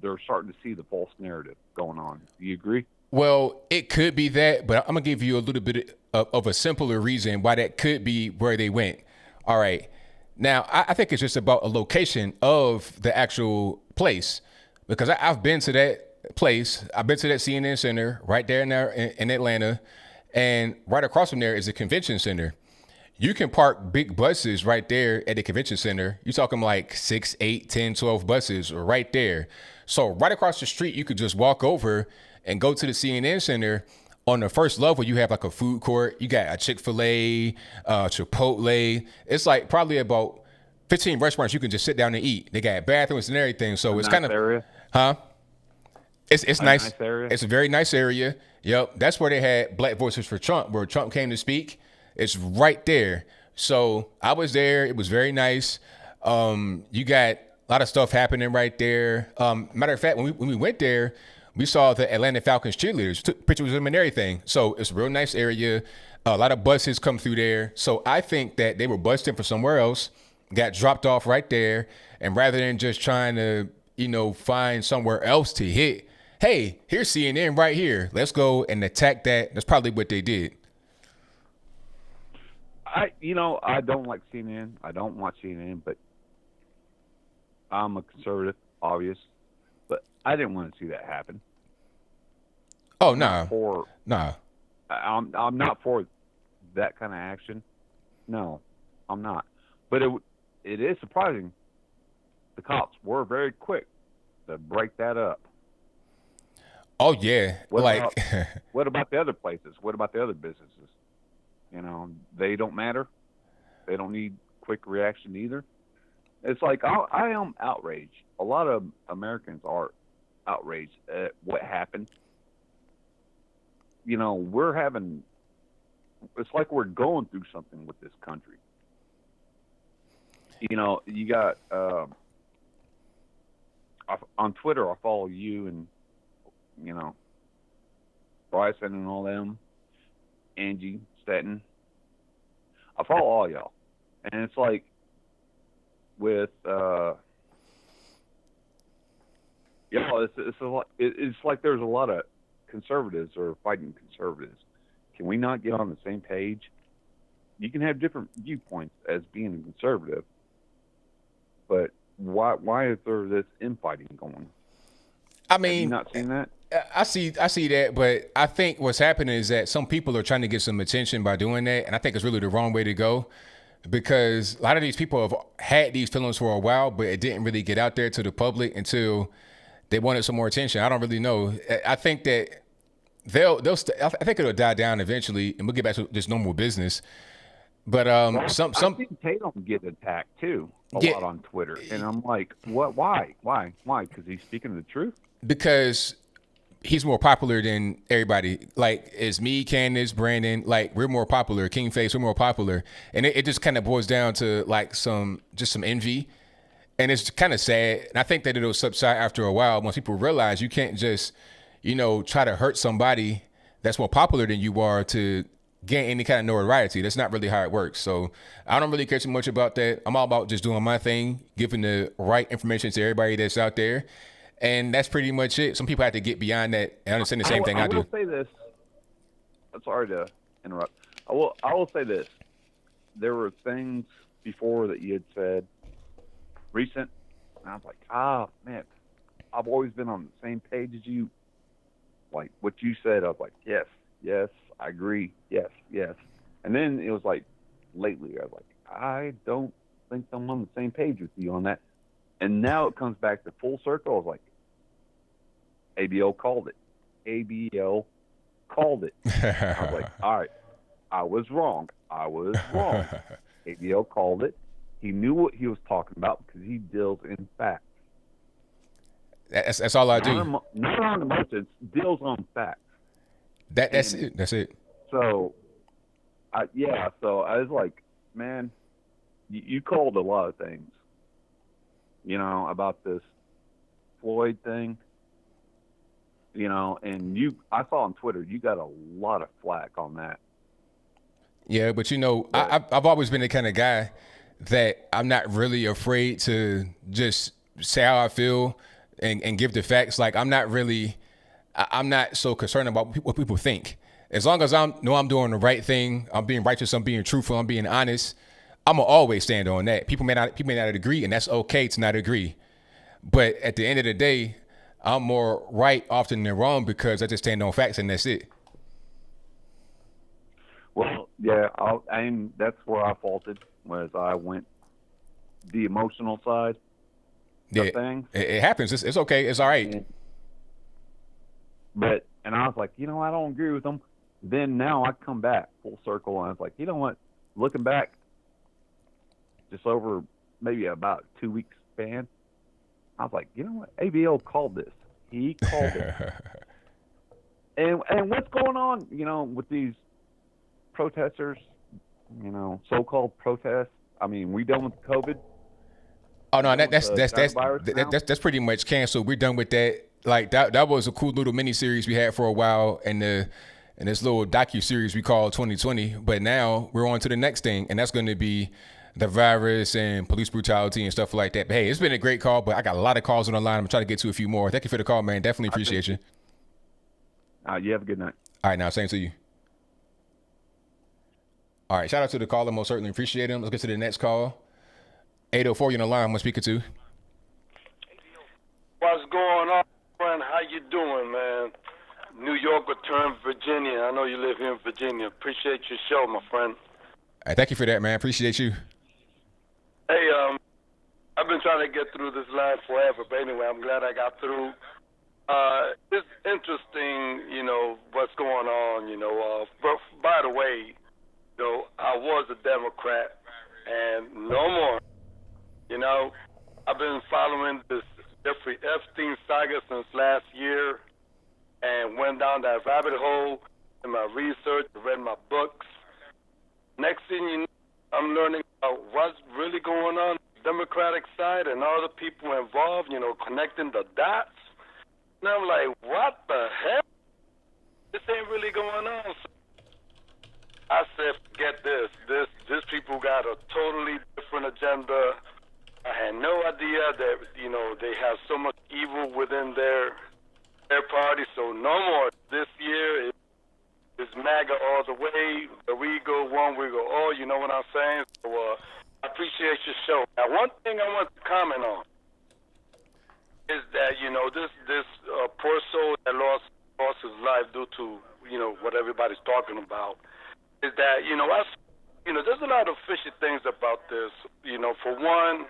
they're starting to see the false narrative going on. Do you agree? Well, it could be that, but I'm going to give you a little bit of a simpler reason why that could be where they went. All right. Now, I think it's just about a location of the actual place, because I've been to that place. I've been to that CNN center right there in Atlanta, and right across from there is a convention center. You can park big buses right there at the convention center. You're talking like 6, 8, 10, 12 buses right there. So right across the street, you could just walk over and go to the CNN center. On the first level, you have like a food court. You got a Chick-fil-A, Chipotle. It's like probably about 15 restaurants you can just sit down and eat. They got bathrooms and everything. So it's kind of area. Huh? It's nice. Nice area. It's a very nice area. Yep. That's where they had Black Voices for Trump, where Trump came to speak. It's right there. So I was there. It was very nice. You got a lot of stuff happening right there. Matter of fact, when we went there, we saw the Atlanta Falcons cheerleaders, took pictures with them and everything. So it's a real nice area. A lot of buses come through there. So I think that they were busting for somewhere else, got dropped off right there. And rather than just trying to, find somewhere else to hit, hey, here's CNN right here. Let's go and attack that. That's probably what they did. I don't like CNN. I don't watch CNN, but I'm a conservative, obvious. But I didn't want to see that happen. Oh, no. Nah. I'm not for that kind of action. No, I'm not. But it is surprising. The cops were very quick to break that up. Oh, yeah. What about the other places? What about the other businesses? They don't matter. They don't need quick reaction either. It's like I am outraged. A lot of Americans are outraged at what happened. It's like we're going through something with this country. You got on Twitter, I follow you and Bryson and all them, Angie Stetton. I follow all y'all, and it's like with it's like there's a lot of conservatives are fighting conservatives. Can we not get on the same page? You can have different viewpoints as being a conservative, but why is there this infighting going? I mean, have you not seen that? I see that, but I think what's happening is that some people are trying to get some attention by doing that, and I think it's really the wrong way to go, because a lot of these people have had these feelings for a while, but it didn't really get out there to the public until they wanted some more attention. I don't really know. I think that I think it'll die down eventually, and we'll get back to just normal business. But I think Tatum get attacked too a lot on Twitter, and I'm like, what? Why? Because he's speaking the truth. Because he's more popular than everybody. Like, it's me, Candace, Brandon. Like, we're more popular. King Face, we're more popular, and it just kind of boils down to like some envy, and it's kind of sad. And I think that it'll subside after a while once people realize you can't just, try to hurt somebody that's more popular than you are to gain any kind of notoriety. That's not really how it works. So I don't really care too much about that. I'm all about just doing my thing, giving the right information to everybody that's out there. And that's pretty much it. Some people have to get beyond that and understand the same thing I do. I will say this. I'm sorry to interrupt. I will say this. There were things before that you had said recent, and I was like, man, I've always been on the same page as you. Like what you said, I was like, yes, yes, I agree, yes, yes. And then it was like, lately, I was like, I don't think I'm on the same page with you on that. And now it comes back to full circle. I was like, ABL called it. ABL called it. I was like, all right, I was wrong. I was wrong. ABL called it. He knew what he was talking about because he deals in facts. That's all I do. Not on emotions, deals on facts. That's it. That's it. So, so I was like, man, you called a lot of things, about this Floyd thing, and I saw on Twitter, you got a lot of flack on that. Yeah, but I've always been the kind of guy that I'm not really afraid to just say how I feel and give the facts. Like I'm not so concerned about what people think. As long as I know I'm doing the right thing, I'm being righteous, I'm being truthful, I'm being honest, I'm gonna always stand on that. People may not agree, and that's okay to not agree. But at the end of the day, I'm more right often than wrong because I just stand on facts and that's it. Well, yeah, and that's where I faulted, was I went the emotional side of things. It happens. It's okay. It's all right. And I was like, I don't agree with them. Then now I come back full circle, and I was like, you know what? Looking back, just over maybe about 2 weeks span, I was like, you know what? ABL called this. He called it. And what's going on, with these protesters, so-called protests? I mean, we done with COVID? Oh no, that's pretty much canceled. We're done with that. Like that was a cool little mini series we had for a while, and this little docu-series we call 2020. But now we're on to the next thing, and that's going to be the virus and police brutality and stuff like that. But hey, it's been a great call, but I got a lot of calls on the line. I'm trying to get to a few more. Thank you for the call, man. Definitely appreciate you. You have a good night. All right, now same to you. All right, shout out to the caller. Most certainly appreciate him. Let's get to the next call. 804, you're on the line. I'm speaking to. What's going on, friend? How you doing, man? New Yorker turned Virginia. I know you live here in Virginia. Appreciate your show, my friend. All right, thank you for that, man. Appreciate you. Hey, I've been trying to get through this line forever, but anyway, I'm glad I got through. It's interesting, what's going on, but by the way, I was a Democrat, and no more. I've been following this Jeffrey Epstein saga since last year and went down that rabbit hole in my research, read my books. Next thing you know, I'm learning about what's really going on the Democratic side and all the people involved, connecting the dots. And I'm like, what the hell? This ain't really going on. So I said, forget this. This people got a totally different agenda. I had no idea that, they have so much evil within their party. So no more. This year is MAGA all the way. We go one, we go all. You know what I'm saying? So I appreciate your show. Now, one thing I want to comment on is that, this poor soul that lost his life due to, what everybody's talking about, is that, there's a lot of fishy things about this. For one,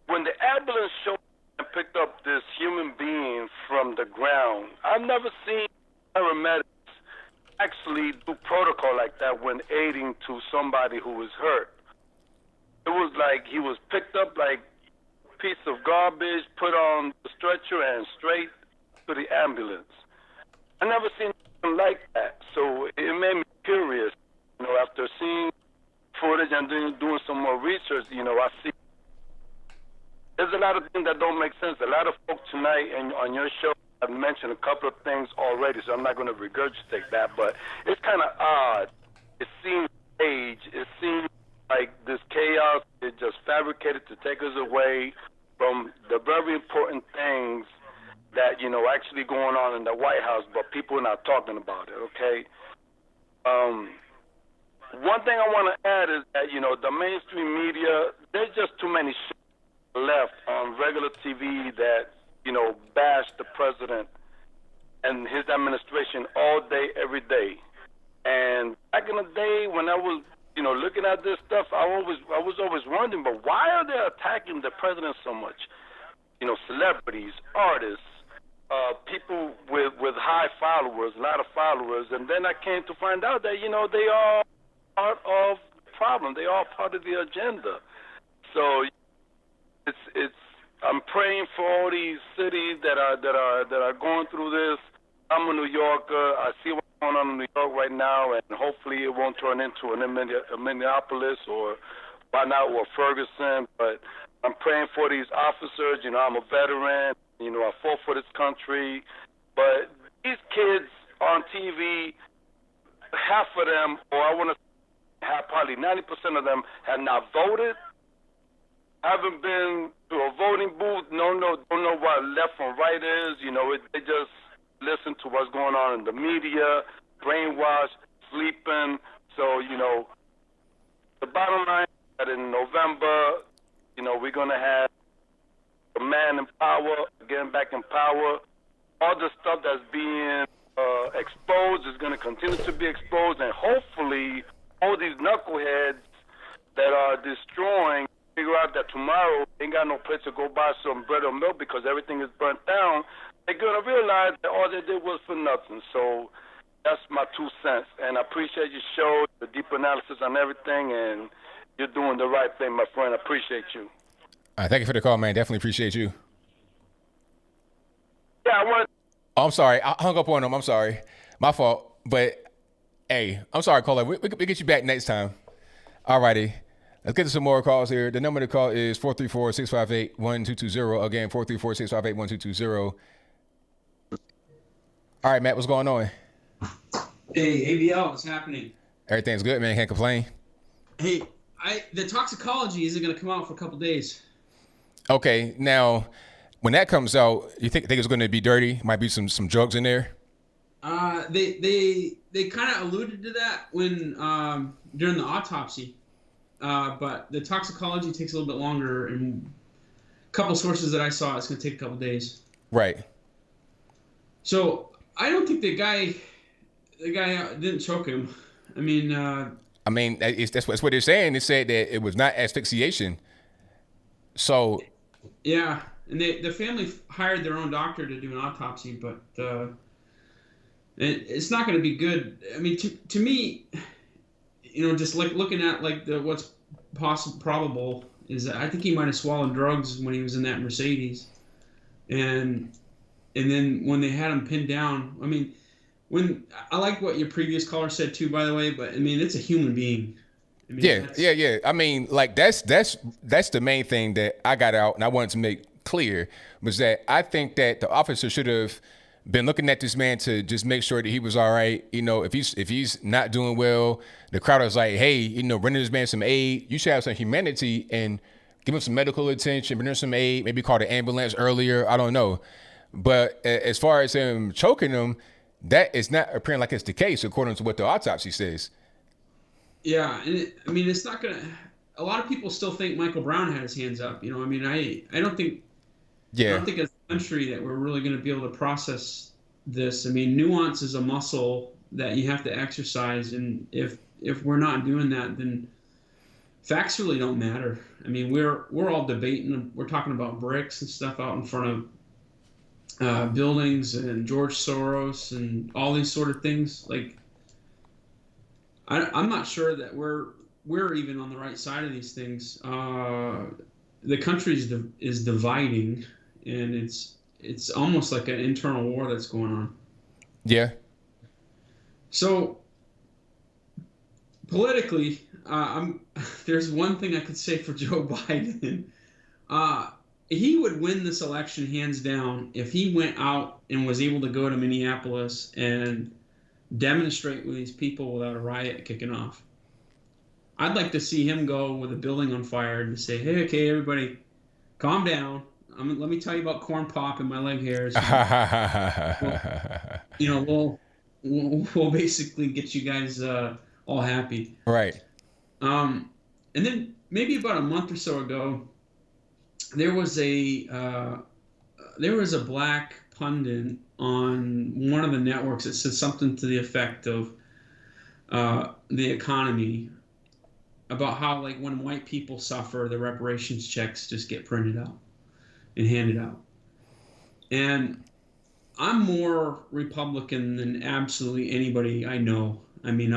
when the ambulance showed and picked up this human being from the ground, I've never seen paramedics actually do protocol like that when aiding to somebody who was hurt. It was like he was picked up like a piece of garbage, put on the stretcher, and straight to the ambulance. I never seen anything like that, so it made me curious. After seeing footage and doing some more research, I see there's a lot of things that don't make sense. A lot of folks tonight and on your show have mentioned a couple of things already, so I'm not going to regurgitate that, but it's kind of odd. It seems staged. It seems like this chaos is just fabricated to take us away from the very important things that, actually going on in the White House, but people are not talking about it, okay? One thing I want to add is that, the mainstream media, there's just too many left on regular TV that, bash the president and his administration all day, every day. And back in the day when I was, looking at this stuff, I was always wondering, but why are they attacking the president so much? Celebrities, artists, people with high followers, a lot of followers. And then I came to find out that, they are part of the problem. They are part of the agenda. So I'm praying for all these cities that are going through this. I'm a New Yorker. I see what's going on in New York right now, and hopefully it won't turn into a Minneapolis or why not, or Ferguson. But I'm praying for these officers. I'm a veteran. I fought for this country. But these kids on TV, half of them, or I want to have probably 90% of them, have not voted, haven't been to a voting booth, don't know what left from right is. They just listen to what's going on in the media, brainwashed, sleeping. So, the bottom line is that in November, we're going to have a man in power, getting back in power. All the stuff that's being exposed is going to continue to be exposed, and hopefully all these knuckleheads that are destroying figure out that tomorrow they ain't got no place to go buy some bread or milk because everything is burnt down. They're going to realize that all they did was for nothing. So that's my 2 cents. And I appreciate your show, the deep analysis on everything, and you're doing the right thing, my friend. I appreciate you. All right, thank you for the call, man. Definitely appreciate you. Yeah, I want. Oh, I'm sorry. I hung up on him. I'm sorry. My fault. But, hey, I'm sorry, caller. We get you back next time. All righty. Let's get to some more calls here. The number to call is 434-658-1220. Again, 434-658-1220. All right, Matt, what's going on? Hey, ABL, what's happening? Everything's good, man. Can't complain. Hey, the toxicology isn't going to come out for a couple days. Okay, now, when that comes out, you think it's going to be dirty? Might be some drugs in there? They kind of alluded to that when during the autopsy. But the toxicology takes a little bit longer, and a couple sources that I saw, it's going to take a couple days. Right. So I don't think the guy didn't choke him. I mean, that's what they're saying. They said that it was not asphyxiation. So. Yeah, and the family hired their own doctor to do an autopsy, but it's not going to be good. I mean, to me. Just like looking at what's probable is that I think he might have swallowed drugs when he was in that Mercedes, and then when they had him pinned down, when I like what your previous caller said too, by the way, but it's a human being. Yeah. That's the main thing that I got out, and I wanted to make clear was that I think that the officer should have been looking at this man to just make sure that he was all right. If he's not doing well, the crowd is like, hey, render this man some aid. You should have some humanity and give him some medical attention, render some aid, maybe call the ambulance earlier. I don't know. But as far as him choking him, that is not appearing like it's the case according to what the autopsy says. Yeah, and it's not gonna. A lot of people still think Michael Brown had his hands up. I don't think. Yeah. I don't think as a country that we're really going to be able to process this. Nuance is a muscle that you have to exercise, and if we're not doing that, then facts really don't matter. We're all debating. We're talking about bricks and stuff out in front of buildings and George Soros and all these sort of things. I'm not sure that we're even on the right side of these things. The country is dividing, and it's almost like an internal war that's going on. Yeah. So politically, there's one thing I could say for Joe Biden. He would win this election hands down if he went out and was able to go to Minneapolis and demonstrate with these people without a riot kicking off. I'd like to see him go with a building on fire and say, hey, okay, everybody, calm down. Let me tell you about corn pop and my leg hairs. We'll basically get you guys all happy. Right. And then maybe about a month or so ago, there was a black pundit on one of the networks that said something to the effect of the economy, about how, like, when white people suffer, the reparations checks just get printed out and handed out. And I'm more Republican than absolutely anybody I know. I mean,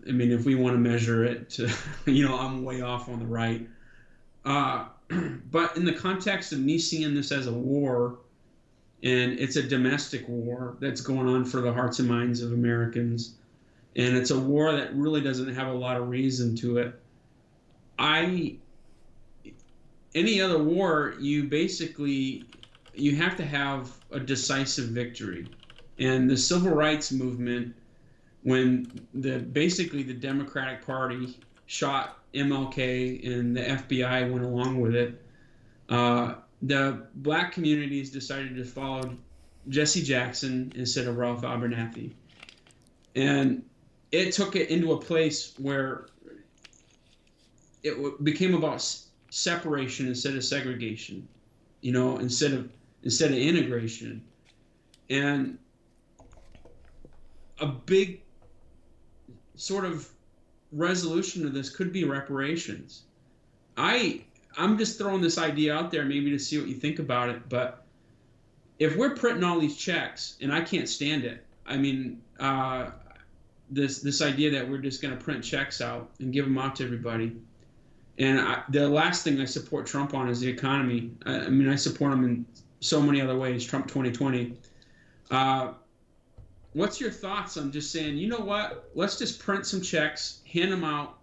if we want to measure it to, I'm way off on the right. But in the context of me seeing this as a war, and it's a domestic war that's going on for the hearts and minds of Americans, and it's a war that really doesn't have a lot of reason to it. Any other war, you have to have a decisive victory. And the civil rights movement, when the Democratic Party shot MLK and the FBI went along with it, the black communities decided to follow Jesse Jackson instead of Ralph Abernathy. And it took it into a place where it became about separation instead of segregation, instead of integration. And a big sort of resolution to this could be reparations. I'm just throwing this idea out there maybe to see what you think about it, but if we're printing all these checks, and I can't stand it, I mean, this idea that we're just going to print checks out and give them out to everybody. And the last thing I support Trump on is the economy. I support him in so many other ways, Trump 2020. What's your thoughts on just saying, you know what, let's just print some checks, hand them out,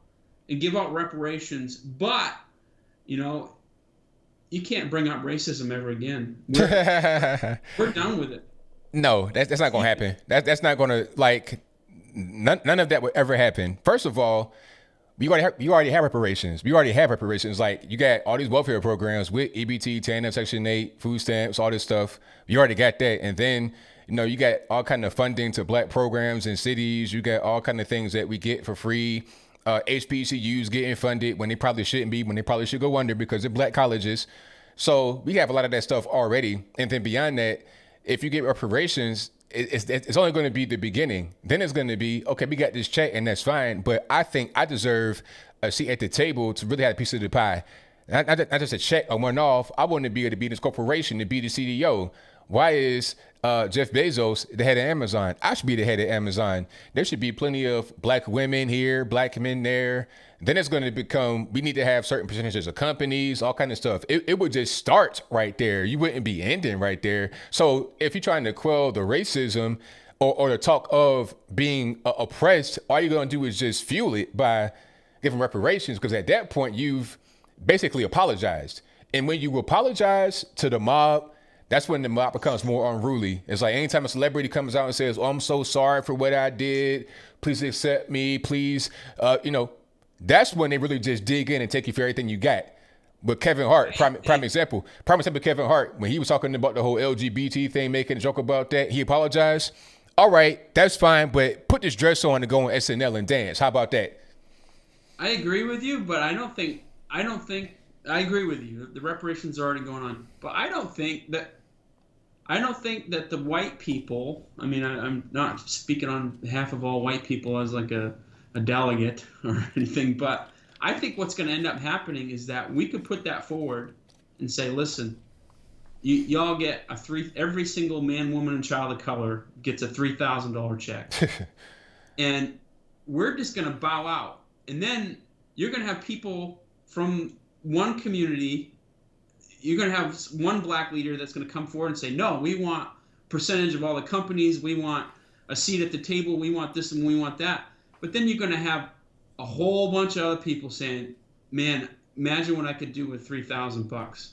and give out reparations, but, you can't bring up racism ever again. We're done with it. No, that's not going to happen. That's not going to, none of that would ever happen. First of all, you already have reparations. We already have reparations. Like, you got all these welfare programs with EBT, TANF, Section 8, food stamps, all this stuff. You already got that. And then, you got all kind of funding to black programs in cities. You got all kind of things that we get for free. HBCUs getting funded when they probably shouldn't be, when they probably should go under because they're black colleges. So we have a lot of that stuff already. And then beyond that, if you get reparations, it's only going to be the beginning. Then it's going to be, okay, we got this check and that's fine. But I think I deserve a seat at the table to really have a piece of the pie. Not just a check or one off. I want to be able to be this corporation, to be the CEO. Why is Jeff Bezos the head of Amazon? I should be the head of Amazon. There should be plenty of black women here, black men there. Then it's going to become, we need to have certain percentages of companies, all kind of stuff. It would just start right there. You wouldn't be ending right there. So if you're trying to quell the racism or the talk of being oppressed, all you're going to do is just fuel it by giving reparations, because at that point, you've basically apologized. And when you apologize to the mob, that's when the mob becomes more unruly. It's like anytime a celebrity comes out and says, "Oh, I'm so sorry for what I did. Please accept me. Please," that's when they really just dig in and take you for everything you got. But Kevin Hart, prime example. Prime example, Kevin Hart, when he was talking about the whole LGBT thing, making a joke about that, he apologized. All right, that's fine, but put this dress on and go on SNL and dance. How about that? I agree with you, but I agree with you. The reparations are already going on, but I don't think that the white people, I'm not speaking on behalf of all white people as like a delegate or anything, but I think what's going to end up happening is that we could put that forward and say, listen, y'all get every single man, woman, and child of color gets a $3,000 check. And we're just going to bow out. And then you're going to have people from one community, you're going to have one black leader that's going to come forward and say, no, we want percentage of all the companies, we want a seat at the table, we want this and we want that. But then you're going to have a whole bunch of other people saying, man, imagine what I could do with $3,000.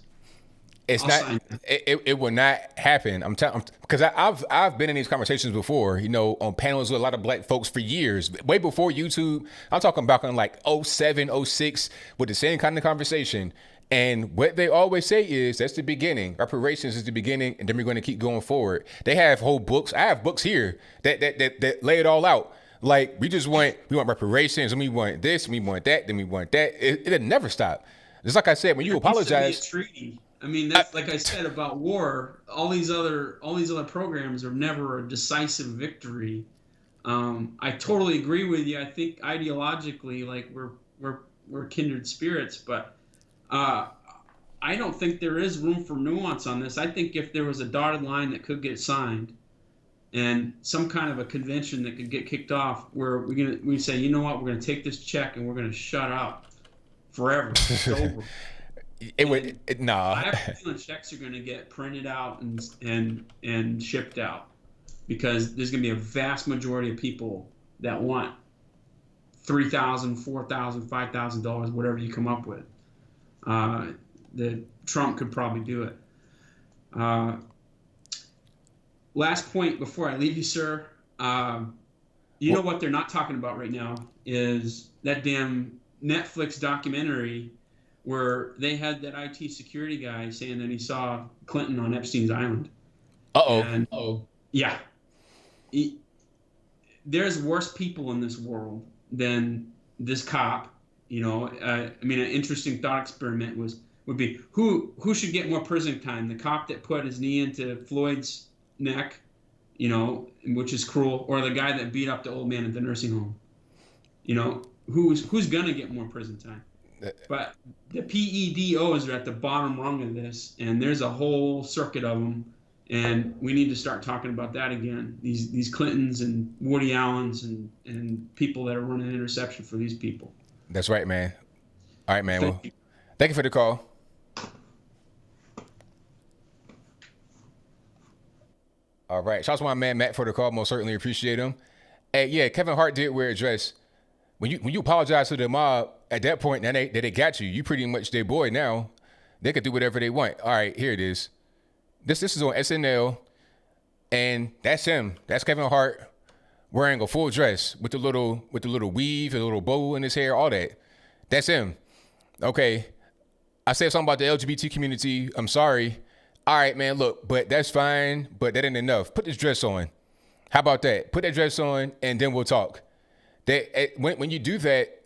It will not happen. I'm telling, because I've been in these conversations before, on panels with a lot of black folks for years, way before YouTube. I'm talking back on like 07, 06 with the same kind of conversation. And what they always say is that's the beginning. Reparations is the beginning, and then we're going to keep going forward. They have whole books. I have books here that lay it all out. Like, we want reparations, and we want this, and we want that, then we want that. It'll never stop. Just like I said, when you apologize, I mean, that's like I said about war. All these other programs are never a decisive victory. I totally agree with you. I think ideologically, like we're kindred spirits, but I don't think there is room for nuance on this. I think if there was a dotted line that could get signed, and some kind of a convention that could get kicked off, where we say, you know what, we're gonna take this check and we're gonna shut up forever. It's over. Nah. I have a feeling checks are going to get printed out and shipped out, because there's going to be a vast majority of people that want $3,000, $4,000, $5,000, whatever you come up with. The Trump could probably do it. Last point before I leave you, sir. You know what they're not talking about right now is that damn Netflix documentary where they had that IT security guy saying that he saw Clinton on Epstein's island. Yeah. There's worse people in this world than this cop. You know, I mean, an interesting thought experiment would be who should get more prison time? The cop that put his knee into Floyd's neck, you know, which is cruel, or the guy that beat up the old man at the nursing home? You know, who's gonna get more prison time? But the PEDOs are at the bottom rung of this, and there's a whole circuit of them, and we need to start talking about that again. These Clintons and Woody Allens and people that are running interception for these people. That's right, man. All right, man. Thank you for the call. All right. Shout out to my man Matt for the call. Most certainly appreciate him. Hey, yeah, Kevin Hart did wear a dress. When you apologize to the mob, at that point, now they got you. You pretty much their boy now. They can do whatever they want. All right, here it is. This is on SNL, and that's him. That's Kevin Hart wearing a full dress with the little weave, a little bow in his hair, all that. That's him. Okay, I said something about the LGBT community. I'm sorry. All right, man. Look, but that's fine. But that ain't enough. Put this dress on. How about that? Put that dress on, and then we'll talk. When you do that,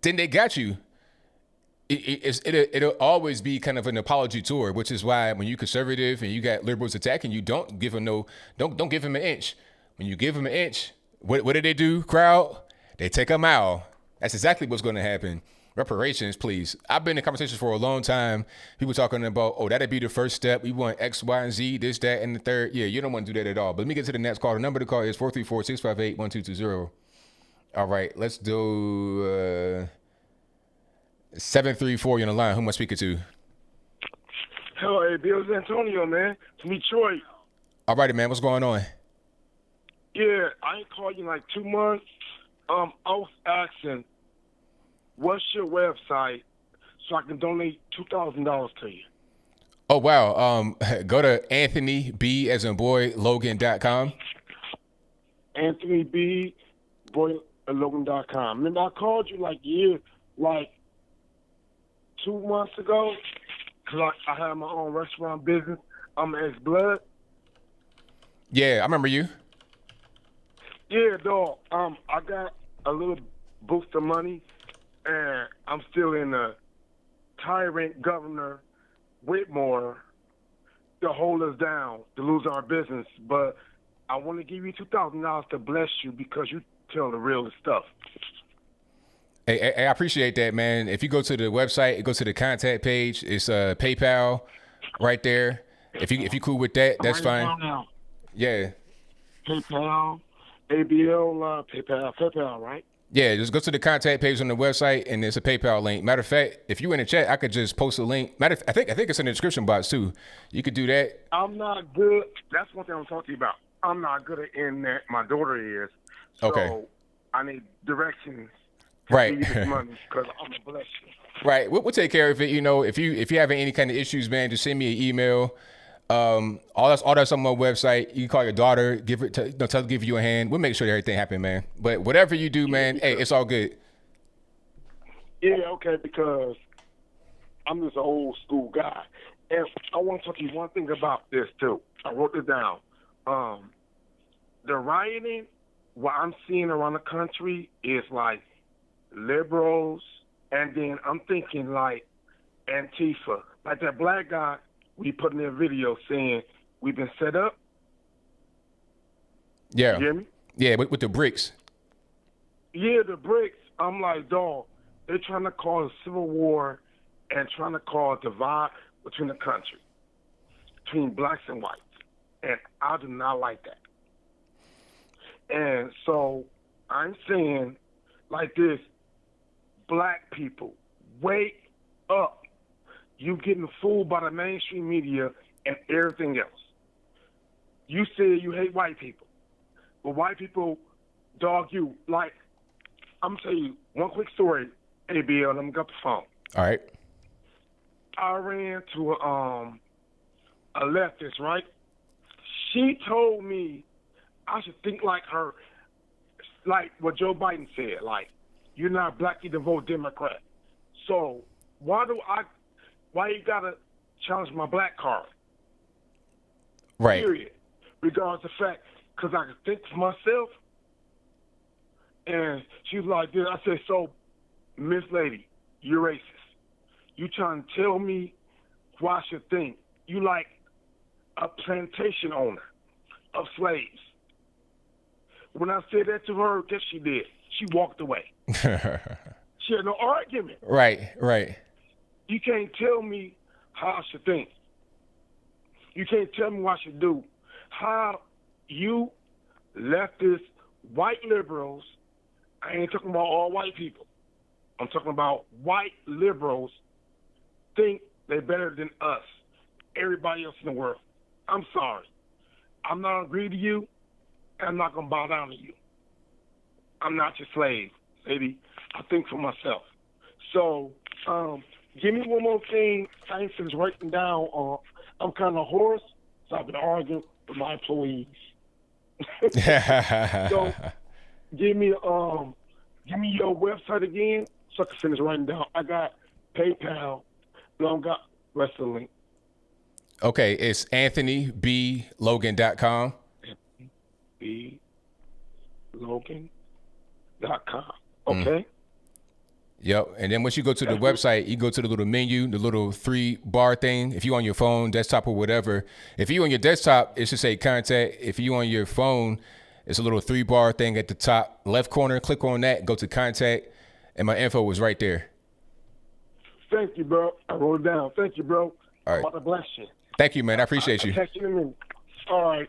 then they got you. It'll always be kind of an apology tour, which is why when you conservative and you got liberals attacking you, don't give them don't give them an inch. When you give them an inch, what do they do, crowd? They take a mile. That's exactly what's going to happen. Reparations, please. I've been in conversations for a long time. People talking about, oh, that'd be the first step. We want X, Y, and Z, this, that, and the third. Yeah, you don't want to do that at all. But let me get to the next call. The number to call is 434-658-1220. All right, let's do 734. You're on the line. Who am I speaking to? Hello, ABL. It's Antonio, man. From Detroit. All righty, man. What's going on? Yeah, I ain't called you in like 2 months. I was asking, what's your website so I can donate $2,000 to you? Oh, wow. Go to Anthony B as in boy Logan.com. Anthony B boylogan.com. And I called you like 2 months ago because I had my own restaurant business. I'm ex-blood. Yeah, I remember you. Yeah, dog. I got a little boost of money, and I'm still in the tyrant Governor Whitmore to hold us down, to lose our business. But I want to give you $2,000 to bless you because you tell the real stuff. Hey, I appreciate that, man. If you go to the website, go to the contact page. It's PayPal right there. If you cool with that, that's fine. Now. Yeah. PayPal, ABL, PayPal, right? Yeah, just go to the contact page on the website, and there's a PayPal link. Matter of fact, if you in the chat, I could just post a link. I think it's in the description box too. You could do that. I'm not good. That's one thing I'm talking to you about. I'm not good at internet. My daughter is. So okay. I need directions. Right. Because I'm a blessing. Right. We'll take care of it. You know, if you're having any kind of issues, man, just send me an email. All that's on my website. You can call your daughter, tell her to give you a hand. We'll make sure everything happen, man. But whatever you do, man, hey, it's all good. Yeah, okay, because I'm this old school guy. And I want to talk to you one thing about this too. I wrote this down. The rioting, what I'm seeing around the country is like liberals, and then I'm thinking like Antifa. Like that black guy we put in a video saying we've been set up. Yeah. You hear me? Yeah, with the bricks. Yeah, the bricks. I'm like, dog, they're trying to cause a civil war and trying to cause a divide between the country, between blacks and whites. And I do not like that. And so I'm saying like this, black people, wake up. You getting fooled by the mainstream media and everything else. You say you hate white people, but white people dog you. Like, I'm going to tell you one quick story, ABL, and I'm going to get the phone. All right. I ran to a leftist, right? She told me I should think like her, like what Joe Biden said, like, you're not black, you can vote Democrat. So why you gotta challenge my black card? Right. Period. Regardless of the fact, because I can think for myself. And she was like this. I said, so, Miss Lady, you're racist. You trying to tell me who I should think? You like a plantation owner of slaves. When I said that to her, guess she did. She walked away. She had no argument. Right. You can't tell me how I should think. You can't tell me what I should do. How you leftist white liberals, I ain't talking about all white people. I'm talking about white liberals think they're better than us, everybody else in the world. I'm sorry. I'm not agree to you, and I'm not going to bow down to you. I'm not your slave, lady. I think for myself. So, give me one more thing. I ain't finished writing down. I'm kind of hoarse, so I've been arguing with my employees. So, give me your website again, so I can finish writing down. I got PayPal, but I don't got rest of the link. Okay, it's AnthonyBLogan.com. BLogan.com. Okay. Yep. And then once you go to the website, you go to the little menu, the little 3-bar thing. If you're on your phone, desktop, or whatever. If you're on your desktop, it should say contact. If you're on your phone, it's a little 3-bar thing at the top left corner. Click on that, go to contact, and my info was right there. Thank you, bro. I wrote it down. Thank you, bro. All right. I'm about to bless you. Thank you, man. I appreciate you. I'll text you in a minute. All right.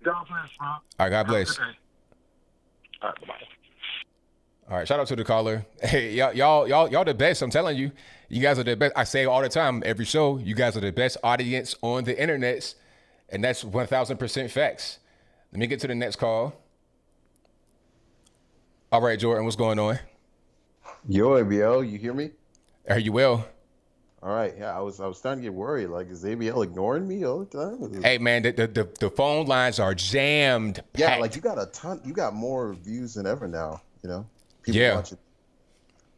God bless, bro. All right, God bless. All right, bye. All right, shout out to the caller. Hey, y'all the best. I'm telling you, you guys are the best. I say all the time, every show, you guys are the best audience on the internet, and that's 1,000% facts. Let me get to the next call. All right, Jordan, what's going on? Yo, ABL, you hear me? I hear you well. All right, yeah, I was starting to get worried. Like, is ABL ignoring me all the time? Hey, man, the phone lines are jammed. Yeah, packed. like you got a ton. You got more views than ever now. You know, people Yeah. watching.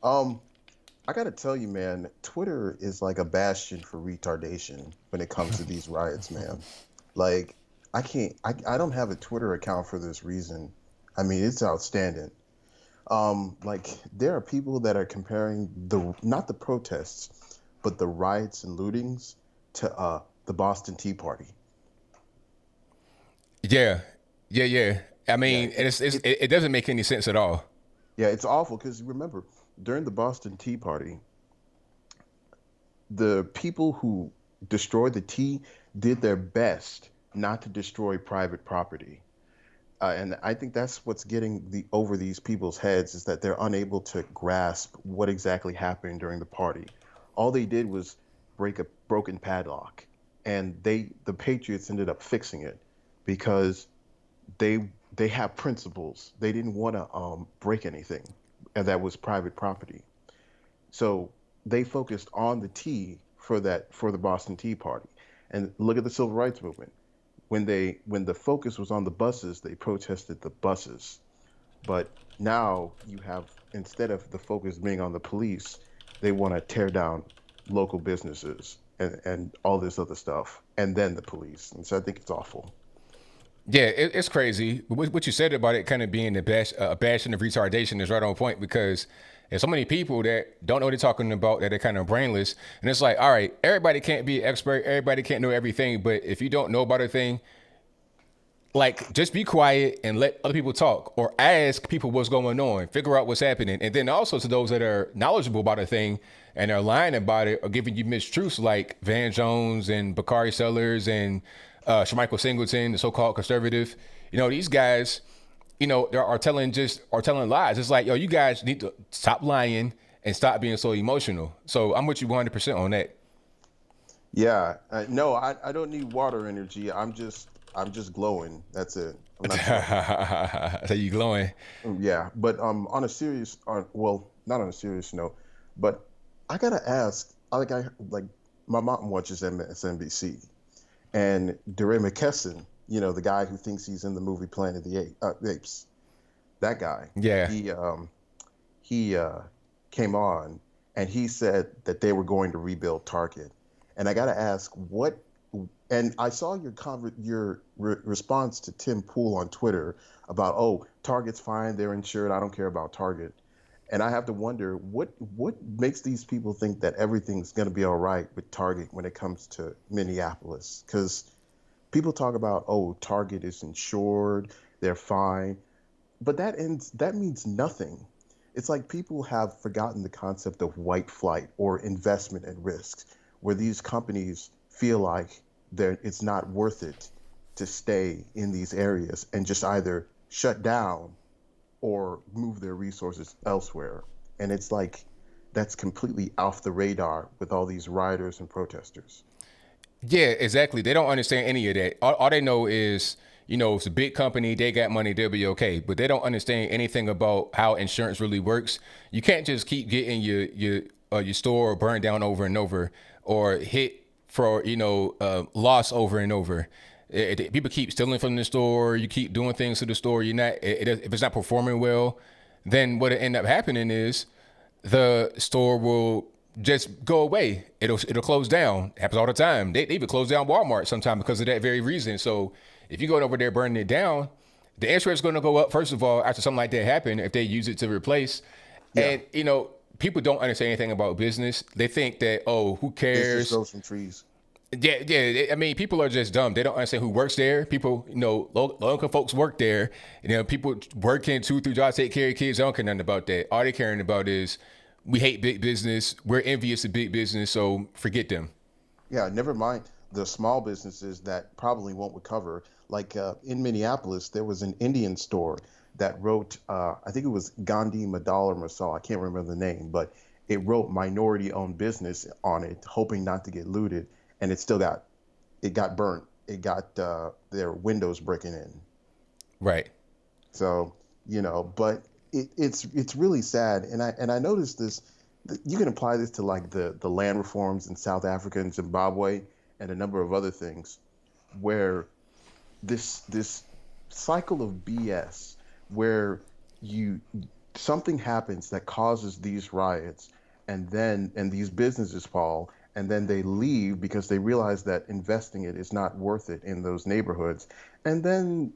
I got to tell you, man, Twitter is like a bastion for retardation when it comes to these riots, man. Like, I don't have a Twitter account for this reason. I mean, it's outstanding. Like, there are people that are comparing not the protests, but the riots and lootings to the Boston Tea Party. Yeah. I mean, it doesn't make any sense at all. Yeah, it's awful because remember, during the Boston Tea Party, the people who destroyed the tea did their best not to destroy private property. And I think that's what's getting over these people's heads, is that they're unable to grasp what exactly happened during the party. All they did was break a broken padlock, and the Patriots ended up fixing it because they have principles. They didn't want to break anything, and that was private property. So they focused on the tea for the Boston Tea Party. And look at the Civil Rights Movement. When the focus was on the buses, they protested the buses. But now you have, instead of the focus being on the police, they want to tear down local businesses and all this other stuff, and then the police. And so I think it's awful. Yeah, it's crazy. What you said about it kind of being a bastion of retardation is right on point, because There's so many people that don't know what they're talking about, that are kind of brainless. And it's like, all right, everybody can't be an expert. Everybody can't know everything. But if you don't know about a thing, like, just be quiet and let other people talk, or ask people what's going on, figure out what's happening. And then also to those that are knowledgeable about a thing and are lying about it or giving you mistruths, like Van Jones and Bakari Sellers and Shamichael Singleton, the so-called conservative. You know, these guys, you know, are telling lies. It's like, yo, you guys need to stop lying and stop being so emotional. So I'm with you 100% on that. Yeah, no, I don't need water energy. I'm just glowing. That's it. I'm not sure. So you glowing? Yeah, but on a serious, well, not on a serious note, but I gotta ask. Like my mom watches MSNBC, and DeRay McKesson, you know, the guy who thinks he's in the movie Planet of the Apes, that guy. Yeah. He came on and he said that they were going to rebuild Target, and I gotta ask what. And I saw your response to Tim Pool on Twitter about, oh, Target's fine, they're insured, I don't care about Target. And I have to wonder, what makes these people think that everything's going to be all right with Target when it comes to Minneapolis? Because people talk about, oh, Target is insured, they're fine. But that means nothing. It's like people have forgotten the concept of white flight or investment at risk, where these companies feel like it's not worth it to stay in these areas and just either shut down or move their resources elsewhere. And it's like that's completely off the radar with all these rioters and protesters. Yeah, exactly. They don't understand any of that. All they know is, you know, it's a big company, they got money, they'll be okay. But they don't understand anything about how insurance really works. You can't just keep getting your store burned down over and over, or hit for, you know, loss over and over. People keep stealing from the store. You keep doing things to the store. If it's not performing well, then what'll end up happening is the store will just go away. It'll close down. It happens all the time. They even close down Walmart sometimes because of that very reason. So if you go over there burning it down, the insurance is going to go up, first of all, after something like that happen, if they use it to replace. Yeah. And, you know, people don't understand anything about business. They think that, oh, who cares? It just grows from trees. Yeah. I mean, people are just dumb. They don't understand who works there. People, you know, low-income folks work there. You know, people working 2-3 jobs, take care of kids. They don't care nothing about that. All they caring about is, we hate big business. We're envious of big business, so forget them. Yeah, never mind the small businesses that probably won't recover. Like in Minneapolis, there was an Indian store that wrote, I think it was Gandhi Madal or Masal, I can't remember the name, but it wrote minority-owned business on it, hoping not to get looted, and it got burnt. It got their windows breaking in. Right. So, you know, but it's really sad, and I noticed this. You can apply this to like the land reforms in South Africa and Zimbabwe and a number of other things, where this cycle of BS, where something happens that causes these riots, and these businesses fall, and then they leave because they realize that investing it is not worth it in those neighborhoods, and then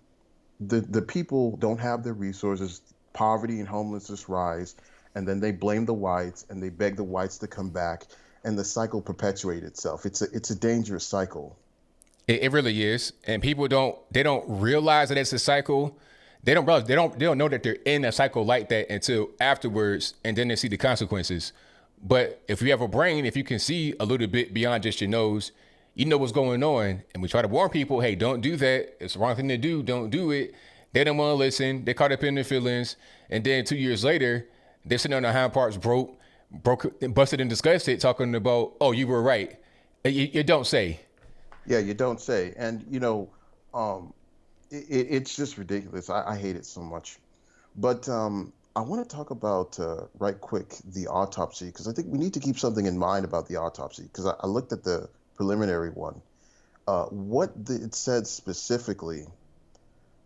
the people don't have the resources. Poverty and homelessness rise, and then they blame the whites and they beg the whites to come back, and the cycle perpetuates itself. It's a dangerous cycle. It really is, and people don't realize that it's a cycle. They don't know that they're in a cycle like that until afterwards, and then they see the consequences. But if you have a brain, if you can see a little bit beyond just your nose, you know what's going on. And we try to warn people, hey, don't do that. It's the wrong thing to do. Don't do it. They don't want to listen. They caught up in their feelings. And then 2 years later, they're sitting on their hind parts, broke, busted and disgusted, talking about, oh, you were right. You don't say. Yeah, you don't say. And, you know, it's just ridiculous. I hate it so much. But I want to talk about, right quick, the autopsy, because I think we need to keep something in mind about the autopsy, because I looked at the preliminary one. What it said specifically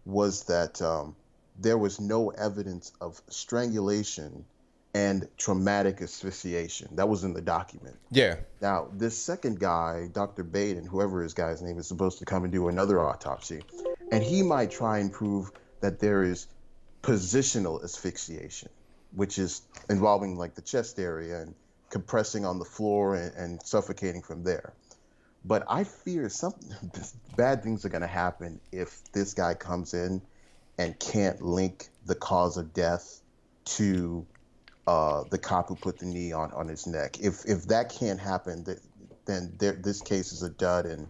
was that there was no evidence of strangulation and traumatic asphyxiation. That was in the document. Yeah. Now, this second guy, Dr. Baden, whoever his guy's name is, supposed to come and do another autopsy, and he might try and prove that there is positional asphyxiation. which is involving like the chest area and compressing on the floor and suffocating from there. But I fear bad things are going to happen if this guy comes in and can't link the cause of death to the cop who put the knee on his neck. If that can't happen, then this case is a dud, and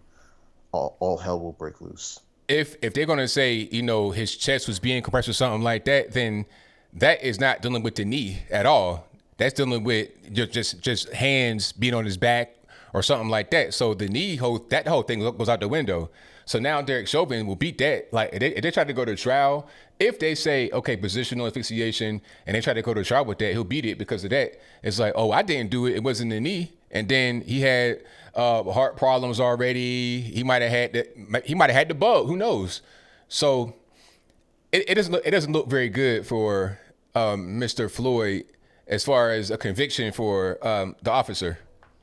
all hell will break loose. If they're going to say, his chest was being compressed or something like that, then that is not dealing with the knee at all. That's dealing with just hands being on his back or something like that. So the knee that whole thing goes out the window. So now Derek Chauvin will beat that. Like if they try to go to trial, if they say, okay, positional asphyxiation, and they try to go to trial with that, he'll beat it because of that. It's like, oh, I didn't do it. It wasn't the knee. And then he had heart problems already. He might have had the bug. Who knows? So it doesn't look very good for Mr. Floyd as far as a conviction for the officer.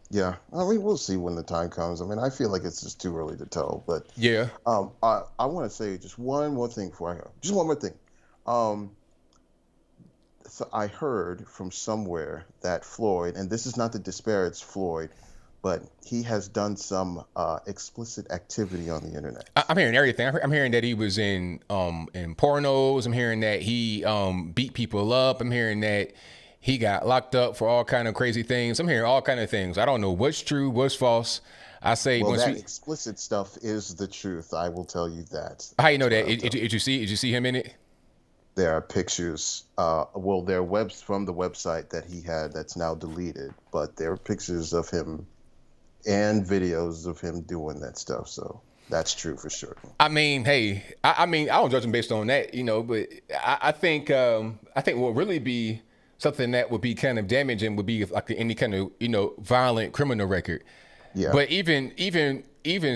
Yeah, I mean, we'll see when the time comes. I mean, I feel like it's just too early to tell. But yeah, I want to say just one more thing before I go. Just one more thing. So I heard from somewhere that Floyd, and this is not to disparage Floyd, but he has done some explicit activity on the internet. I'm hearing everything. I'm hearing that he was in pornos. I'm hearing that he beat people up. I'm hearing that he got locked up for all kind of crazy things. I'm hearing all kind of things. I don't know what's true, what's false. I say explicit stuff is the truth. I will tell you that. How you know that? Did you see him in it? There are pictures. Well, there are webs from the website that he had that's now deleted, but there are pictures of him and videos of him doing that stuff. So that's true for sure. I mean, hey, I don't judge him based on that, but I think what would really be something that would be kind of damaging would be like any kind of violent criminal record. Yeah. But even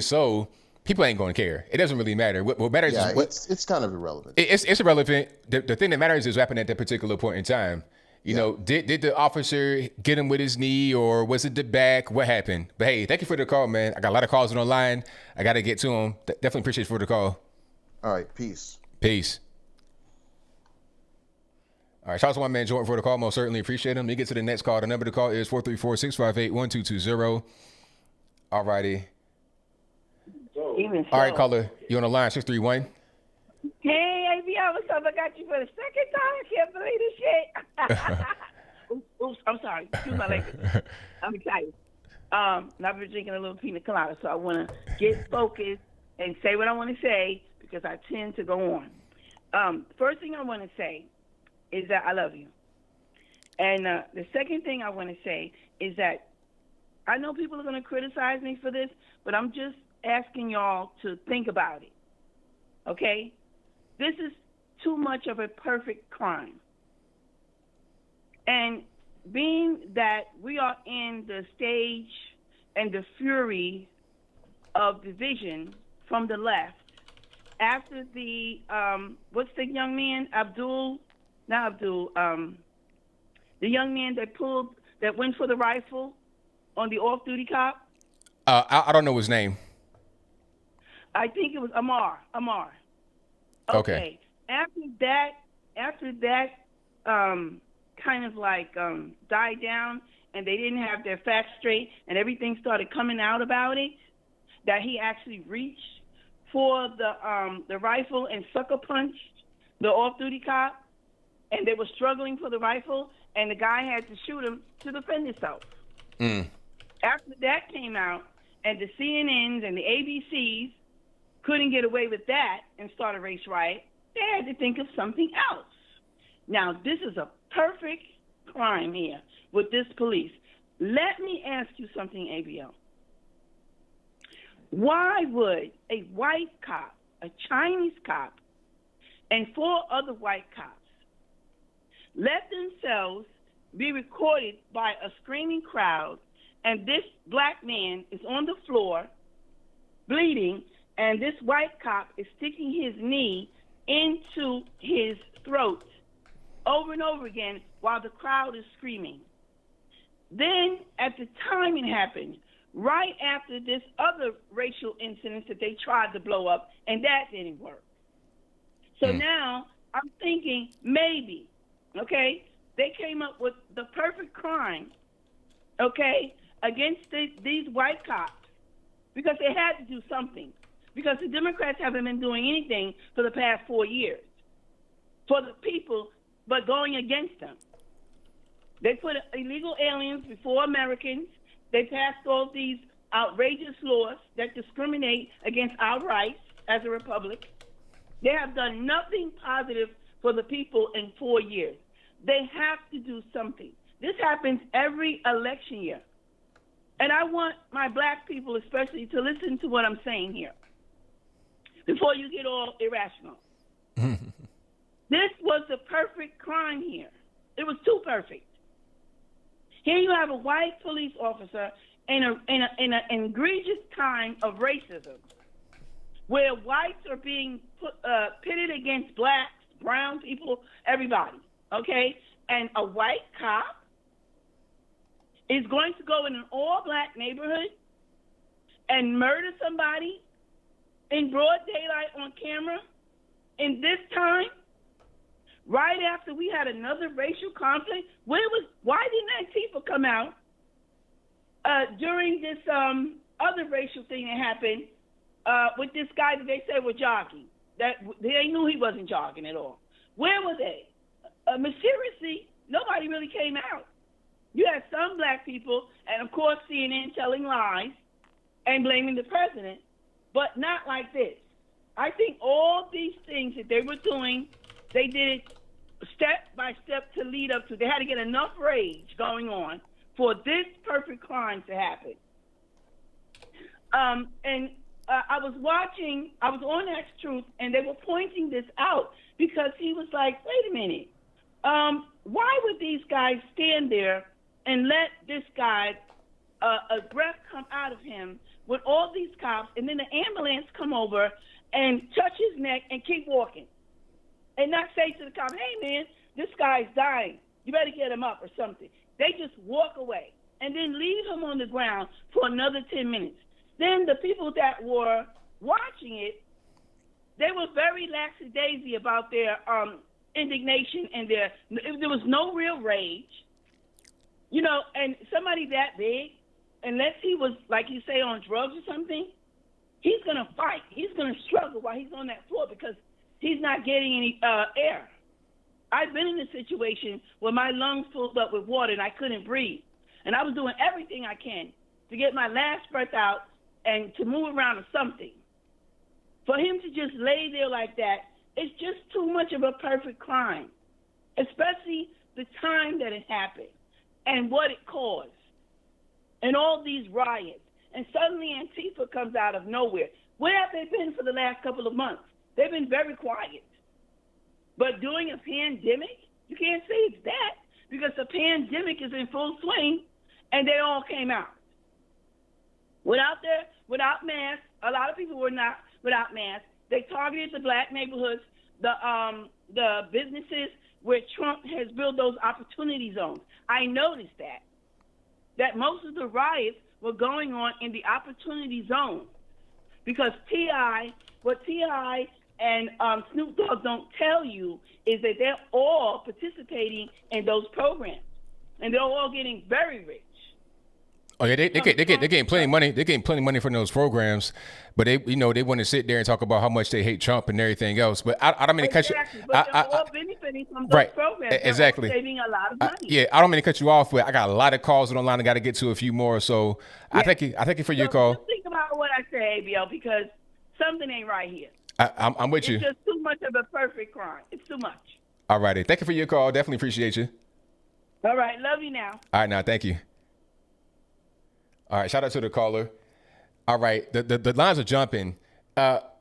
so, people ain't going to care. It doesn't really matter. What matters is it's kind of irrelevant. It's irrelevant. The thing that matters is what happened at that particular point in time. Did the officer get him with his knee, or was it the back? What happened? But hey, thank you for the call, man. I got a lot of calls on the line. I got to get to them. Definitely appreciate you for the call. All right, peace. Peace. All right, shout out to my man Jordan for the call. Most certainly appreciate him. Let me get to the next call. The number to call is 434-658-1220. All righty. All right, caller. You on the line, 631. Hey, ABL, what's up? I got you for the second time. I can't believe this shit. Oops, I'm sorry. Excuse my language. I'm excited. I've been drinking a little pina colada, so I want to get focused and say what I want to say because I tend to go on. First thing I want to say is that I love you. And the second thing I want to say is that I know people are going to criticize me for this, but I'm just asking y'all to think about it. Okay? This is too much of a perfect crime. And being that we are in the stage and the fury of division from the left, after the, what's the young man, the young man that went for the rifle on the off-duty cop? I don't know his name. I think it was Amar. Okay. After that kind of like died down and they didn't have their facts straight and everything started coming out about it, that he actually reached for the rifle and sucker punched the off-duty cop, and they were struggling for the rifle, and the guy had to shoot him to defend himself. After that came out, and the CNNs and the ABCs couldn't get away with that and start a race riot, they had to think of something else. Now, this is a perfect crime here with this police. Let me ask you something, ABL. Why would a white cop, a Chinese cop, and 4 other white cops let themselves be recorded by a screaming crowd, and this black man is on the floor bleeding, and this white cop is sticking his knee into his throat over and over again while the crowd is screaming? Then, at the time it happened, right after this other racial incident that they tried to blow up, and that didn't work. So now I'm thinking maybe, okay, they came up with the perfect crime, okay, against these white cops because they had to do something. Because the Democrats haven't been doing anything for the past 4 years for the people, but going against them. They put illegal aliens before Americans. They passed all these outrageous laws that discriminate against our rights as a republic. They have done nothing positive for the people in 4 years. They have to do something. This happens every election year. And I want my black people especially to listen to what I'm saying here before you get all irrational. This was the perfect crime here. It was too perfect. Here you have a white police officer in an egregious time of racism, where whites are being pitted against blacks, brown people, everybody, okay? And a white cop is going to go in an all-black neighborhood and murder somebody in broad daylight on camera in this time, right after we had another racial conflict. Why didn't Antifa come out during this other racial thing that happened with this guy that they said was jogging? That they knew he wasn't jogging at all. Where were they? Mysteriously, nobody really came out. You had some black people, and of course CNN telling lies and blaming the president, but not like this. I think all these things that they were doing, they did it step by step to lead up to. They had to get enough rage going on for this perfect crime to happen. I was on X Truth, and they were pointing this out because he was like, wait a minute, why would these guys stand there and let this guy, a breath come out of him with all these cops, and then the ambulance come over and touch his neck and keep walking, and not say to the cop, hey, man, this guy's dying. You better get him up or something. They just walk away and then leave him on the ground for another 10 minutes. Then the people that were watching it, they were very lackadaisy about their indignation and there was no real rage. You know, and somebody that big, unless he was, like you say, on drugs or something, he's going to fight. He's going to struggle while he's on that floor because he's not getting any air. I've been in a situation where my lungs filled up with water and I couldn't breathe. And I was doing everything I can to get my last breath out and to move around or something. For him to just lay there like that, it's just too much of a perfect crime, especially the time that it happened and what it caused and all these riots. And suddenly Antifa comes out of nowhere. Where have they been for the last couple of months? They've been very quiet. But during a pandemic, you can't say it's that because the pandemic is in full swing and they all came out. Without masks, a lot of people were not without masks. They targeted the black neighborhoods, the businesses where Trump has built those opportunity zones. I noticed that most of the riots were going on in the opportunity zone because what T.I. and Snoop Dogg don't tell you is that they're all participating in those programs, and they're all getting very rich. Oh yeah, they're getting plenty of money. They're getting plenty of money from those programs, but they want to sit there and talk about how much they hate Trump and everything else. But I don't mean to cut you. But they're all benefiting from those programs. Exactly. They're all saving a lot of money. Yeah, I don't mean to cut you off, but I got a lot of calls online. I got to get to a few more. So I thank you for your call. Just think about what I say, ABL, because something ain't right here. I'm with you. It's just too much of a perfect crime. It's too much. All righty. Thank you for your call. Definitely appreciate you. All right. Love you now. All right. Now, thank you. All right. Shout out to the caller. All right. The lines are jumping.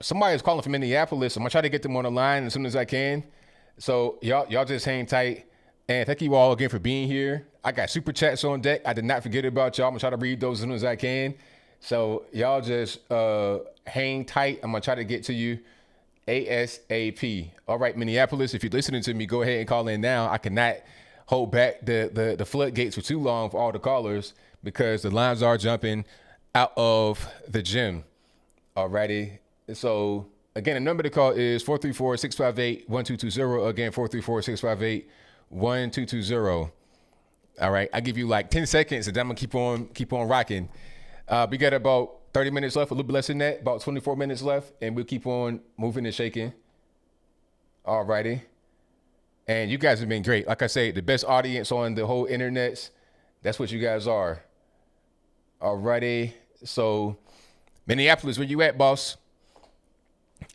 Somebody is calling from Minneapolis. I'm going to try to get them on the line as soon as I can. So y'all just hang tight. And thank you all again for being here. I got super chats on deck. I did not forget about y'all. I'm going to try to read those as soon as I can. So y'all just hang tight. I'm going to try to get to you ASAP. All right, Minneapolis, if you're listening to me, go ahead and call in now. I cannot hold back the floodgates for too long for all the callers because the lines are jumping out of the gym. All righty. So, again, the number to call is 434-658-1220. Again, 1220. All right, I give you like 10 seconds, and then I'm gonna keep on rocking. We got about 30 minutes left, a little bit less than that, about 24 minutes left, and we'll keep on moving and shaking. All righty. And you guys have been great. Like I say, the best audience on the whole internet. That's what you guys are. All righty. So, Minneapolis, where you at, boss?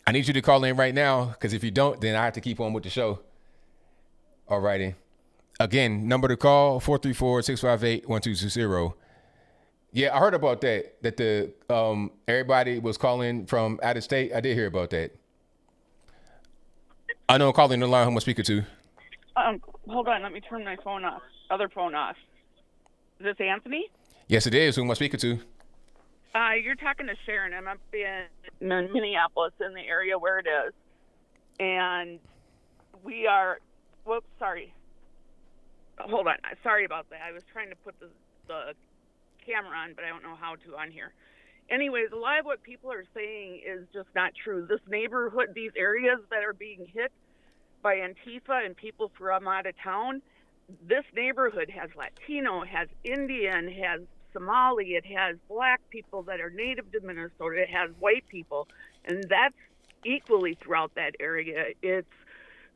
I need you to call in right now, because if you don't, then I have to keep on with the show. All righty. Again, number to call, 434-658-1220. Yeah, I heard about that the everybody was calling from out of state. I did hear about that. I know I'm calling the line. Who am I speaking to? Hold on. Let me turn my phone off. Other phone off. Is this Anthony? Yes, it is. Who am I speaking to? You're talking to Sharon. I'm up in Minneapolis, in the area where it is. And we are... Whoops, sorry. Hold on. Sorry about that. I was trying to put the camera on, but I don't know how to on here. Anyways, a lot of what people are saying is just not true. This neighborhood, these areas that are being hit by Antifa and people from out of town, this neighborhood has Latino, has Indian, has Somali, it has black people that are native to Minnesota, it has white people, and that's equally throughout that area. It's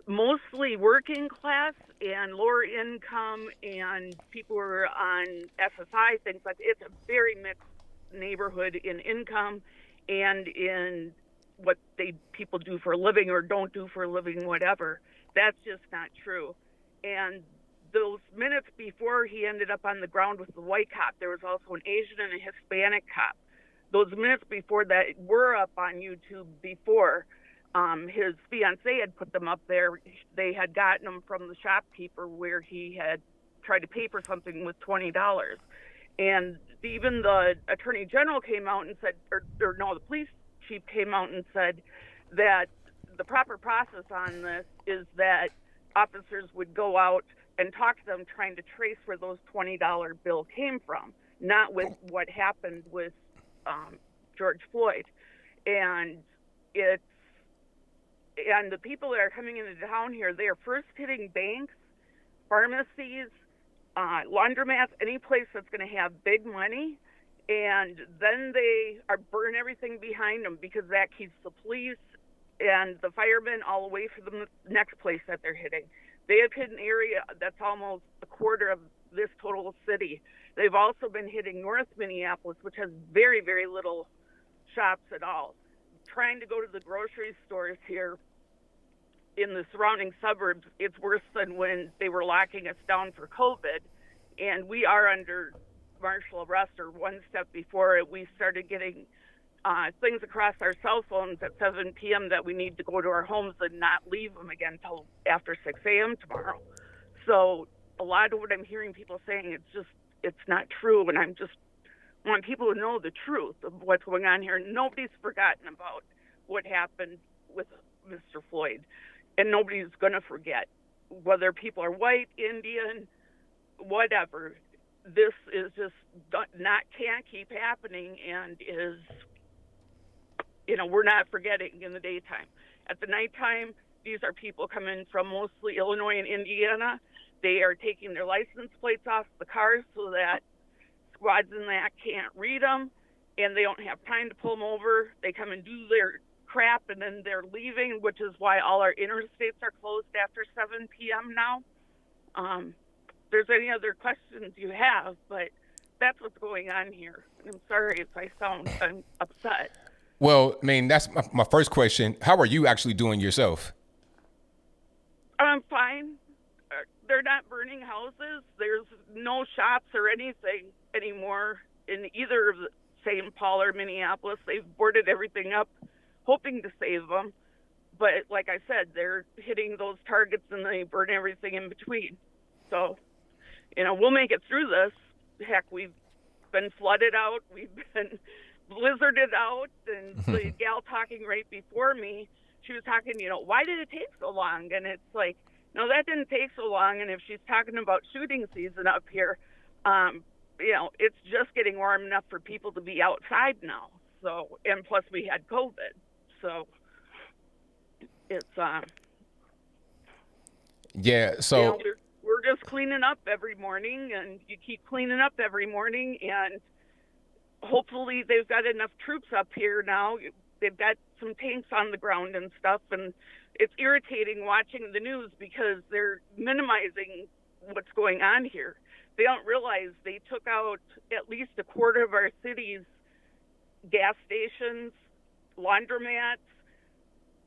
mostly working class and lower income and people who are on SSI, things like that. It's a very mixed neighborhood in income and in what people do for a living or don't do for a living, whatever. That's just not true. And those minutes before he ended up on the ground with the white cop, there was also an Asian and a Hispanic cop. Those minutes before that were up on YouTube before. His fiancée had put them up there. They had gotten them from the shopkeeper where he had tried to pay for something with $20. And even the attorney general came out and said, the police chief came out and said that the proper process on this is that officers would go out and talk to them trying to trace where those $20 bill came from, not with what happened with George Floyd. And the people that are coming into town here, they are first hitting banks, pharmacies, laundromats, any place that's going to have big money, and then they are burn everything behind them because that keeps the police and the firemen all away from the next place that they're hitting. They have hit an area that's almost a quarter of this total city. They've also been hitting North Minneapolis, which has very, very little shops at all. Trying to go to the grocery stores here in the surrounding suburbs, it's worse than when they were locking us down for COVID. And we are under martial arrest, or one step before it. We started getting things across our cell phones at 7 p.m. that we need to go to our homes and not leave them again until after 6 a.m. tomorrow. So a lot of what I'm hearing people saying, it's not true. And I'm just want people to know the truth of what's going on here. Nobody's forgotten about what happened with Mr. Floyd. And nobody's going to forget, whether people are white, Indian, whatever. This is just can't keep happening, and is, we're not forgetting in the daytime. At the nighttime, these are people coming from mostly Illinois and Indiana. They are taking their license plates off the cars so that squads and that can't read them, and they don't have time to pull them over. They come and do their crap, and then they're leaving, which is why all our interstates are closed after 7 p.m. now. If there's any other questions you have, but that's what's going on here. I'm sorry if I sound upset. Well, I mean, that's my first question. How are you actually doing yourself? I'm fine. They're not burning houses. There's no shops or anything anymore in either of the St. Paul or Minneapolis. They've boarded everything up, hoping to save them. But like I said, they're hitting those targets and they burn everything in between. So, we'll make it through this. Heck, we've been flooded out. We've been blizzarded out. And the gal talking right before me, she was talking, why did it take so long? And it's like, no, that didn't take so long. And if she's talking about shooting season up here, it's just getting warm enough for people to be outside now. So, and plus we had COVID. So it's, yeah. So cleaning up every morning, and you keep cleaning up every morning, and hopefully they've got enough troops up here now. They've got some tanks on the ground and stuff, and it's irritating watching the news because they're minimizing what's going on here. They don't realize they took out at least a quarter of our city's gas stations, laundromats,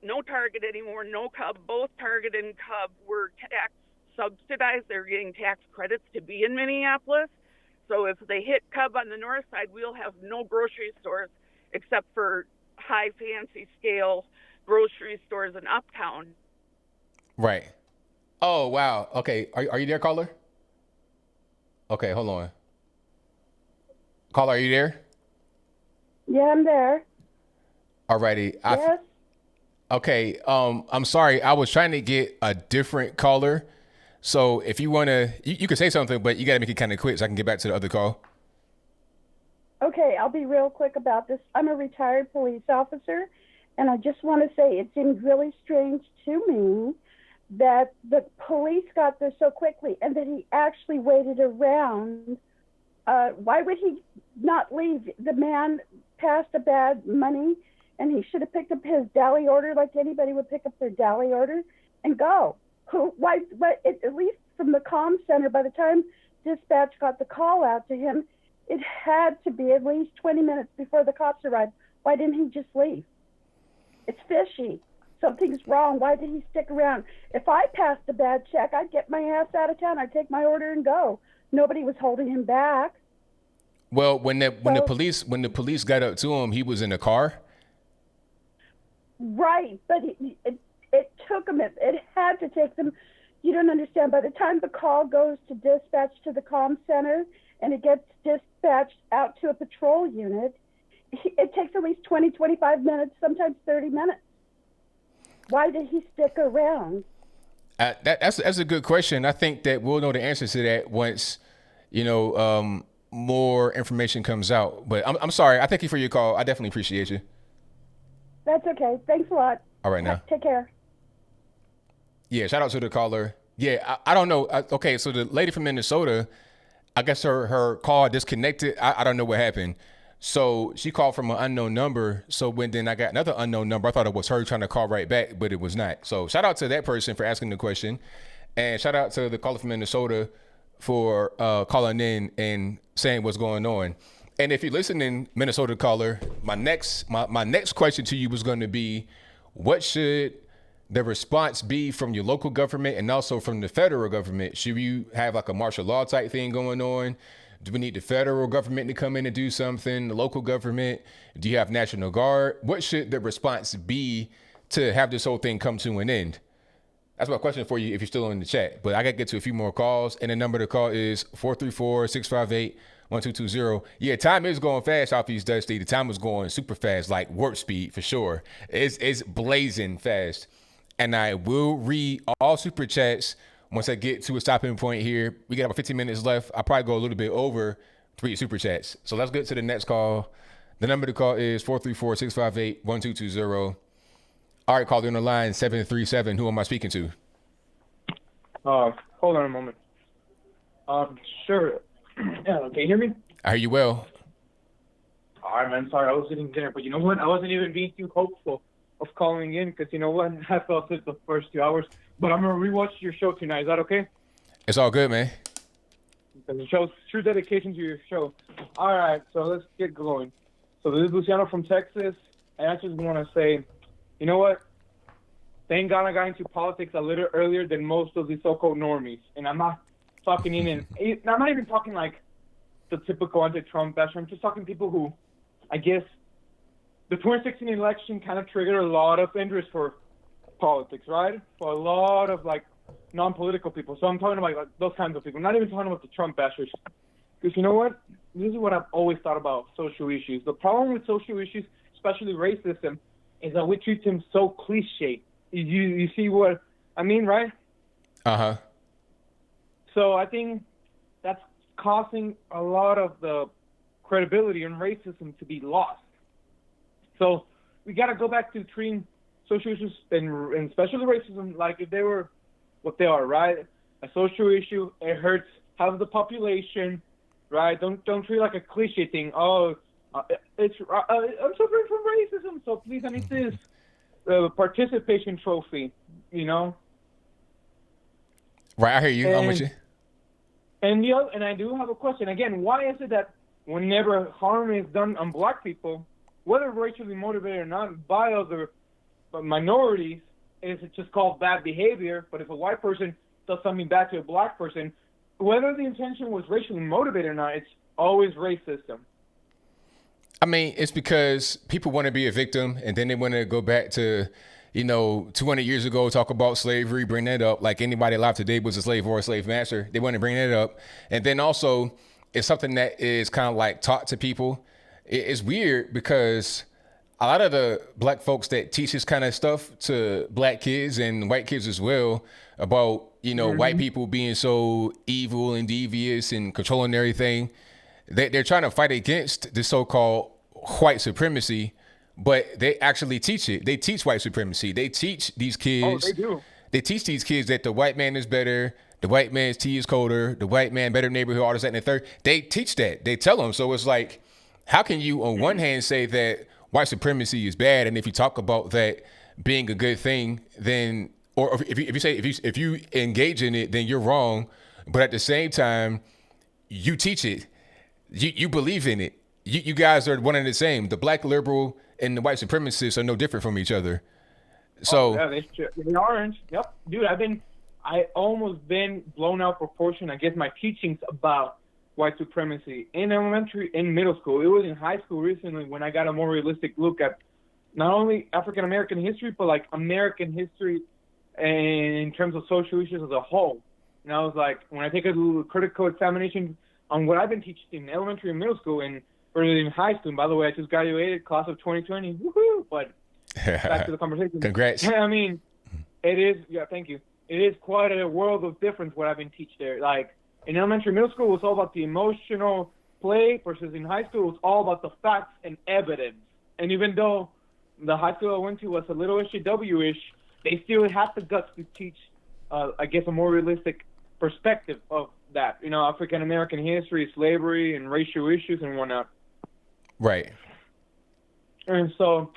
no Target anymore, no Cub. Both Target and Cub were tax subsidized. They're getting tax credits to be in Minneapolis. So if they hit Cub on the north side, we'll have no grocery stores except for high fancy scale grocery stores in Uptown. Right. Oh, wow. Okay. Are you there, caller? Okay, hold on. Caller, are you there? Yeah, I'm there. Alrighty. Yes. Okay. I'm sorry. I was trying to get a different caller. So if you want to, you can say something, but you got to make it kind of quick so I can get back to the other call. Okay, I'll be real quick about this. I'm a retired police officer, and I just want to say it seemed really strange to me that the police got there so quickly and that he actually waited around. Why would he not leave? The man passed a bad money, and he should have picked up his dally order like anybody would pick up their dally order and go. Why? At least from the comm center, by the time dispatch got the call out to him, it had to be at least 20 minutes before the cops arrived. Why didn't he just leave? It's fishy. Something's wrong. Why did he stick around? If I passed a bad check, I'd get my ass out of town. I'd take my order and go. Nobody was holding him back. Well, when the police got up to him, he was in a car. Right, but it took him. It had to take them. You don't understand. By the time the call goes to dispatch to the comm center and it gets dispatched out to a patrol unit, it takes at least 20, 25 minutes, sometimes 30 minutes. Why did he stick around? That's a good question. I think that we'll know the answer to that once, more information comes out. But I'm sorry. I thank you for your call. I definitely appreciate you. That's okay. Thanks a lot. All right now. Take care. Yeah, shout out to the caller. Yeah, I don't know. Okay, so the lady from Minnesota, I guess her call disconnected. I don't know what happened. So she called from an unknown number. So then I got another unknown number, I thought it was her trying to call right back, but it was not. So shout out to that person for asking the question. And shout out to the caller from Minnesota for calling in and saying what's going on. And if you're listening, Minnesota caller, my next question to you was going to be, what should the response be from your local government and also from the federal government? Should you have like a martial law type thing going on? Do we need the federal government to come in and do something? The local government? Do you have National Guard? What should the response be to have this whole thing come to an end? That's my question for you if you're still in the chat. But I got to get to a few more calls. And the number to call is 434-658-1220. Yeah, time is going fast off these Dusty. The time is going super fast, like warp speed for sure. It's blazing fast. And I will read all super chats once I get to a stopping point here. We got about 15 minutes left. I'll probably go a little bit over to read super chats. So let's get to the next call. The number to call is 434-658-1220. All right, caller on the line, 737. Who am I speaking to? Hold on a moment. Sure. Yeah, can you hear me? I hear you well. All right, man. Sorry, I was getting dinner, but you know what? I wasn't even being too hopeful of calling in because you know what? I fell asleep the first 2 hours. But I'm gonna rewatch your show tonight. Is that okay? It's all good, man. Because it shows true dedication to your show. All right, so let's get going. So this is Luciano from Texas, and I just want to say, you know what? Thank God I got into politics a little earlier than most of the so-called normies. And I'm not talking I'm not even talking like the typical anti-Trump basher. I'm just talking people who, I guess, the 2016 election kind of triggered a lot of interest for politics, right? For a lot of like non-political people. So I'm talking about like those kinds of people. I'm not even talking about the Trump bashers. Because you know what? This is what I've always thought about social issues. The problem with social issues, especially racism, is that we treat them so cliche. You see what I mean, right? Uh-huh. So I think that's causing a lot of the credibility in racism to be lost. So we got to go back to treating social issues and especially racism like if they were what they are, right? a social issue. It hurts half the population, right? Don't treat it like a cliche thing. Oh, I'm suffering from racism, so please, I need this participation trophy, you know? Right, I hear you. I'm with you. And I do have a question. Again, why is it that whenever harm is done on black people, whether racially motivated or not, by other minorities, is it just called bad behavior? But if a white person does something bad to a black person, whether the intention was racially motivated or not, it's always racism. I mean, it's because people want to be a victim, and then they want to go back to, 200 years ago, talk about slavery, bring that up. Like anybody alive today was a slave or a slave master. They want to bring that up. And then also, it's something that is kind of like taught to people. It's weird because a lot of the black folks that teach this kind of stuff to black kids and white kids as well about, white people being so evil and devious and controlling everything, they're trying to fight against the so-called white supremacy, but they actually teach it. They teach white supremacy. They teach these kids. Oh, they do. They teach these kids that the white man is better, the white man's tea is colder, the white man better neighborhood, all this, that, and the third. They teach that. They tell them. So it's like, how can you on one hand say that white supremacy is bad, and if you talk about that being a good thing, then, or if you engage in it, then you're wrong. But at the same time, you teach it. You believe in it. You guys are one and the same. The black liberal and the white supremacists are no different from each other. So they aren't. Yep, dude. I almost been blown out proportion. I guess my teachings about white supremacy in elementary and middle school. It was in high school recently when I got a more realistic look at not only African American history, but like American history in terms of social issues as a whole. And I was like, when I take a little critical examination on what I've been teaching in elementary and middle school and early in high school. And by the way, I just graduated, class of 2020. Woohoo! But back to the conversation. Congrats. I mean, it is. Yeah, thank you. It is quite a world of difference what I've been teaching there. Like in elementary, middle school, it was all about the emotional play, versus in high school, it was all about the facts and evidence. And even though the high school I went to was a little SJW-ish, they still had the guts to teach, I guess, a more realistic perspective of that, African American history, slavery, and racial issues and whatnot. Right. And so,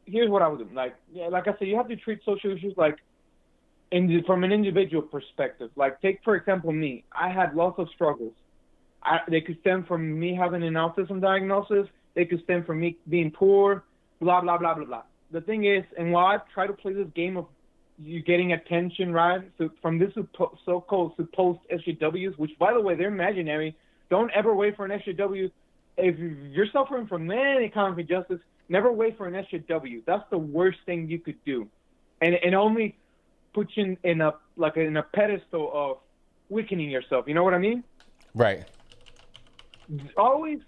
here's what I would do. Like I said, you have to treat social issues from an individual perspective. Like, take for example me. I had lots of struggles. They could stem from me having an autism diagnosis. They could stem from me being poor. Blah blah blah blah blah. The thing is, and while I try to play this game of you getting attention, right? So from this so-called supposed SJWs, which, by the way, they're imaginary. Don't ever wait for an SJW. If you're suffering from any kind of injustice, never wait for an SJW. That's the worst thing you could do. And only put you in a pedestal of weakening yourself. You know what I mean? Right. Always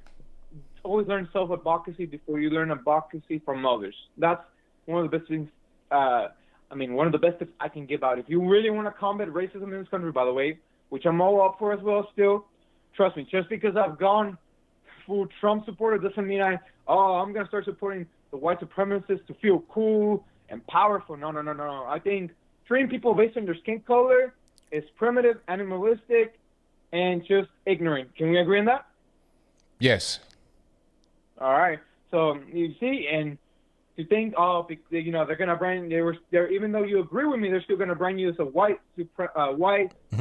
learn self-advocacy before you learn advocacy from others. That's one of the best things. One of the best tips I can give out. If you really want to combat racism in this country, by the way, which I'm all up for as well still, trust me, just because I've gone full Trump supporter doesn't mean I'm going to start supporting the white supremacists to feel cool and powerful. No. I think treating people based on their skin color is primitive, animalistic, and just ignorant. Can we agree on that? Yes. All right. So you see, and to think, they're gonna brand they're even though you agree with me, they're still gonna brand you as a white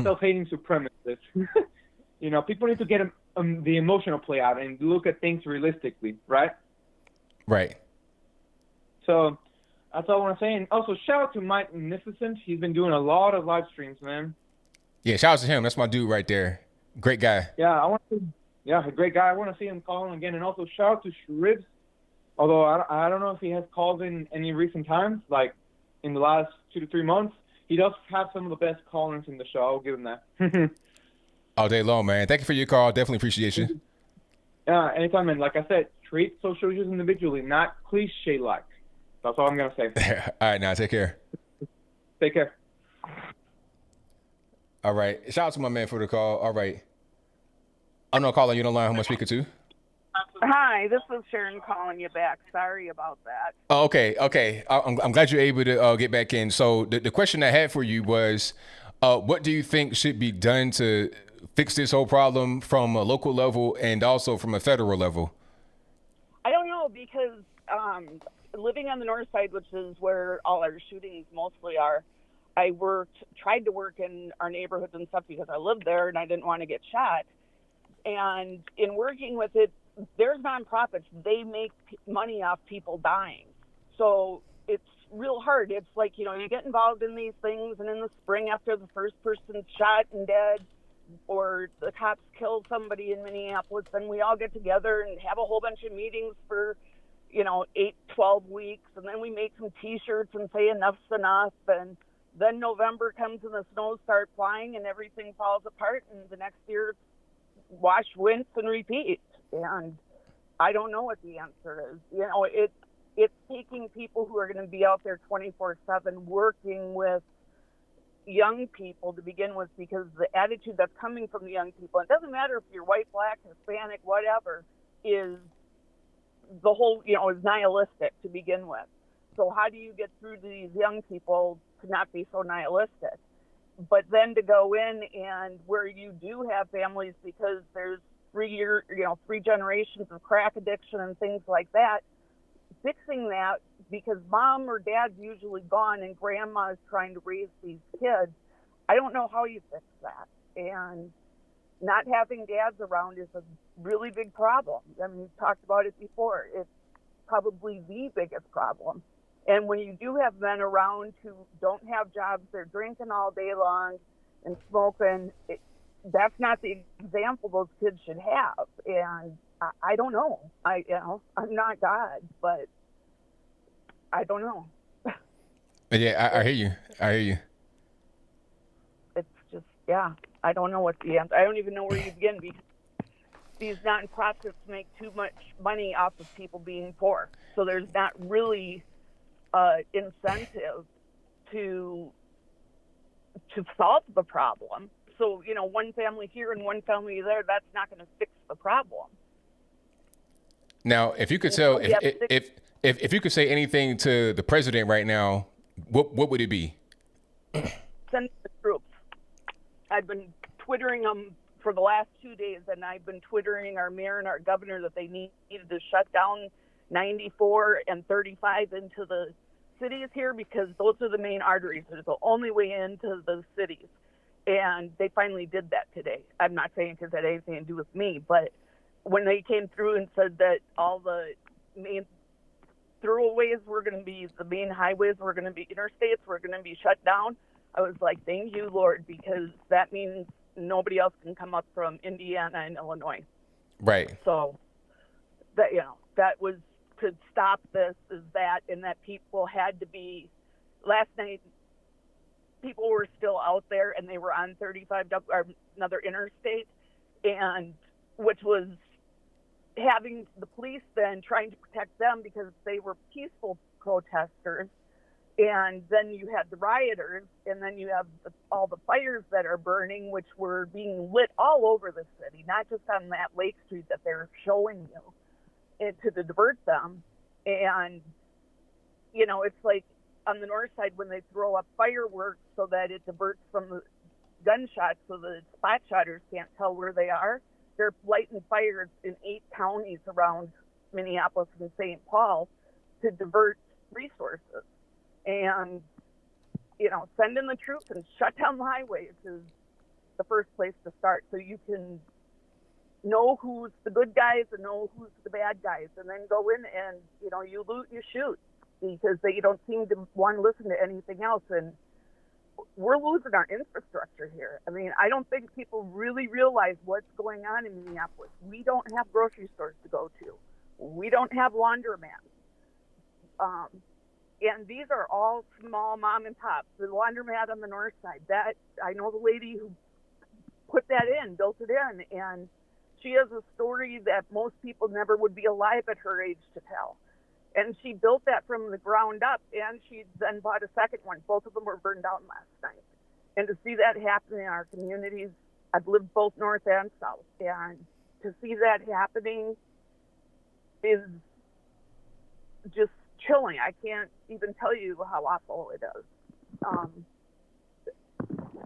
self-hating supremacist. People need to get the emotional play out and look at things realistically, right? Right. So that's all I want to say. And also, shout out to Mike Magnificent. He's been doing a lot of live streams, man. Yeah, shout out to him. That's my dude right there. Great guy. Yeah, a great guy. I want to see him call in again. And also, shout out to Shribs. Although I don't know if he has called in any recent times, like in the last 2 to 3 months. He does have some of the best call-ins in the show. I'll give him that. All day long, man. Thank you for your call. Definitely appreciate you. Yeah, anytime, man. Like I said, treat social issues individually, not cliche-like. That's all I'm going to say. All right, now, take care. Take care. All right. Shout out to my man for the call. All right. I'm not calling you on the line. Who am I speaking to? Hi, this is Sharon calling you back. Sorry about that. Oh, okay. I'm glad you're able to get back in. So the question I had for you was, What do you think should be done to fix this whole problem from a local level and also from a federal level? I don't know, because living on the north side, which is where all our shootings mostly are, I tried to work in our neighborhoods and stuff because I lived there and I didn't want to get shot. And in working with it, there's nonprofits. They make money off people dying. So it's real hard. It's like, you get involved in these things, and in the spring after the first person's shot and dead, or the cops kill somebody in Minneapolis, then we all get together and have a whole bunch of meetings for, 8, 12 weeks, and then we make some T-shirts and say enough's enough, and then November comes and the snows start flying and everything falls apart, and the next year wash, rinse, and repeat. And I don't know what the answer is. It's taking people who are going to be out there 24/7 working with young people to begin with, because the attitude that's coming from the young people, it doesn't matter if you're white, black, Hispanic, whatever, is the whole, is nihilistic to begin with. So how do you get through to these young people to not be so nihilistic? But then to go in and where you do have families, because there's 3 generations of crack addiction and things like that, fixing that, because mom or dad's usually gone and grandma's trying to raise these kids. I don't know how you fix that. And not having dads around is a really big problem. I mean, we've talked about it before. It's probably the biggest problem. And when you do have men around who don't have jobs, they're drinking all day long and smoking, that's not the example those kids should have. And I don't know. I'm not God, but I don't know. Yeah, I hear you. It's just, I don't know what the answer. I don't even know where you begin, because these nonprofits make too much money off of people being poor. So there's not really incentive to solve the problem. So, one family here and one family there, that's not going to fix the problem. Now, if you could tell, if you could say anything to the president right now, what would it be? Send the troops. I've been Twittering them for the last 2 days, and I've been Twittering our mayor and our governor that they needed to shut down 94 and 35 into the cities here, because those are the main arteries. They're the only way into the cities. And they finally did that today. I'm not saying because it had anything to do with me, but when they came through and said that all the main throughways were going to be, the main highways were going to be, interstates were going to be shut down, I was like, thank you, Lord, because that means nobody else can come up from Indiana and Illinois. Right. So that, that was to stop this, is that, and that people had to be, last night, people were still out there and they were on 35, or another interstate, and which was having the police then trying to protect them because they were peaceful protesters. And then you had the rioters, and then you have all the fires that are burning, which were being lit all over the city, not just on that Lake Street that they're showing you, to divert them. And, it's like on the north side when they throw up fireworks so that it diverts from the gunshots so the spot shotters can't tell where they are. They're lighting fires in 8 counties around Minneapolis and St. Paul to divert resources. And, send in the troops and shut down the highways is the first place to start, so you can know who's the good guys and know who's the bad guys, and then go in and, you loot, you shoot, because they don't seem to want to listen to anything else. And we're losing our infrastructure here. I mean, I don't think people really realize what's going on in Minneapolis. We don't have grocery stores to go to. We don't have laundromats. And these are all small mom and pops. The laundromat on the north side, that I know the lady who put that in, built it in, and she has a story that most people never would be alive at her age to tell. And she built that from the ground up, and she then bought a second one. Both of them were burned down last night. And to see that happen in our communities, I've lived both north and south, and to see that happening is just chilling. I can't even tell you how awful it is.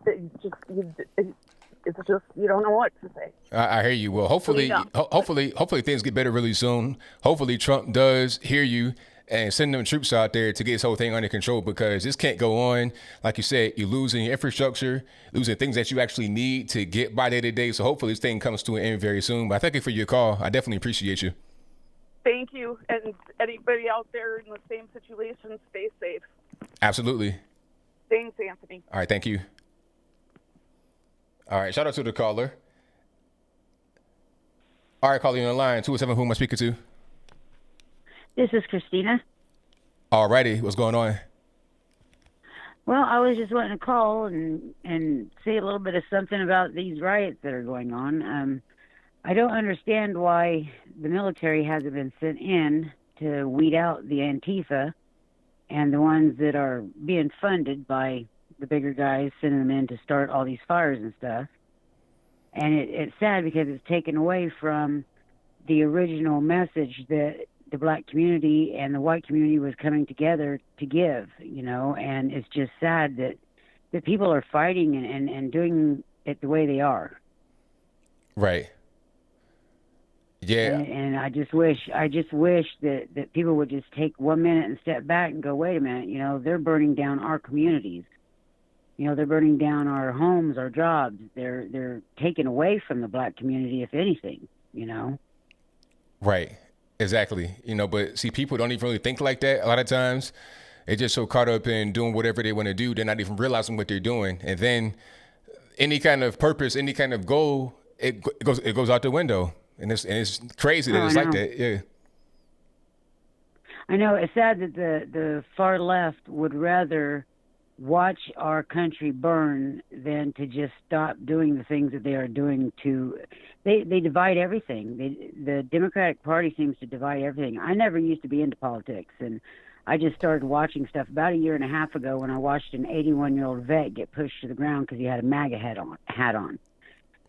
it's just you don't know what to say. I hear you. Well, hopefully, hopefully things get better really soon. Hopefully Trump does hear you and send them troops out there to get this whole thing under control, because this can't go on. Like you said, you're losing your infrastructure, losing things that you actually need to get by day to day. So hopefully this thing comes to an end very soon. But I thank you for your call. I definitely appreciate you. Thank you. And anybody out there in the same situation, stay safe. Absolutely. Thanks, Anthony. All right. Thank you. All right. Shout out to the caller. All right. Caller on the line. 207. Who am I speaking to? This is Christina. All righty. What's going on? Well, I was just wanting to call and say a little bit of something about these riots that are going on. I don't understand why the military hasn't been sent in to weed out the Antifa and the ones that are being funded by the bigger guys, sending them in to start all these fires and stuff. And it's sad because it's taken away from the original message that the black community and the white community was coming together to give, and it's just sad that people are fighting and doing it the way they are. Right. Yeah. And I just wish that people would just take 1 minute and step back and go, wait a minute, they're burning down our communities. They're burning down our homes, our jobs. They're taking away from the black community, if anything, Right. Exactly. But see, people don't even really think like that. A lot of times they're just so caught up in doing whatever they want to do. They're not even realizing what they're doing. And then any kind of purpose, any kind of goal, it goes out the window. And it's crazy that it's like that. Yeah. I know. It's sad that the far left would rather watch our country burn than to just stop doing the things that they are doing they divide everything. The Democratic Party seems to divide everything. I never used to be into politics, and I just started watching stuff about a year and a half ago when I watched an 81-year-old vet get pushed to the ground because he had a MAGA hat on.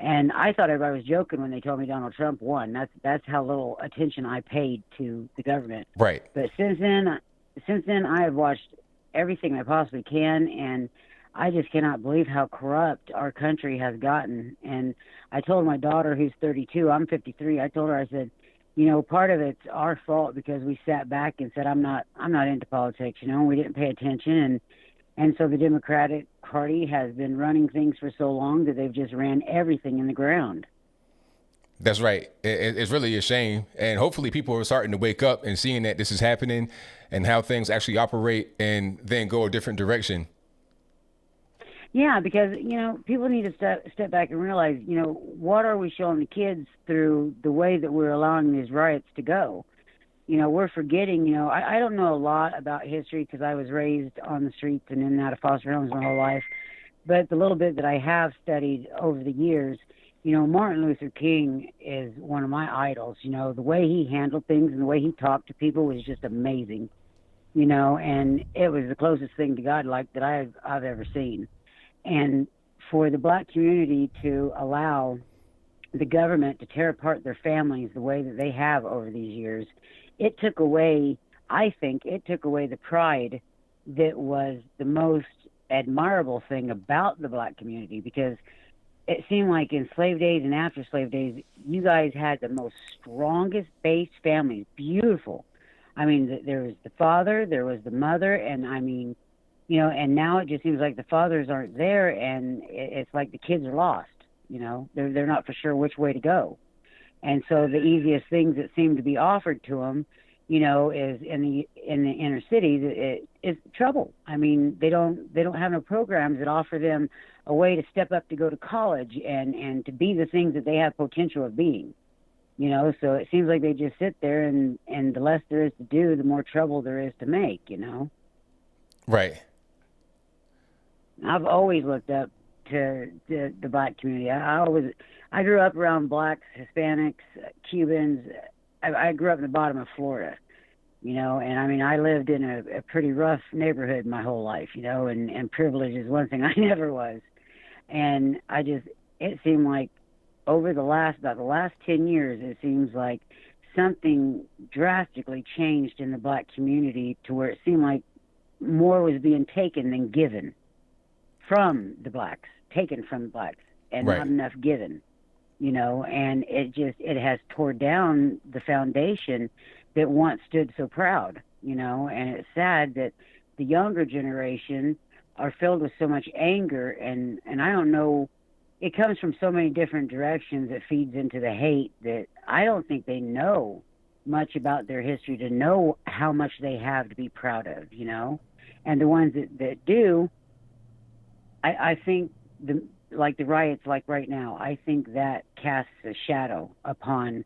And I thought everybody was joking when they told me Donald Trump won. That's how little attention I paid to the government. Right. But since then I have watched everything I possibly can, and I just cannot believe how corrupt our country has gotten. And I told my daughter, who's 32, I'm 53, I told her, I said, part of it's our fault because we sat back and said, I'm not into politics, we didn't pay attention. And so the Democratic Party has been running things for so long that they've just ran everything in the ground. That's right. It's really a shame. And hopefully people are starting to wake up and seeing that this is happening and how things actually operate and then go a different direction. Yeah, because, people need to step back and realize, what are we showing the kids through the way that we're allowing these riots to go? We're forgetting, I don't know a lot about history because I was raised on the streets and in and out of foster homes my whole life. But the little bit that I have studied over the years, Martin Luther King is one of my idols. The way he handled things and the way he talked to people was just amazing, and it was the closest thing to God that I've ever seen. And for the black community to allow the government to tear apart their families the way that they have over these years, it took away the pride that was the most admirable thing about the black community, because it seemed like in slave days and after slave days, you guys had the most strongest based families, beautiful. I mean, there was the father, there was the mother, and and now it just seems like the fathers aren't there, and it's like the kids are lost. They're not for sure which way to go. And so the easiest things that seem to be offered to them, is in the inner cities, is trouble. I mean, they don't have no programs that offer them a way to step up to go to college and to be the things that they have potential of being. So it seems like they just sit there and the less there is to do, the more trouble there is to make, Right. I've always looked up to the black community. I grew up around blacks, Hispanics, Cubans. I grew up in the bottom of Florida, and I lived in a pretty rough neighborhood my whole life, and privilege is one thing I never was. And it seemed like over about the last 10 years, it seems like something drastically changed in the black community to where it seemed like more was being taken than given. from the blacks, taken from the blacks, and Right. not enough given, and it has tore down the foundation that once stood so proud, and it's sad that the younger generation are filled with so much anger, and I don't know, it comes from so many different directions that feeds into the hate that I don't think they know much about their history to know how much they have to be proud of, and the ones that do, I think the riots like right now, I think that casts a shadow upon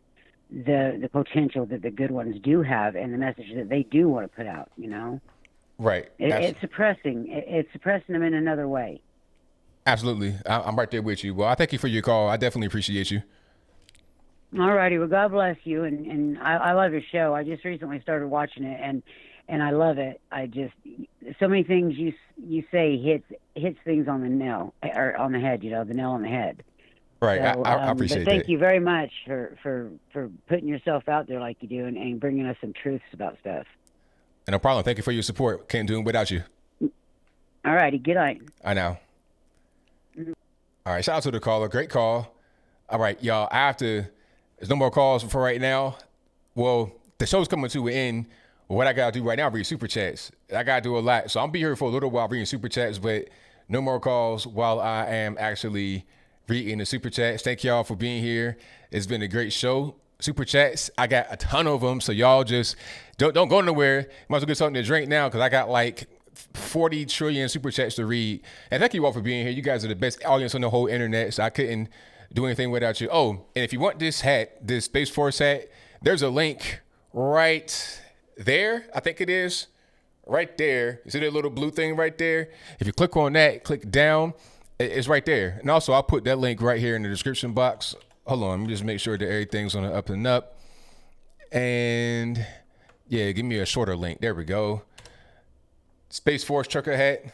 the potential that the good ones do have and the message that they do want to put out, Right. It's suppressing them in another way. Absolutely. I'm right there with you. Well, I thank you for your call. I definitely appreciate you. All righty. Well, God bless you. And I love your show. I just recently started watching it, and I love it. So many things you say hits things on the nail, or on the head, the nail on the head. Right. So, I appreciate but thank that. you very much for putting yourself out there like you do and bringing us some truths about stuff. And no problem. Thank you for your support. Can't do them without you. All righty. Good night. I know. All right. Shout out to the caller. Great call. All right, y'all. There's no more calls for right now. Well, the show's coming to an end. What I got to do right now, read super chats. I got to do a lot. So I'll be here for a little while reading super chats, but no more calls while I am actually reading the super chats. Thank y'all for being here. It's been a great show. Super chats, I got a ton of them. So y'all just don't go nowhere. Might as well get something to drink now because I got like 40 trillion super chats to read. And thank you all for being here. You guys are the best audience on the whole internet. So I couldn't do anything without you. Oh, and if you want this hat, this Space Force hat, there's a link right there. I think it is right there. You see that little blue thing right there? If you click on that, click down, it's right there. And also I'll put that link right here in the description box. Hold on, let me just make sure that everything's on the up and up. And yeah, give me a shorter link. There we go. Space Force trucker hat.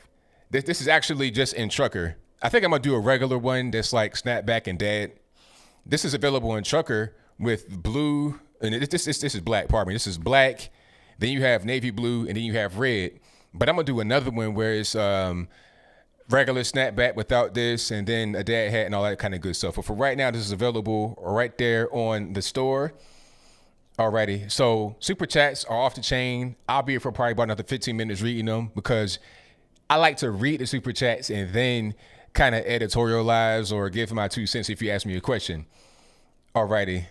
This is actually just in trucker. I think I'm gonna do a regular one that's like snapback and dad. This is available in trucker with blue, and this is black. Pardon me. This is black. Then you have navy blue, and then you have red. But I'm gonna do another one where it's regular snapback without this, and then a dad hat and all that kind of good stuff. But for right now, this is available right there on the store. Alrighty, so super chats are off the chain. I'll be here for probably about another 15 minutes reading them because I like to read the super chats and then kind of editorialize or give my 2 cents if you ask me a question. Alrighty,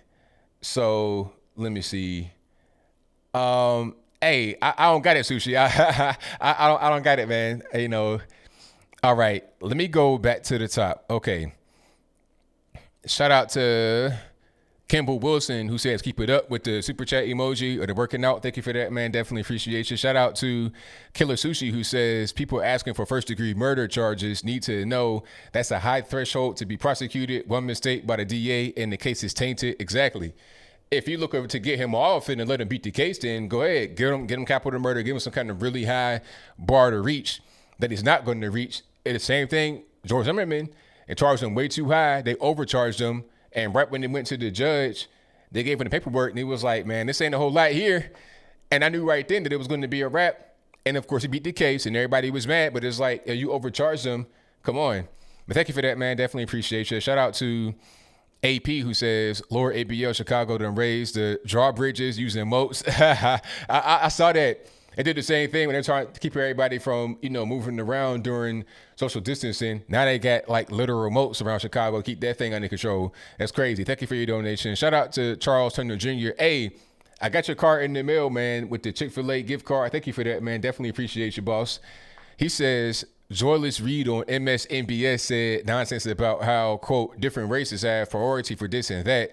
so let me see. Hey, I don't got it, Sushi. I don't got it, man. All right, let me go back to the top. Okay. Shout out to Kimball Wilson, who says keep it up with the super chat emoji or the working out. Thank you for that, man. Definitely appreciate you. Shout out to Killer Sushi, who says people asking for first-degree murder charges need to know that's a high threshold to be prosecuted. One mistake by the DA and the case is tainted. Exactly. If you look over to get him off and let him beat the case, then go ahead. Get him capital murder. Give him some kind of really high bar to reach that he's not going to reach. It's the same thing. George Zimmerman, they charged him way too high. They overcharged him. And right when they went to the judge, they gave him the paperwork. And he was like, man, this ain't a whole lot here. And I knew right then that it was going to be a wrap. And, of course, he beat the case and everybody was mad. But it's like, you overcharged him. Come on. But thank you for that, man. Definitely appreciate you. Shout out to AP, who says, Lower ABL Chicago done raised the drawbridges using moats. I saw that. They did the same thing when they're trying to keep everybody from, moving around during social distancing. Now they got like literal moats around Chicago to keep that thing under control. That's crazy. Thank you for your donation. Shout out to Charles Turner Jr. Hey, I got your card in the mail, man, with the Chick-fil-A gift card. Thank you for that, man. Definitely appreciate you, boss. He says, Joyless Reed on MSNBS said nonsense about how, quote, different races have priority for this and that.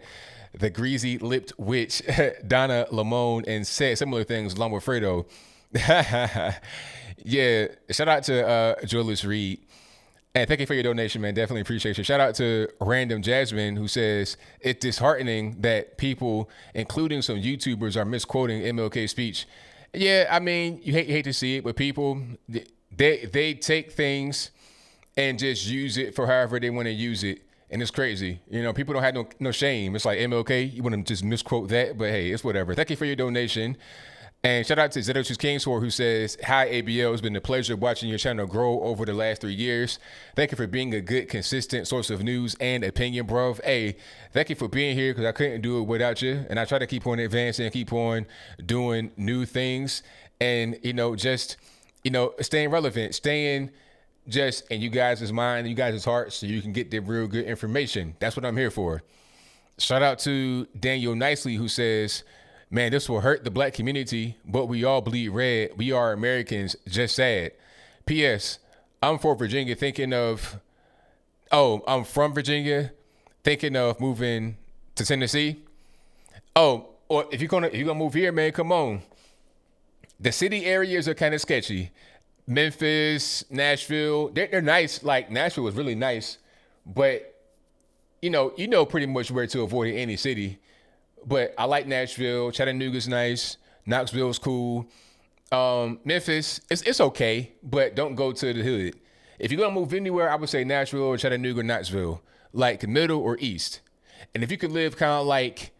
The greasy-lipped witch, Donna Lamone, and said similar things along with Fredo. Yeah, shout out to Julius Reed. And thank you for your donation, man. Definitely appreciate you. Shout out to Random Jasmine, who says it's disheartening that people, including some YouTubers, are misquoting MLK's speech. Yeah, I mean, you hate to see it, but people, they take things and just use it for however they want to use it. And it's crazy. People don't have no shame. It's like MLK, you want to just misquote that, but hey, it's whatever. Thank you for your donation. And shout out to Zedochus Kingsword, who says, "Hi, ABL. It's been a pleasure watching your channel grow over the last 3 years. Thank you for being a good, consistent source of news and opinion, bro. Hey, thank you for being here because I couldn't do it without you. And I try to keep on advancing and keep on doing new things and, just, staying relevant, staying just in you guys' mind, you guys' hearts, so you can get the real good information. That's what I'm here for." Shout out to Daniel Nicely, who says, "Man, this will hurt the black community, but we all bleed red. We are Americans, just sad. P.S. I'm from Virginia thinking of moving to Tennessee. Oh, or if you're gonna move here, man, come on. The city areas are kind of sketchy. Memphis, Nashville, they're nice. Like Nashville was really nice, but you know pretty much where to avoid in any city. But I like Nashville. Chattanooga's nice. Knoxville's cool. Memphis, it's okay, but don't go to the hood. If you're gonna move anywhere, I would say Nashville or Chattanooga or Knoxville, like middle or east. And if you could live kind of like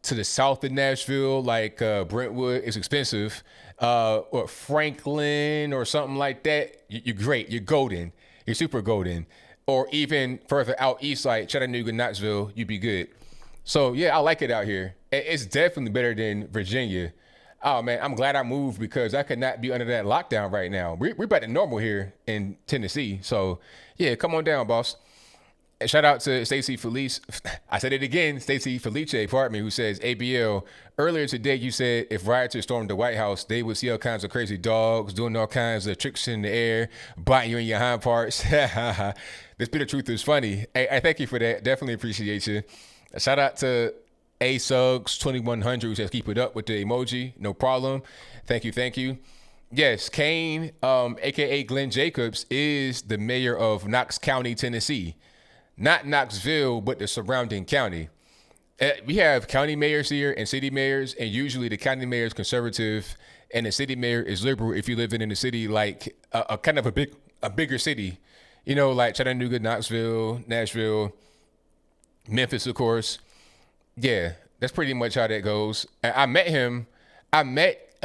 to the south of Nashville, like Brentwood, it's expensive, or Franklin or something like that, you're great. You're golden. You're super golden. Or even further out east, like Chattanooga, Knoxville, you'd be good. So yeah, I like it out here. It's definitely better than Virginia. Oh man, I'm glad I moved because I could not be under that lockdown right now. We're back to normal here in Tennessee. So yeah, come on down, boss. And shout out to Stacy Felice. I said it again, Stacy Felice, pardon me, who says, "ABL, earlier today you said if rioters stormed the White House, they would see all kinds of crazy dogs doing all kinds of tricks in the air, biting you in your hind parts." This bit of truth is funny. Hey, I thank you for that. Definitely appreciate you. Shout out to ASugs2100 who says, "Keep it up with the emoji. No problem. Thank you. Yes, Kane, aka Glenn Jacobs, is the mayor of Knox County, Tennessee. Not Knoxville, but the surrounding county. We have county mayors here and city mayors, and usually the county mayor is conservative and the city mayor is liberal if you live in a city like a kind of a bigger city, like Chattanooga, Knoxville, Nashville, Memphis, of course. Yeah, that's pretty much how that goes. I met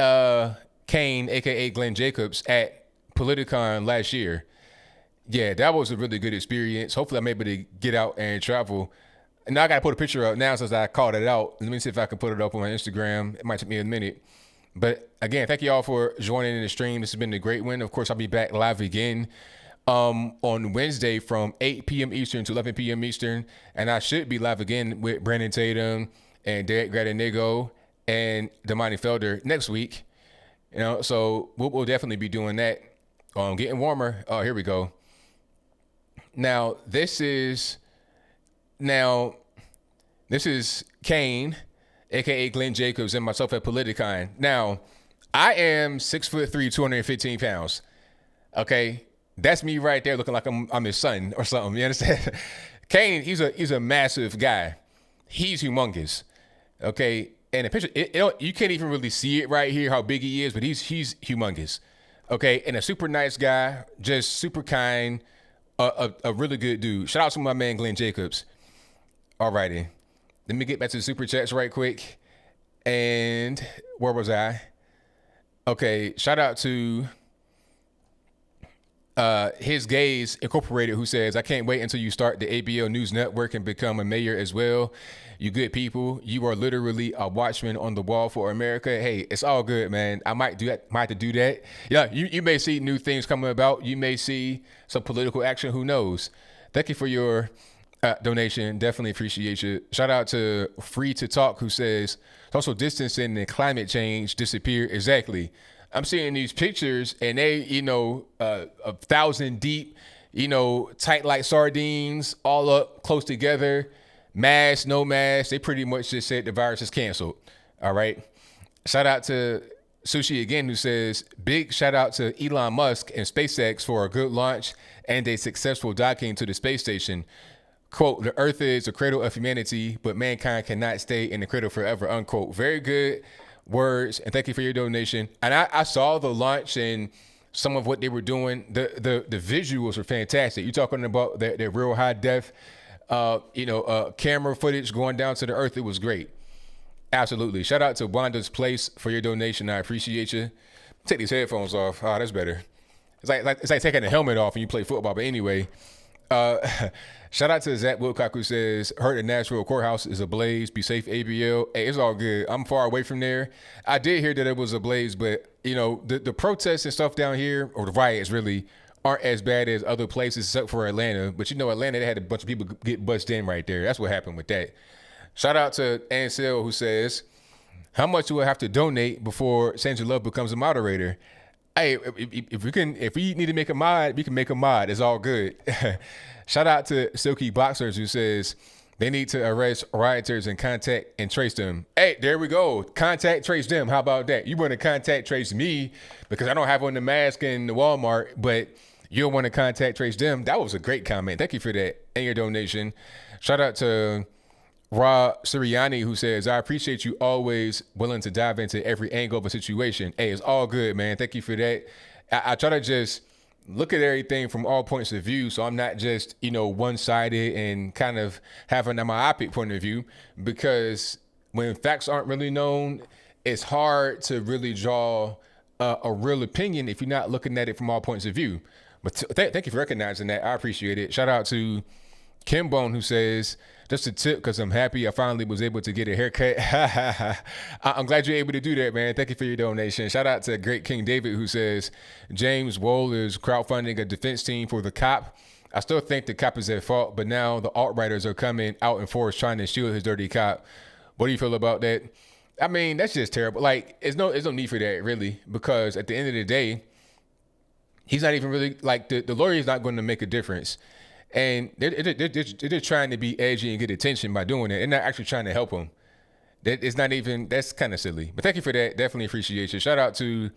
Kane, aka Glenn Jacobs, at Politicon last year. Yeah, that was a really good experience. Hopefully I'm able to get out and travel. And now I got to put a picture up now since I called it out. Let me see if I can put it up on my Instagram. It might take me a minute. But again, thank you all for joining in the stream. This has been a great one. Of course, I'll be back live again on Wednesday from 8 p.m. Eastern to 11 p.m. Eastern. And I should be live again with Brandon Tatum and Derek Gradenigo and Damani Felder next week. So we'll definitely be doing that. Getting warmer. Oh, here we go. Now this is Kane, aka Glenn Jacobs, and myself at Politicon. Now, I am 6'3", 215 pounds. Okay, that's me right there, looking like I'm his son or something. You understand? Kane, he's a massive guy. He's humongous. Okay, and the picture, you can't even really see it right here how big he is, but he's humongous. Okay, and a super nice guy, just super kind. A really good dude. Shout out to my man, Glenn Jacobs. Alrighty. Let me get back to the super chats right quick. And where was I? Okay. Shout out to His Gaze Incorporated, who says, "I can't wait until you start the ABL News Network and become a mayor as well. You good people. You are literally a watchman on the wall for America." Hey, it's all good, man. I might have to do that. Yeah, you may see new things coming about. You may see some political action. Who knows? Thank you for your donation. Definitely appreciate you. Shout out to Free to Talk, who says, "Social distancing and climate change disappear." Exactly. I'm seeing these pictures and they, 1,000 deep, tight like sardines, all up close together. Mask, no mask. They pretty much just said the virus is canceled. All right. Shout out to Sushi again, who says, "Big shout out to Elon Musk and SpaceX for a good launch and a successful docking to the space station. Quote, the Earth is a cradle of humanity, but mankind cannot stay in the cradle forever," unquote. Very good words. And thank you for your donation. And I saw the launch and some of what they were doing. The visuals were fantastic. You're talking about the real high def, camera footage going down to the Earth. It was great. Absolutely. Shout out to Wanda's Place for your donation. I appreciate you. Take these headphones off. Oh, that's better. It's like taking the helmet off when you play football. But anyway, uh, shout out to Zach Wilcock who says, heard the Nashville courthouse is ablaze. Be safe, ABL. Hey, it's all good. I'm far away from there. I did hear that it was ablaze, but you know, the protests and stuff down here, or the riots really, aren't as bad as other places except for Atlanta. But you know, Atlanta, they had a bunch of people get bussed in right there. That's what happened with that. Shout out to Ansel who says, how much do I have to donate before Sandra Love becomes a moderator? Hey, if we need to make a mod, we can make a mod. It's all good. Shout out to Silky Boxers who says they need to arrest rioters and contact and trace them. Hey, there we go. Contact, trace them. How about that? You want to contact, trace me because I don't have on the mask in the Walmart, but you don't want to contact, trace them. That was a great comment. Thank you for that and your donation. Shout out to Ra Siriani who says, I appreciate you always willing to dive into every angle of a situation. Hey, it's all good, man. Thank you for that. I try to just look at everything from all points of view, so I'm not just, you know, one-sided and kind of having a myopic point of view, because when facts aren't really known, it's hard to really draw a real opinion if you're not looking at it from all points of view. But thank you for recognizing that. I appreciate it. Shout out to Kim Bone who says, just a tip because I'm happy I finally was able to get a haircut. I'm glad you're able to do that, man. Thank you for your donation. Shout out to Great King David who says, James Wool is crowdfunding a defense team for the cop. I still think the cop is at fault, but now the alt-writers are coming out in force trying to shield his dirty cop. What do you feel about that? I mean, that's just terrible. Like, there's no need for that, really, because at the end of the day, he's not even really, like, the lawyer is not going to make a difference. And they're just trying to be edgy and get attention by doing it. They're not actually trying to help him. It's not even, that's kind of silly. But thank you for that. Definitely appreciate you. Shout out to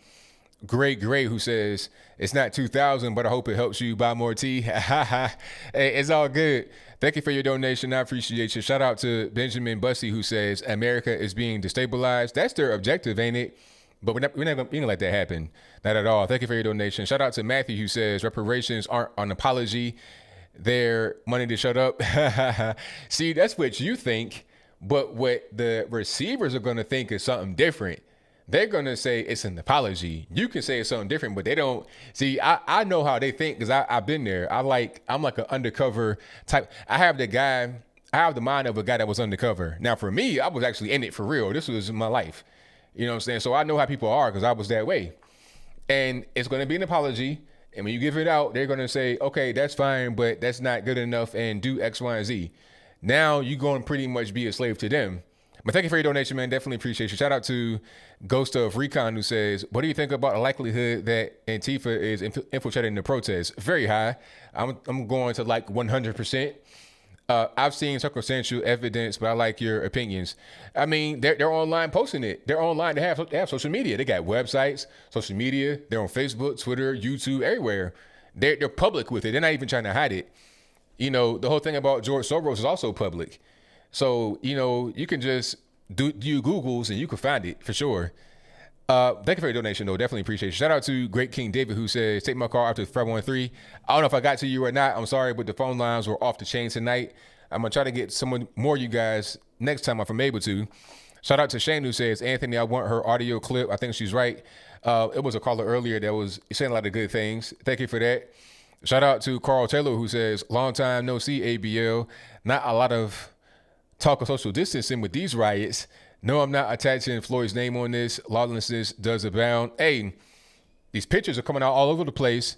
Gray who says, it's not 2000, but I hope it helps you buy more tea. Hey, it's all good. Thank you for your donation. I appreciate you. Shout out to Benjamin Bussey who says, America is being destabilized. That's their objective, ain't it? But we're not going to let that happen. Not at all. Thank you for your donation. Shout out to Matthew who says, reparations aren't an apology. Their money to shut up. See, that's what you think, but what the receivers are going to think is something different. They're going to say it's an apology. You can say it's something different, but they don't. See, I know how they think because I've been there. I'm like an undercover type. I have the mind of a guy that was undercover. Now, for me, I was actually in it for real. This was my life. You know what I'm saying? So I know how people are because I was that way. And it's going to be an apology. And when you give it out, they're going to say, okay, that's fine, but that's not good enough and do X, Y, and Z. Now you're going to pretty much be a slave to them. But thank you for your donation, man. Definitely appreciate you. Shout out to Ghost of Recon who says, what do you think about the likelihood that Antifa is infiltrating the protests? Very high. I'm going to like 100%. I've seen circumstantial evidence, but I like your opinions. I mean, they're online posting it. They're online. They have social media. They got websites, social media. They're on Facebook, Twitter, YouTube, everywhere. They're public with it. They're not even trying to hide it. You know, the whole thing about George Soros is also public. So, you know, you can just do Googles and you can find it for sure. Thank you for your donation, though. Definitely appreciate it. Shout out to Great King David who says, take my call after 513. I don't know if I got to you or not. I'm sorry, but the phone lines were off the chain tonight. I'm going to try to get someone more you guys next time if I'm able to. Shout out to Shane who says, Anthony, I want her audio clip. I think she's right. It was a caller earlier that was saying a lot of good things. Thank you for that. Shout out to Carl Taylor who says, long time no see, ABL. Not a lot of talk of social distancing with these riots. No, I'm not attaching Floyd's name on this. Lawlessness does abound. Hey, these pictures are coming out all over the place.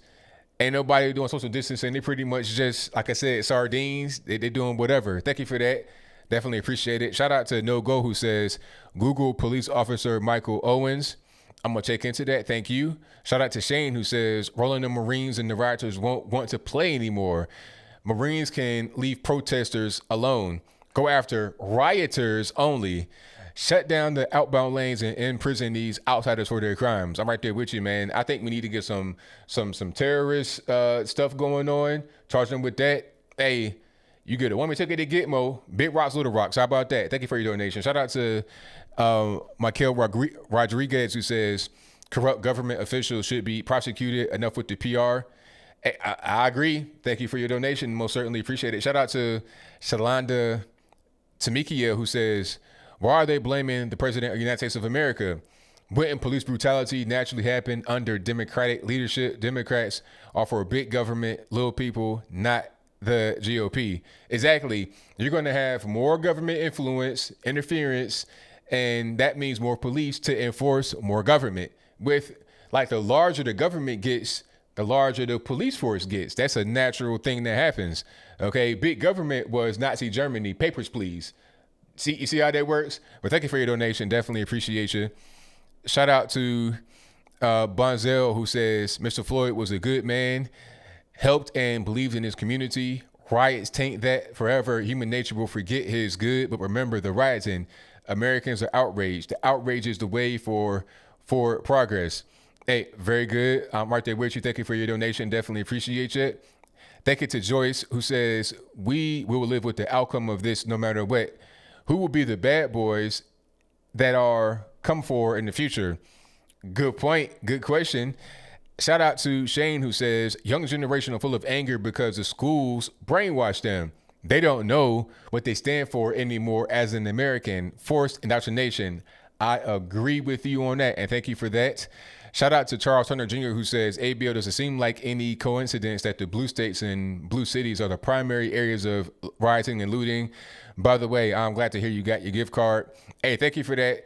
Ain't nobody doing social distancing. They pretty much just, like I said, sardines. They're doing whatever. Thank you for that. Definitely appreciate it. Shout out to No Go who says, Google police officer Michael Owens. I'm going to check into that. Thank you. Shout out to Shane who says, rolling the Marines and the rioters won't want to play anymore. Marines can leave protesters alone. Go after rioters only. Shut down the outbound lanes and imprison these outsiders for their crimes. I'm right there with you, man. I think we need to get some terrorist stuff going on. Charge them with that. Hey, you get a woman ticket to Gitmo. Big rocks, little rocks. How about that? Thank you for your donation. Shout out to Michael Rodriguez who says corrupt government officials should be prosecuted. Enough with the PR. Hey, I agree. Thank you for your donation. Most certainly appreciate it. Shout out to Shalonda Tamikia who says, Why are they blaming the president of the United States of America? Wouldn't police brutality naturally happen under Democratic leadership? Democrats are for big government, little people, not the GOP. Exactly. You're going to have more government influence, interference, and that means more police to enforce more government. With like the larger the government gets, the larger the police force gets. That's a natural thing that happens. Okay, big government was Nazi Germany. Papers, please. See, you see how that works? Well, thank you for your donation. Definitely appreciate you. Shout out to Bonzel, who says Mr. Floyd was a good man, helped and believed in his community. Riots taint that forever. Human nature will forget his good, but remember the rioting. Americans are outraged. The outrage is the way for progress. Hey, very good. I'm right there with you. Thank you for your donation. Definitely appreciate it. Thank you to Joyce, who says we will live with the outcome of this no matter what. Who will be the bad boys that are come for in the future? Good point. Good question. Shout out to Shane, who says young generation are full of anger because the schools brainwash them. They don't know what they stand for anymore as an American. Forced indoctrination. I agree with you on that, and thank you for that. Shout out to Charles Hunter Jr., who says ABL doesn't seem like any coincidence that the blue states and blue cities are the primary areas of rioting and looting. By the way, I'm glad to hear you got your gift card. Hey, thank you for that.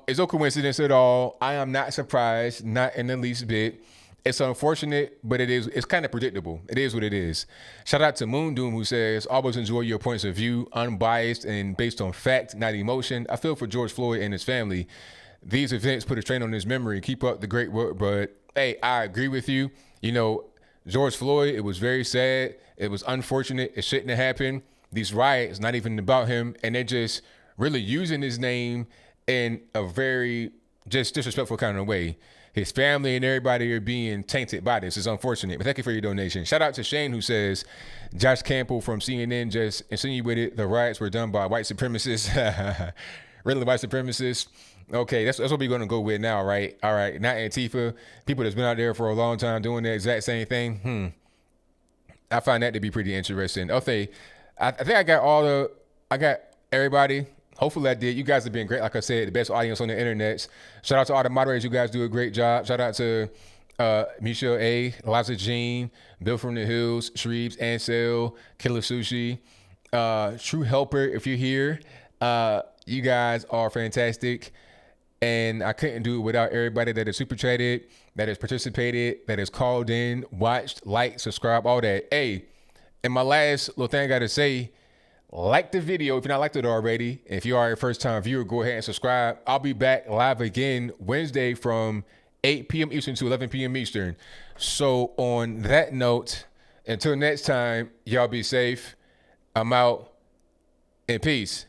It's no coincidence at all. I am not surprised, not in the least bit. It's unfortunate, but it's kind of predictable. It is what it is. Shout out to Moon Doom, who says, always enjoy your points of view, unbiased and based on fact, not emotion. I feel for George Floyd and his family. These events put a strain on his memory. Keep up the great work, but hey, I agree with you. You know, George Floyd, it was very sad. It was unfortunate. It shouldn't have happened. These riots, not even about him, and they're just really using his name in a very just disrespectful kind of way. His family and everybody are being tainted by this. It's unfortunate, but thank you for your donation. Shout out to Shane, who says Josh Campbell from CNN just insinuated the riots were done by white supremacists. Really, white supremacists? Okay, that's what we're going to go with now, right? All right, not Antifa. People that's been out there for a long time doing the exact same thing. I find that to be pretty interesting. Okay, I think I got everybody. Hopefully I did. You guys have been great. Like I said, the best audience on the internet. Shout out to all the moderators. You guys do a great job. Shout out to Michelle A., Liza Jean, Bill from the Hills, Shreeves, Ansel, Killer Sushi, True Helper, if you're here. You guys are fantastic. And I couldn't do it without everybody that has super chatted, that has participated, that has called in, watched, liked, subscribed, all that. Hey, and my last little thing I got to say, like the video if you're not liked it already. If you are a first-time viewer, go ahead and subscribe. I'll be back live again Wednesday from 8 p.m. Eastern to 11 p.m. Eastern. So on that note, until next time, y'all be safe. I'm out, and peace.